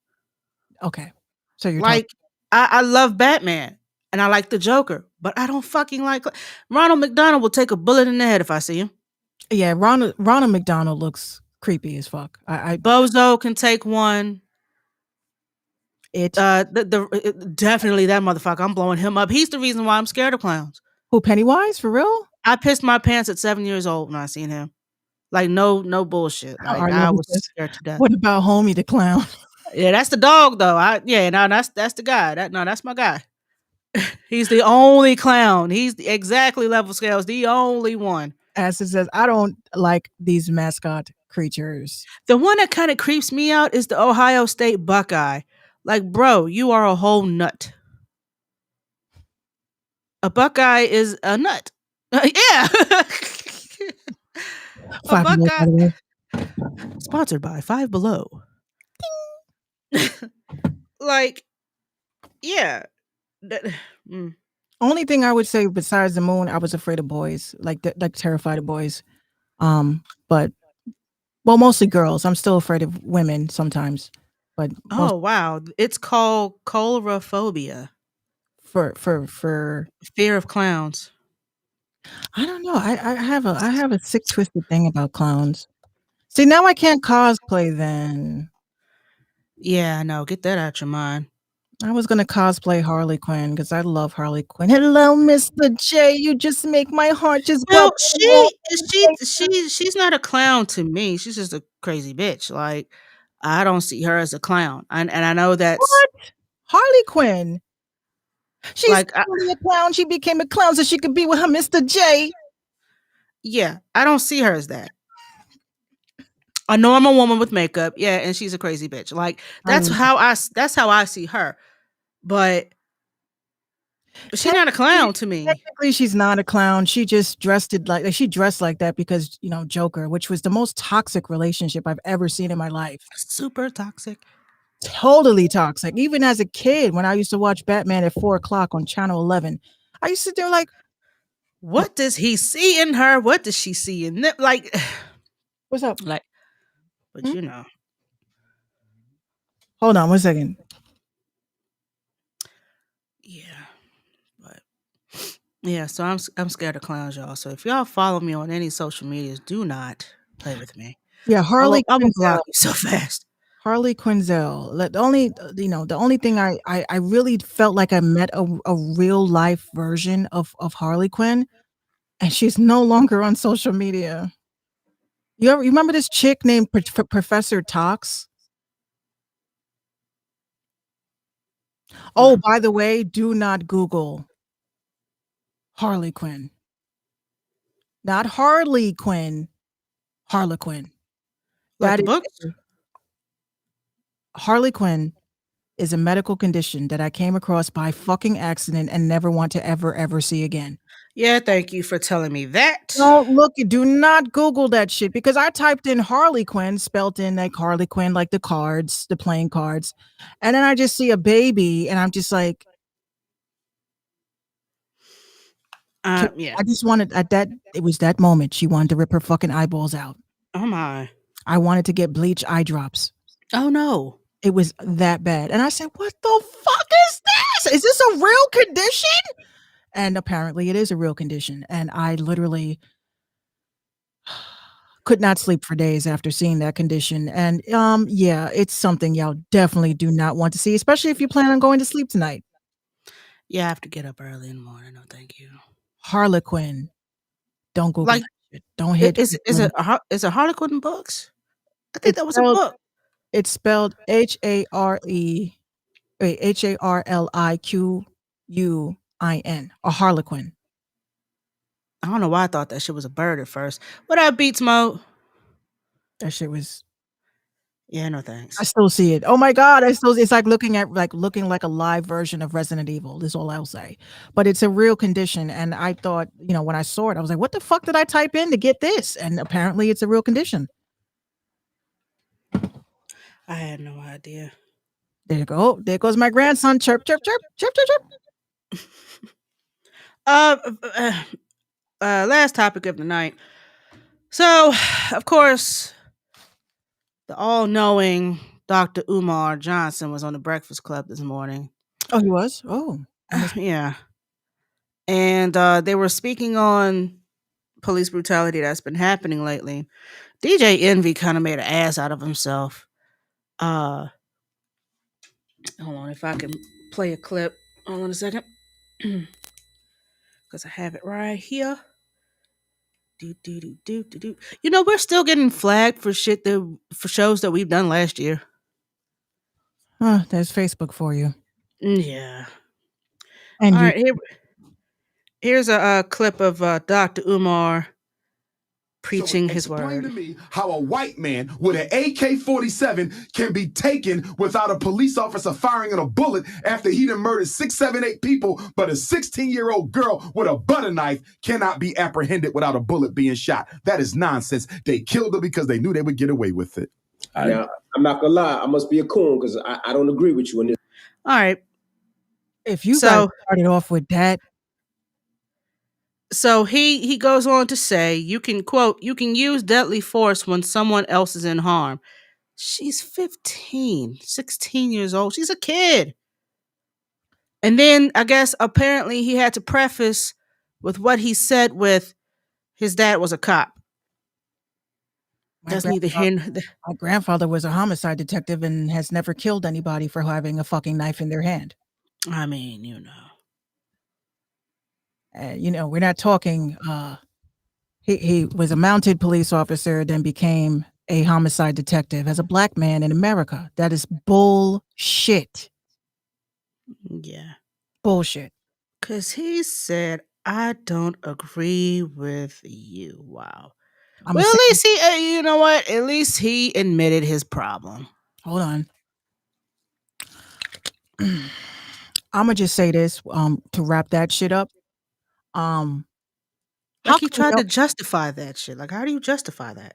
okay. So you're Like, I love Batman and I like the Joker, but I don't fucking like Ronald McDonald will take a bullet in the head if I see him. yeah, Ronald McDonald looks creepy as fuck. Bozo can take one. It Definitely that motherfucker. I'm blowing him up. He's the reason why I'm scared of clowns. who Pennywise for real? I pissed my pants at 7 years old when I seen him. Like no bullshit. Like All right, I let me was guess. scared to death. What about Homie the clown? Yeah, that's the dog though. That's the guy. That's my guy. He's the only clown. He's exactly level scales, the only one. As it says, I don't like these mascot creatures. The one that kind of creeps me out is the Ohio State Buckeye. Like, bro, you are a whole nut. A Buckeye is a nut. Yeah. A Five Below, by Buckeye. the way. Sponsored by Five Below. Like, yeah. Only thing I would say besides the moon, I was afraid of boys, like terrified of boys. But well, mostly girls. I'm still afraid of women sometimes, but Oh wow, it's called coulrophobia. for Fear of clowns. I don't know. I have a sick twisted thing about clowns. See, now I can't cosplay. Then Yeah, I know. Get that out your mind. I was gonna cosplay Harley Quinn because I love Harley Quinn. Hello, Mr. J. You just make my heart just Well, go. she's not a clown to me. She's just a crazy bitch. Like I don't see her as a clown, and I know that's What? Harley Quinn? She's like, really a clown. She became a clown so she could be with her Mr. J. yeah, I don't see her as that. A normal woman with makeup, yeah, and she's a crazy bitch. Like that's how I see her. But she's not a clown to me. Technically, she's not a clown. She just dressed like that because Joker, which was the most toxic relationship I've ever seen in my life. Super toxic. Totally toxic. Even as a kid, when I used to watch Batman at 4:00 on Channel 11, I used to do like, what does he see in her? What does she see in them? Like, what's up? like, but Hold on 1 second. Yeah, but yeah. So I'm scared of clowns, y'all. So if y'all follow me on any social medias, do not play with me. Yeah, Harley. I'm gonna block you so fast. Harley Quinzel. The only thing I really felt like I met a real life version of Harley Quinn, and she's no longer on social media. You remember this chick named Professor Tox? Oh, by the way, do not Google Harley Quinn. Not Harley Quinn, Harlequin. Like the books? Harley Quinn is a medical condition that I came across by fucking accident and never want to ever see again. Yeah, thank you for telling me that. No, look, do not Google that shit because I typed in Harley Quinn, spelt in like Harley Quinn, like the cards, the playing cards, and then I just see a baby, and I'm just like, yeah. I just wanted it was that moment she wanted to rip her fucking eyeballs out. Oh my. I wanted to get bleach eye drops. Oh no. It was that bad. And I said, what the fuck is this? Is this a real condition? And apparently it is a real condition. And I literally could not sleep for days after seeing that condition. And yeah, it's something y'all definitely do not want to see, especially if you plan on going to sleep tonight. Yeah, I have to get up early in the morning. No, thank you. Harlequin. Don't Google Like, that shit. Don't hit. is it Harlequin books? I think It's that was a spelled, book. it's spelled Harlequin, a Harlequin. I don't know why I thought that shit was a bird at first. What up, Beats Mode? That shit was. Yeah, no thanks. I still see it. Oh my god! It's like looking like a live version of Resident Evil. Is all I'll say. But it's a real condition, and I thought, when I saw it, I was like, "What the fuck did I type in to get this?" And apparently, it's a real condition. I had no idea. There you go. There goes my grandson. Chirp, chirp, chirp, chirp, chirp, chirp. Last topic of the night. So, of course, the all-knowing Dr. Umar Johnson was on the Breakfast Club this morning. Oh, he was? Oh. Yeah. And they were speaking on police brutality that's been happening lately. DJ Envy kind of made an ass out of himself. Hold on, if I can play a clip. Hold on a second. Because I have it right here. We're still getting flagged for shit for shows that we've done last year. There's Facebook for you. Yeah. And all right, here's a clip of Dr. Umar preaching his word. Explain to me how a white man with an AK-47 can be taken without a police officer firing a bullet after he done murdered 6, 7, 8 people, but a 16-year-old girl with a butter knife cannot be apprehended without a bullet being shot. That is nonsense. They killed her because they knew they would get away with it. Now, I'm not gonna lie, I must be a coon because I don't agree with you on this. All right. If you guys started off with that. So he goes on to say, you can use deadly force when someone else is in harm. She's 15, 16 years old. She's a kid. And then I guess apparently he had to preface with what he said with his dad was a cop. That's neither here nor there. My grandfather was a homicide detective and has never killed anybody for having a fucking knife in their hand. I mean, we're not talking. He was a mounted police officer, then became a homicide detective as a black man in America. That is bullshit. Yeah. Bullshit. Because he said, I don't agree with you. Wow. Well, at least he, at least he admitted his problem. Hold on. I'm going to just say this to wrap that shit up. Like he tried to justify that shit. Like, how do you justify that?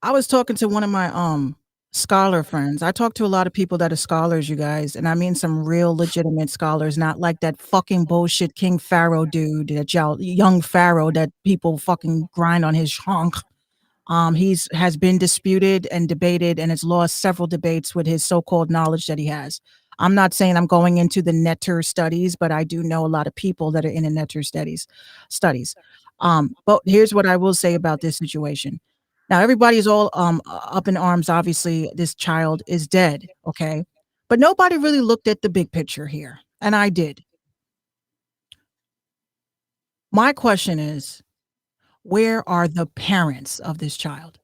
I was talking to one of my scholar friends. I talk to a lot of people that are scholars, you guys, and I mean some real legitimate scholars, not like that fucking bullshit King Pharaoh dude, that young Pharaoh that people fucking grind on his honk. Has been disputed and debated and has lost several debates with his so-called knowledge that he has. I'm not saying I'm going into the netter studies, but I do know a lot of people that are in the netter studies. But here's what I will say about this situation. Now, everybody's all up in arms. Obviously, this child is dead, okay? But nobody really looked at the big picture here, and I did. My question is, where are the parents of this child?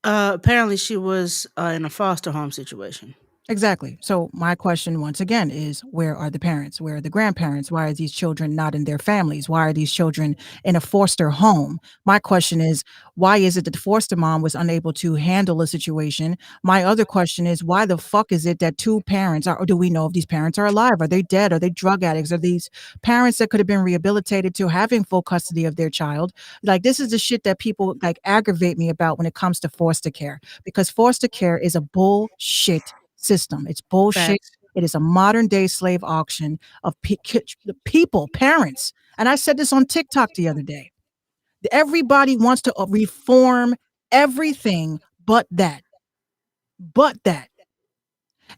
Apparently, she was in a foster home situation. Exactly. So my question once again is, where are the parents? Where are the grandparents? Why are these children not in their families? Why are these children in a foster home? My question is, why is it that the foster mom was unable to handle a situation? My other question is, why the fuck is it that two parents or do we know if these parents are alive? Are they dead? Are they drug addicts? Are these parents that could have been rehabilitated to having full custody of their child? Like, this is the shit that people like aggravate me about when it comes to foster care, because foster care is a bullshit system. It's bullshit. Facts. It is a modern day slave auction of people, parents. And I said this on TikTok the other day. Everybody wants to reform everything But that. But that.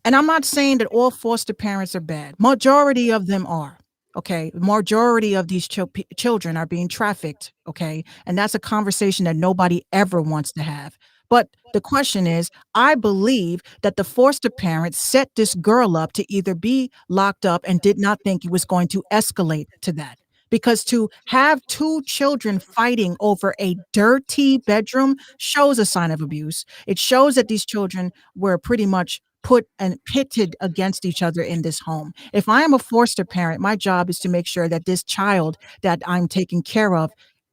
And I'm not saying that all foster parents are bad. Majority of them are. Okay. Majority of these children are being trafficked. Okay. And that's a conversation that nobody ever wants to have. But the question is, I believe that the foster parents set this girl up to either be locked up and did not think it was going to escalate to that. Because to have two children fighting over a dirty bedroom shows a sign of abuse. It shows that these children were pretty much put and pitted against each other in this home. If I am a foster parent, my job is to make sure that this child that I'm taking care of,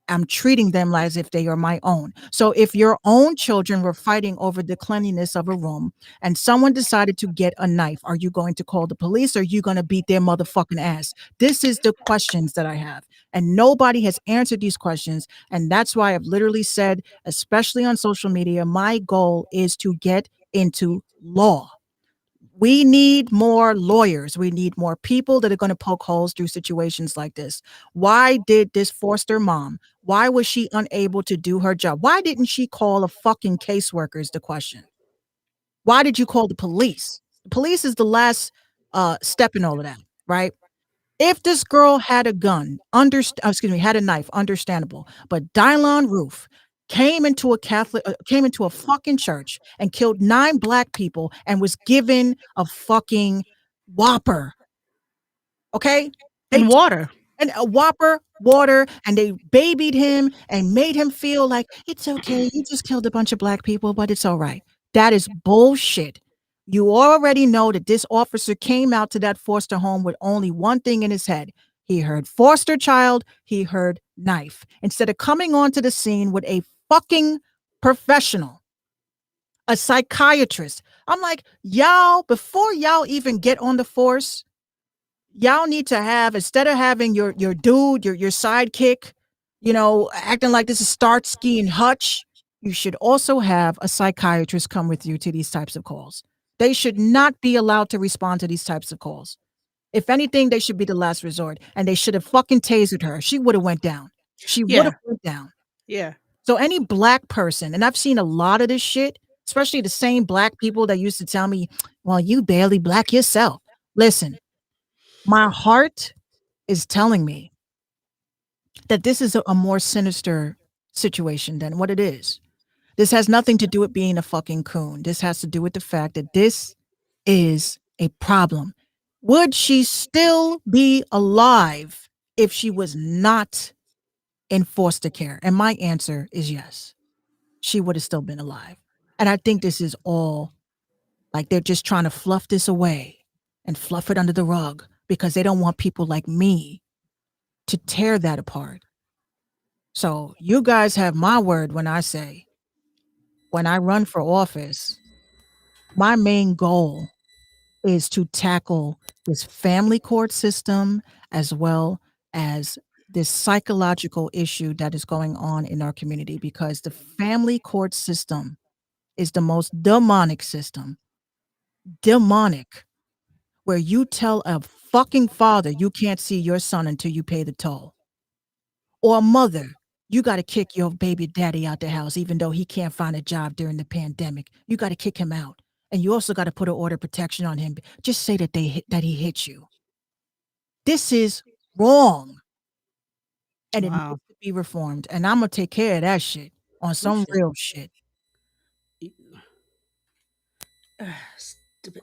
I'm treating them as if they are my own. So if your own children were fighting over the cleanliness of a room and someone decided to get a knife, are you going to call the police or are you going to beat their motherfucking ass? This is the questions that I have. And nobody has answered these questions. And that's why I've literally said, especially on social media, my goal is to get into law. We need more lawyers. We need more people that are going to poke holes through situations like this. Why did this foster mom? Why was she unable to do her job? Why didn't she call a fucking caseworker is the question. Why did you call the police? The police is the last step in all of that, right? If this girl had a gun, had a knife, understandable. But Dylan Roof came into a fucking church and killed 9 black people and was given a fucking Whopper. Okay? They And water. and a Whopper, water, and they babied him and made him feel like it's okay. You just killed a bunch of black people, but it's all right. That is bullshit. You already know that this officer came out to that foster home with only one thing in his head. He heard foster child, he heard knife. Instead of coming onto the scene with a fucking professional, a psychiatrist. I'm like, y'all, before y'all even get on the force, y'all need to have, instead of having your dude, your sidekick, acting like this is Starsky and Hutch, you should also have a psychiatrist come with you to these types of calls. They should not be allowed to respond to these types of calls. If anything, they should be the last resort, and they should have fucking tasered her. She would have went down. She would Yeah. have went down. Yeah. So any black person, and I've seen a lot of this shit, especially the same black people that used to tell me, well, you barely black yourself. Listen, my heart is telling me that this is a more sinister situation than what it is. This has nothing to do with being a fucking coon. This has to do with the fact that this is a problem. Would she still be alive if she was not in foster care? And my answer is yes. She would have still been alive. And I think this is all like they're just trying to fluff this away and fluff it under the rug because they don't want people like me to tear that apart. So you guys have my word when I say, when I run for office, my main goal is to tackle this family court system as well as this psychological issue that is going on in our community, because the family court system is the most demonic system. Demonic. Where you tell a fucking father you can't see your son until you pay the toll. Or a mother, you got to kick your baby daddy out the house even though he can't find a job during the pandemic. You got to kick him out. And you also got to put an order of protection on him. Just say that he hit you. This is wrong. And it Wow. needs to be reformed. And I'm going to take care of that shit on some shit. real shit. Stupid.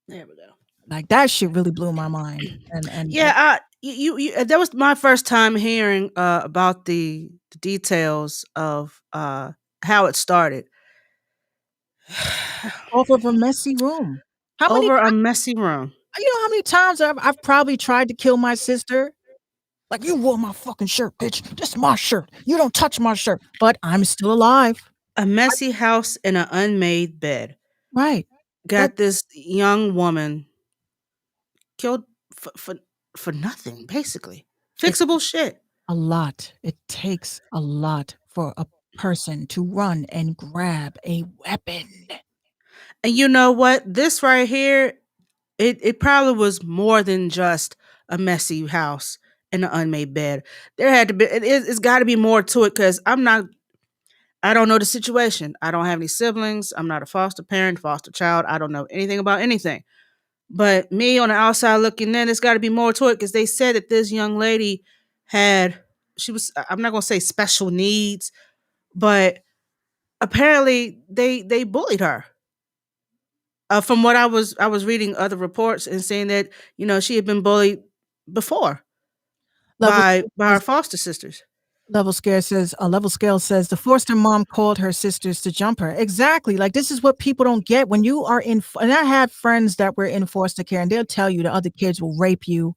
There we go. Like that shit really blew my mind. And Yeah, you that was my first time hearing about the details of how it started. off of a messy room. How many Over a messy room. You know how many times I've probably tried to kill my sister? Like, you wore my fucking shirt, bitch. This is my shirt. You don't touch my shirt. But I'm still alive. A messy house in an unmade bed. Right. Got this young woman killed for nothing, basically. Fixable shit. A lot. It takes a lot for a person to run and grab a weapon. And you know what? This right here, it probably was more than just a messy house and an unmade bed. There had to be, it's got to be more to it, because I'm not, I don't know the situation. I don't have any siblings. I'm not a foster parent, foster child. I don't know anything about anything. But me on the outside looking in, there's got to be more to it because they said that this young lady had, she was, I'm not going to say special needs, but apparently they bullied her. From what I was reading other reports and saying that she had been bullied before Level by her foster sisters. Level scale says the foster mom called her sisters to jump her. Exactly. Like this is what people don't get when you are and I had friends that were in foster care and they'll tell you the other kids will rape you.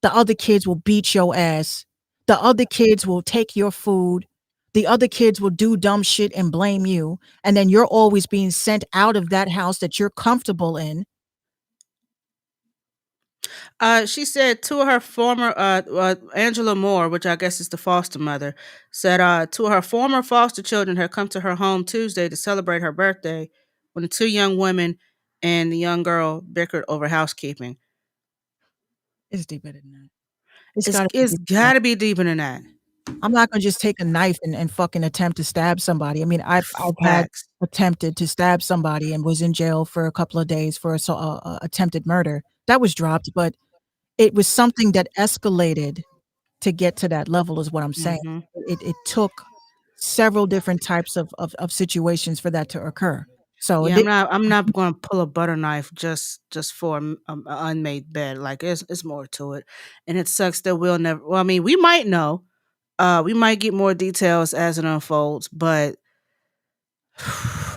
The other kids will beat your ass. The other kids will take your food. The other kids will do dumb shit and blame you. And then you're always being sent out of that house that you're comfortable in. She said to her former Angela Moore, which I guess is the foster mother, said to her former foster children had come to her home Tuesday to celebrate her birthday when the two young women and the young girl bickered over housekeeping. It's deeper than that. It's It's gotta be it's deeper than that. got to be deeper than that. I'm not gonna just take a knife and fucking attempt to stab somebody. I mean, I've had Facts. attempted to stab somebody and was in jail for a couple of days for attempted murder. That was dropped, but it was something that escalated to get to that level is what I'm saying. Hmm. It took several different types of situations for that to occur. So it Yeah, did I'm not going to pull a butter knife just for a unmade bed. Like it's more to it, and it sucks that we'll never. Well, I mean, we might know. We might get more details as it unfolds, but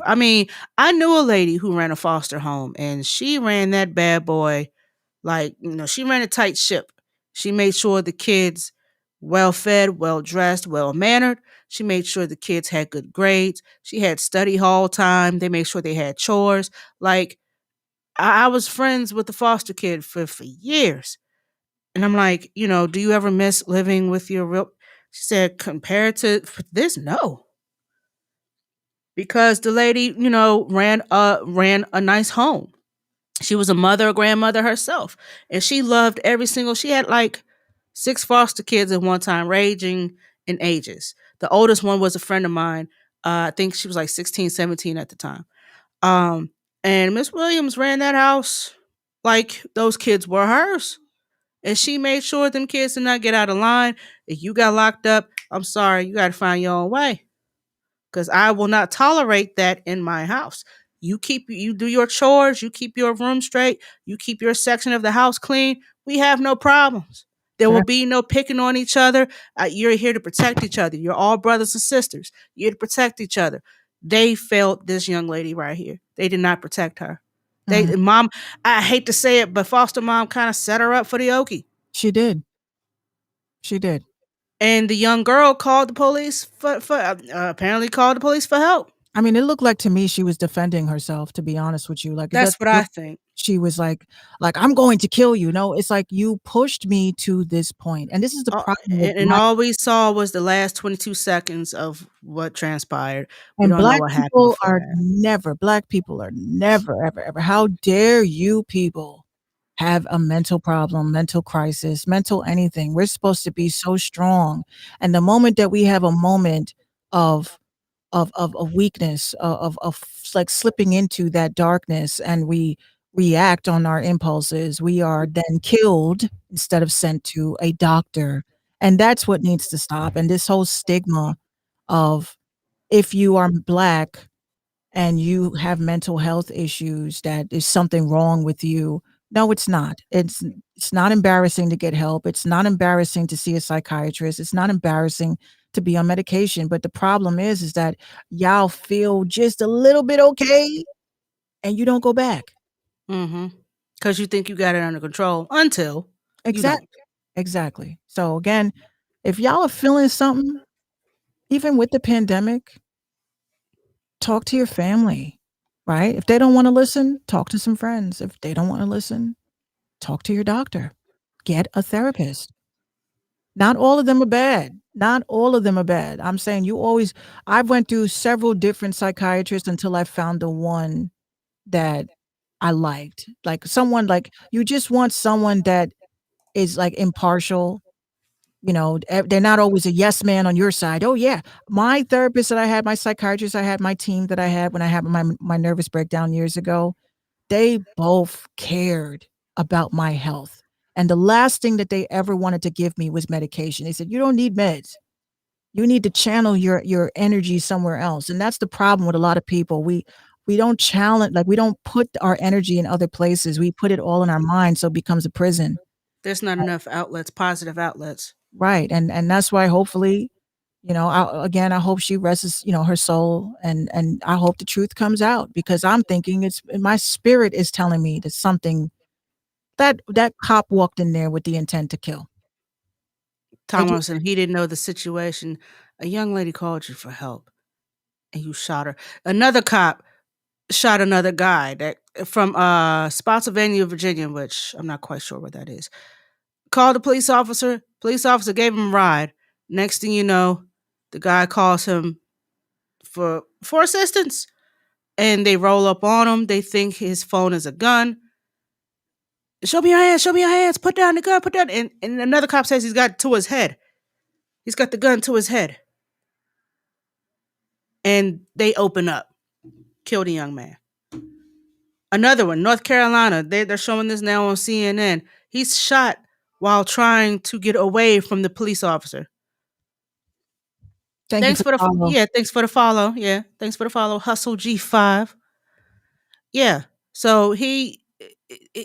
I mean, I knew a lady who ran a foster home, and she ran that bad boy like she ran a tight ship. She made sure the kids well fed, well dressed, well mannered. She made sure the kids had good grades. She had study hall time. They made sure they had chores. Like I was friends with the foster kid for years. And I'm like, do you ever miss living with your real? She said, compared to this, no, because the lady, ran a nice home. She was a mother, a grandmother herself, and she loved every single. She had like 6 foster kids at one time, ranging in ages. The oldest one was a friend of mine. I think she was like 16, 17 at the time. Um, and Miss Williams ran that house like those kids were hers. And she made sure them kids did not get out of line. If you got locked up, I'm sorry, you got to find your own way because I will not tolerate that in my house. You do your chores, you keep your room straight, you keep your section of the house clean. We have no problems. There will fair. be no picking on each other. You're here to protect each other. You're all brothers and sisters. You're here to protect each other. They failed this young lady right here. They did not protect her. Mhm. Mom, I hate to say it, but foster mom kind of set her up for the okie. She did. She did. And the young girl called the police for apparently called the police for help. I mean, it looked like to me she was defending herself, to be honest with you. Like it That's doesn't what I look think. she was like I'm going to kill you. No, it's like you pushed me to this point. And this is the problem with And all we saw was the last 22 seconds of what transpired. We and don't know what happened before that. black people are never, ever, ever. How dare you people have a mental problem, mental crisis, mental anything? We're supposed to be so strong. And the moment that we have a moment of of weakness, like slipping into that darkness and we react on our impulses, we are then killed instead of sent to a doctor. And that's what needs to stop. And this whole stigma of if you are black and you have mental health issues, that is something wrong with you. No, it's not. It's not embarrassing to get help. It's not embarrassing to see a psychiatrist. It's not embarrassing to be on medication. But the problem is that y'all feel just a little bit okay and you don't go back. Mm-hmm. Because you think you got it under control until you Exactly. don't. Exactly. So again, if y'all are feeling something, even with the pandemic, talk to your family, right? If they don't want to listen, talk to some friends. If they don't want to listen, talk to your doctor. Get a therapist. Not all of them are bad. Not all of them are bad. I'm saying I went through several different psychiatrists until I found the one that I liked. Like someone like you just want someone that is like impartial They're not always a yes man on your side. Oh yeah, my therapist that I had, my psychiatrist I had, my team that I had when I had my nervous breakdown years ago, they both cared about my health. And the last thing that they ever wanted to give me was medication. They said, "You don't need meds. You need to channel your energy somewhere else." And that's the problem with a lot of people. We don't challenge, like we don't put our energy in other places. We put it all in our mind, so it becomes a prison. There's not enough outlets, positive outlets. Right. And that's why hopefully, I hope she rests, her soul, and I hope the truth comes out, because I'm thinking it's my spirit is telling me that something that cop walked in there with the intent to kill. Thomas, and he didn't know the situation. A young lady called you for help, and you shot her. Another cop shot another guy that from Spotsylvania, Virginia, which I'm not quite sure where that is. Called the police officer. Police officer gave him a ride. Next thing you know, the guy calls him for assistance, and they roll up on him. They think his phone is a gun. Show me your hands. Show me your hands. Put down the gun. Put down. And another cop says he's got it to his head. He's got the gun to his head. And they open up. Kill the young man. Another one, North Carolina. They're showing this now on CNN. He's shot while trying to get away from the police officer. Thanks for the follow. Yeah, thanks for the follow. Yeah, thanks for the follow. Hustle G5. Yeah. So he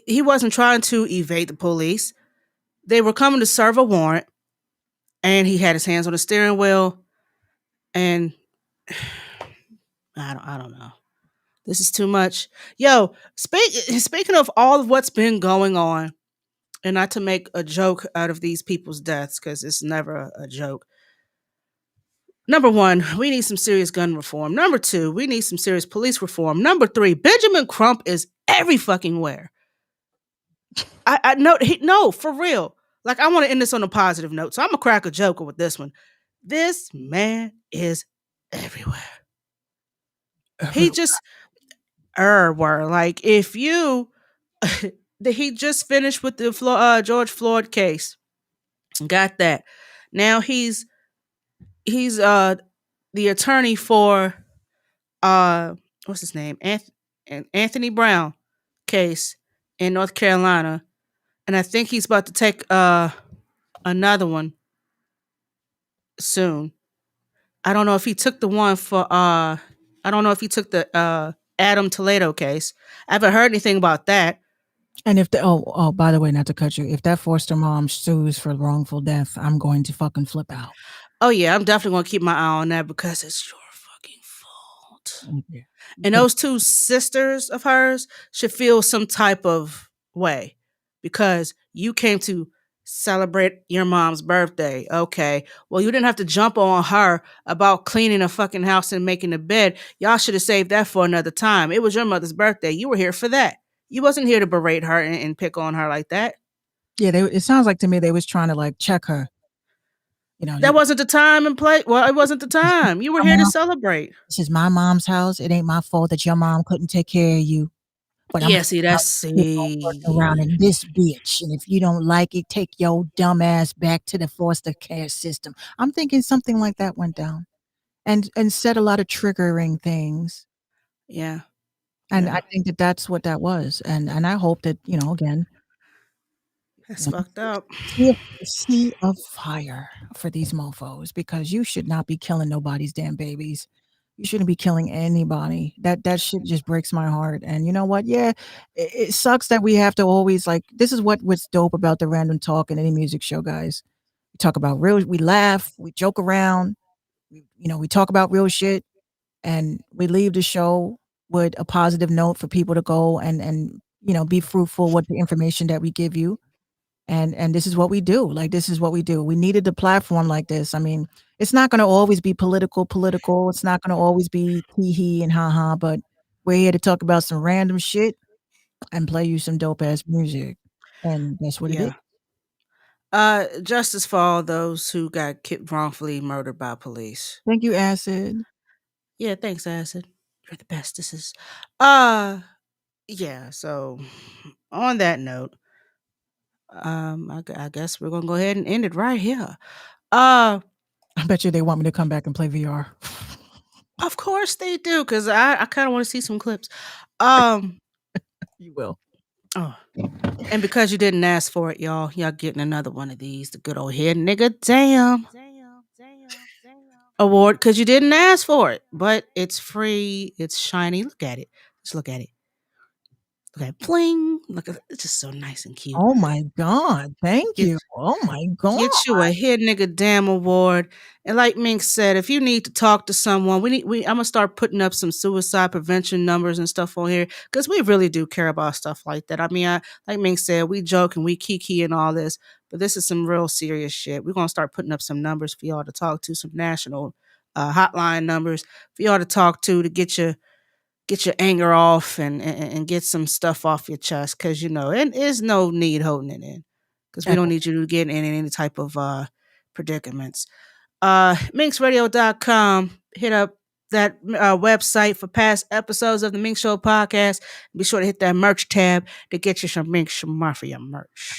wasn't trying to evade the police. They were coming to serve a warrant, and he had his hands on the steering wheel, and I don't know. This is too much. Yo, speaking of all of what's been going on, and not to make a joke out of these people's deaths, because it's never a joke. Number one, we need some serious gun reform. Number two, we need some serious police reform. Number three, Benjamin Crump is every fucking where. I know no, for real. Like, I want to end this on a positive note, so I'm gonna crack a joke with this one. This man is everywhere. He just were like, if you he just finished with the George Floyd case. Got that. Now he's the attorney for what's his name? Anthony Brown case in North Carolina. And I think he's about to take another one soon. I don't know if he took the one for I don't know if he took the Adam Toledo case. I haven't heard anything about that. And if by the way, not to cut you, if that foster mom sues for wrongful death, I'm going to fucking flip out. Oh yeah, I'm definitely gonna keep my eye on that, because it's your fucking fault. Yeah. And those two sisters of hers should feel some type of way, because you came to celebrate your mom's birthday. Okay. Well, you didn't have to jump on her about cleaning a fucking house and making a bed. Y'all should have saved that for another time. It was your mother's birthday. You were here for that. You wasn't here to berate her and pick on her like that. Yeah, it sounds like to me they was trying to like check her. That wasn't the time and place. Well, it wasn't the time. You were here to celebrate. This is my mom's house. It ain't my fault that your mom couldn't take care of you. But yeah, see, that's around in this bitch. And if you don't like it, take your dumb ass back to the foster care system. I'm thinking something like that went down, and said a lot of triggering things. Yeah. And I think that that's what that was. And I hope that, again, that's fucked up. Sea of fire for these mofos, because you should not be killing nobody's damn babies. You shouldn't be killing anybody. That shit just breaks my heart. And you know what? Yeah, it sucks that we have to always this is what's dope about the Random Talk and any music show, guys. We talk about we laugh, we joke around, we talk about real shit, and we leave the show with a positive note for people to go and be fruitful with the information that we give you. And this is what we do. This is what we do. We needed a platform like this. I mean, it's not going to always be political. It's not going to always be tee-hee and ha-ha, but we're here to talk about some random shit and play you some dope-ass music. And that's what it is. Justice for all those who got wrongfully murdered by police. Thank you, Acid. Yeah, thanks, Acid. You're the best. This is yeah, so on that note, I guess we're gonna go ahead and end it right here. Uh, I bet you they want me to come back and play VR. of course they do, because I kind of want to see some clips. Um, You will. oh, and because you didn't ask for it, y'all getting another one of these, the good old head nigga damn award, because you didn't ask for it, but it's free, it's shiny. Look at it, just look at it. Okay, bling. Look at it. It's just so nice and cute. Oh my God. Thank Get you. Oh my God. get you a head nigga damn award. And like Mink said, if you need to talk to someone, I'm gonna start putting up some suicide prevention numbers and stuff on here, because we really do care about stuff like that. I mean, like Mink said, we joke and we kiki and all this, but this is some real serious shit. We're gonna start putting up some numbers for y'all to talk to, some national hotline numbers for y'all to talk to get your anger off and get some stuff off your chest, because and there's no need holding it in, because we don't need you to get in any type of predicaments. minxradio.com. Hit up that website for past episodes of the Mink Show podcast. Be sure to hit that merch tab to get you some Mink Mafia merch.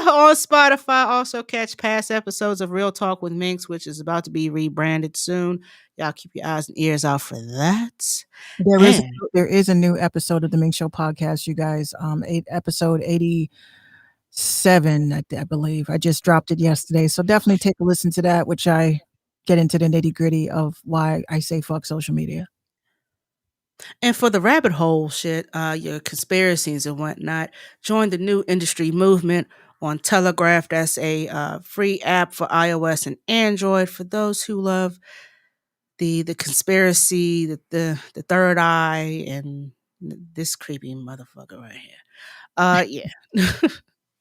On Spotify, also catch past episodes of Real Talk with Minx, which is about to be rebranded soon. Y'all keep your eyes and ears out for that. There is a new episode of the Mink Show podcast, you guys. Episode 87, I believe. I just dropped it yesterday, so definitely take a listen to that, which I get into the nitty gritty of why I say fuck social media. And for the rabbit hole shit, your conspiracies and whatnot, join the new industry movement on Telegraph. That's a free app for iOS and Android for those who love the conspiracy, the third eye, and this creepy motherfucker right here. Yeah.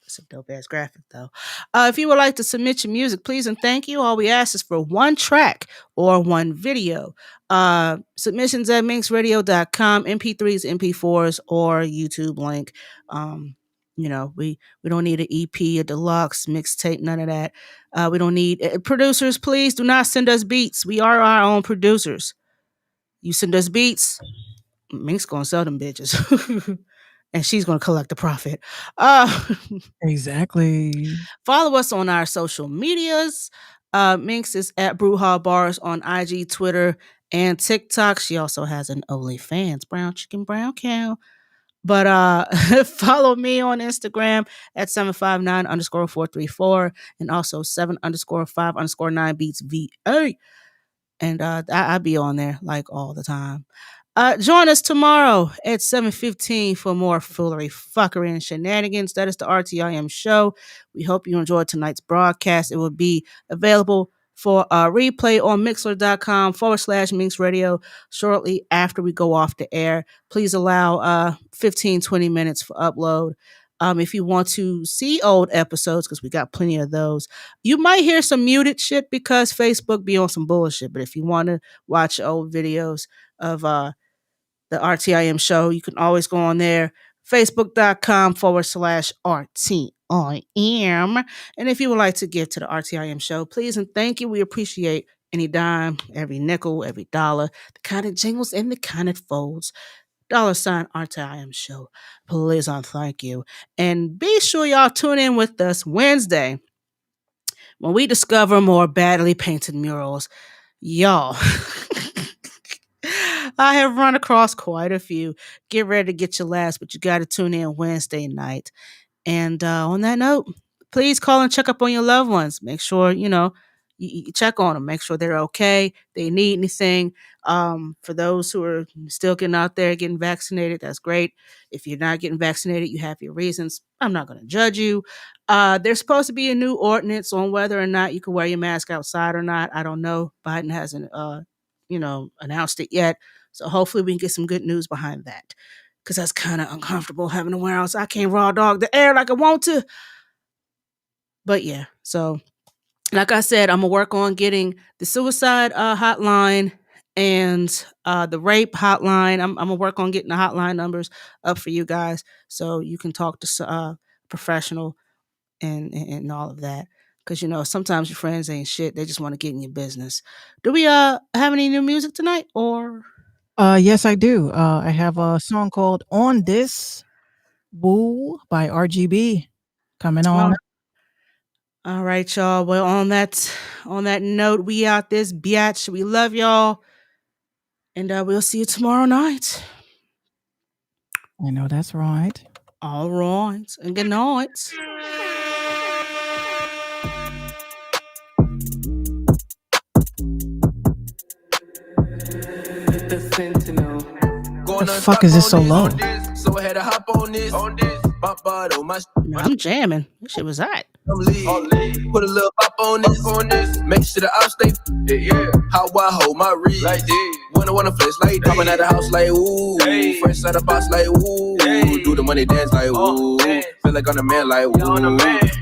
It's a dope ass graphic though. If you would like to submit your music, please and thank you. All we ask is for one track or one video. Submissions at minxradio.com, MP3s, MP4s, or YouTube link. We don't need an EP, a deluxe, mixtape, none of that. We don't need producers. Please do not send us beats. We are our own producers. You send us beats, Mink's gonna sell them bitches. And she's going to collect the profit. Exactly. Follow us on our social medias. Minx is at Brewhall Bars on IG, Twitter, and TikTok. She also has an OnlyFans, brown chicken, brown cow. But follow me on Instagram at 759_434 and also 7_5_9 beats VA. And I be on there like all the time. Join us tomorrow at 7:15 for more foolery, fuckery, and shenanigans. That is the RTIM show. We hope you enjoyed tonight's broadcast. It will be available for replay on mixler.com/Minx Radio shortly after we go off the air. Please allow 15-20 minutes for upload. If you want to see old episodes, because we got plenty of those, you might hear some muted shit because Facebook be on some bullshit. But if you want to watch old videos of the RTIM show, you can always go on there, facebook.com/RTIM. And if you would like to give to the RTIM show, please and thank you. We appreciate any dime, every nickel, every dollar, the kind of jingles and the kind of folds. $ RTIM show. Please and thank you. And be sure y'all tune in with us Wednesday when we discover more badly painted murals. Y'all. I have run across quite a few. Get ready to get your laughs, but you got to tune in Wednesday night. And on that note, please call and check up on your loved ones. Make sure, you check on them. Make sure they're okay. They need anything. For those who are still getting out there, getting vaccinated, that's great. If you're not getting vaccinated, you have your reasons. I'm not going to judge you. There's supposed to be a new ordinance on whether or not you can wear your mask outside or not. I don't know. Biden hasn't, announced it yet. So hopefully we can get some good news behind that, because that's kind of uncomfortable having to wear outside. I can't raw dog the air like I want to. But yeah, so like I said, I'm going to work on getting the suicide hotline and the rape hotline. I'm going to work on getting the hotline numbers up for you guys so you can talk to a professional and all of that. Because, sometimes your friends ain't shit. They just want to get in your business. Do we have any new music tonight or... Yes, I do. I have a song called "On This Woo" by RGB coming on. All right, y'all. Well, on that note, we out this biatch. We love y'all, and we'll see you tomorrow night. I know that's right. All right, and good night. The fuck is this so low? So I had to hop on this. I'm jamming. This shit was hot. Put a little pop on this. Make sure the ops stay. Yeah. How I hold my wrist. Like this. Wanna flex like this. Popping out the house like ooh. Hey. Fresh out the box like ooh. Hey. Do the money dance like ooh. Feel like I'm a man like ooh.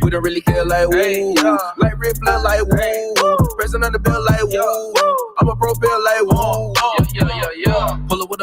We don't really care like ooh. Hey, like red blood like ooh. Pressing on the bill like ooh. I'm a pro bill like ooh. Yeah. Pull up with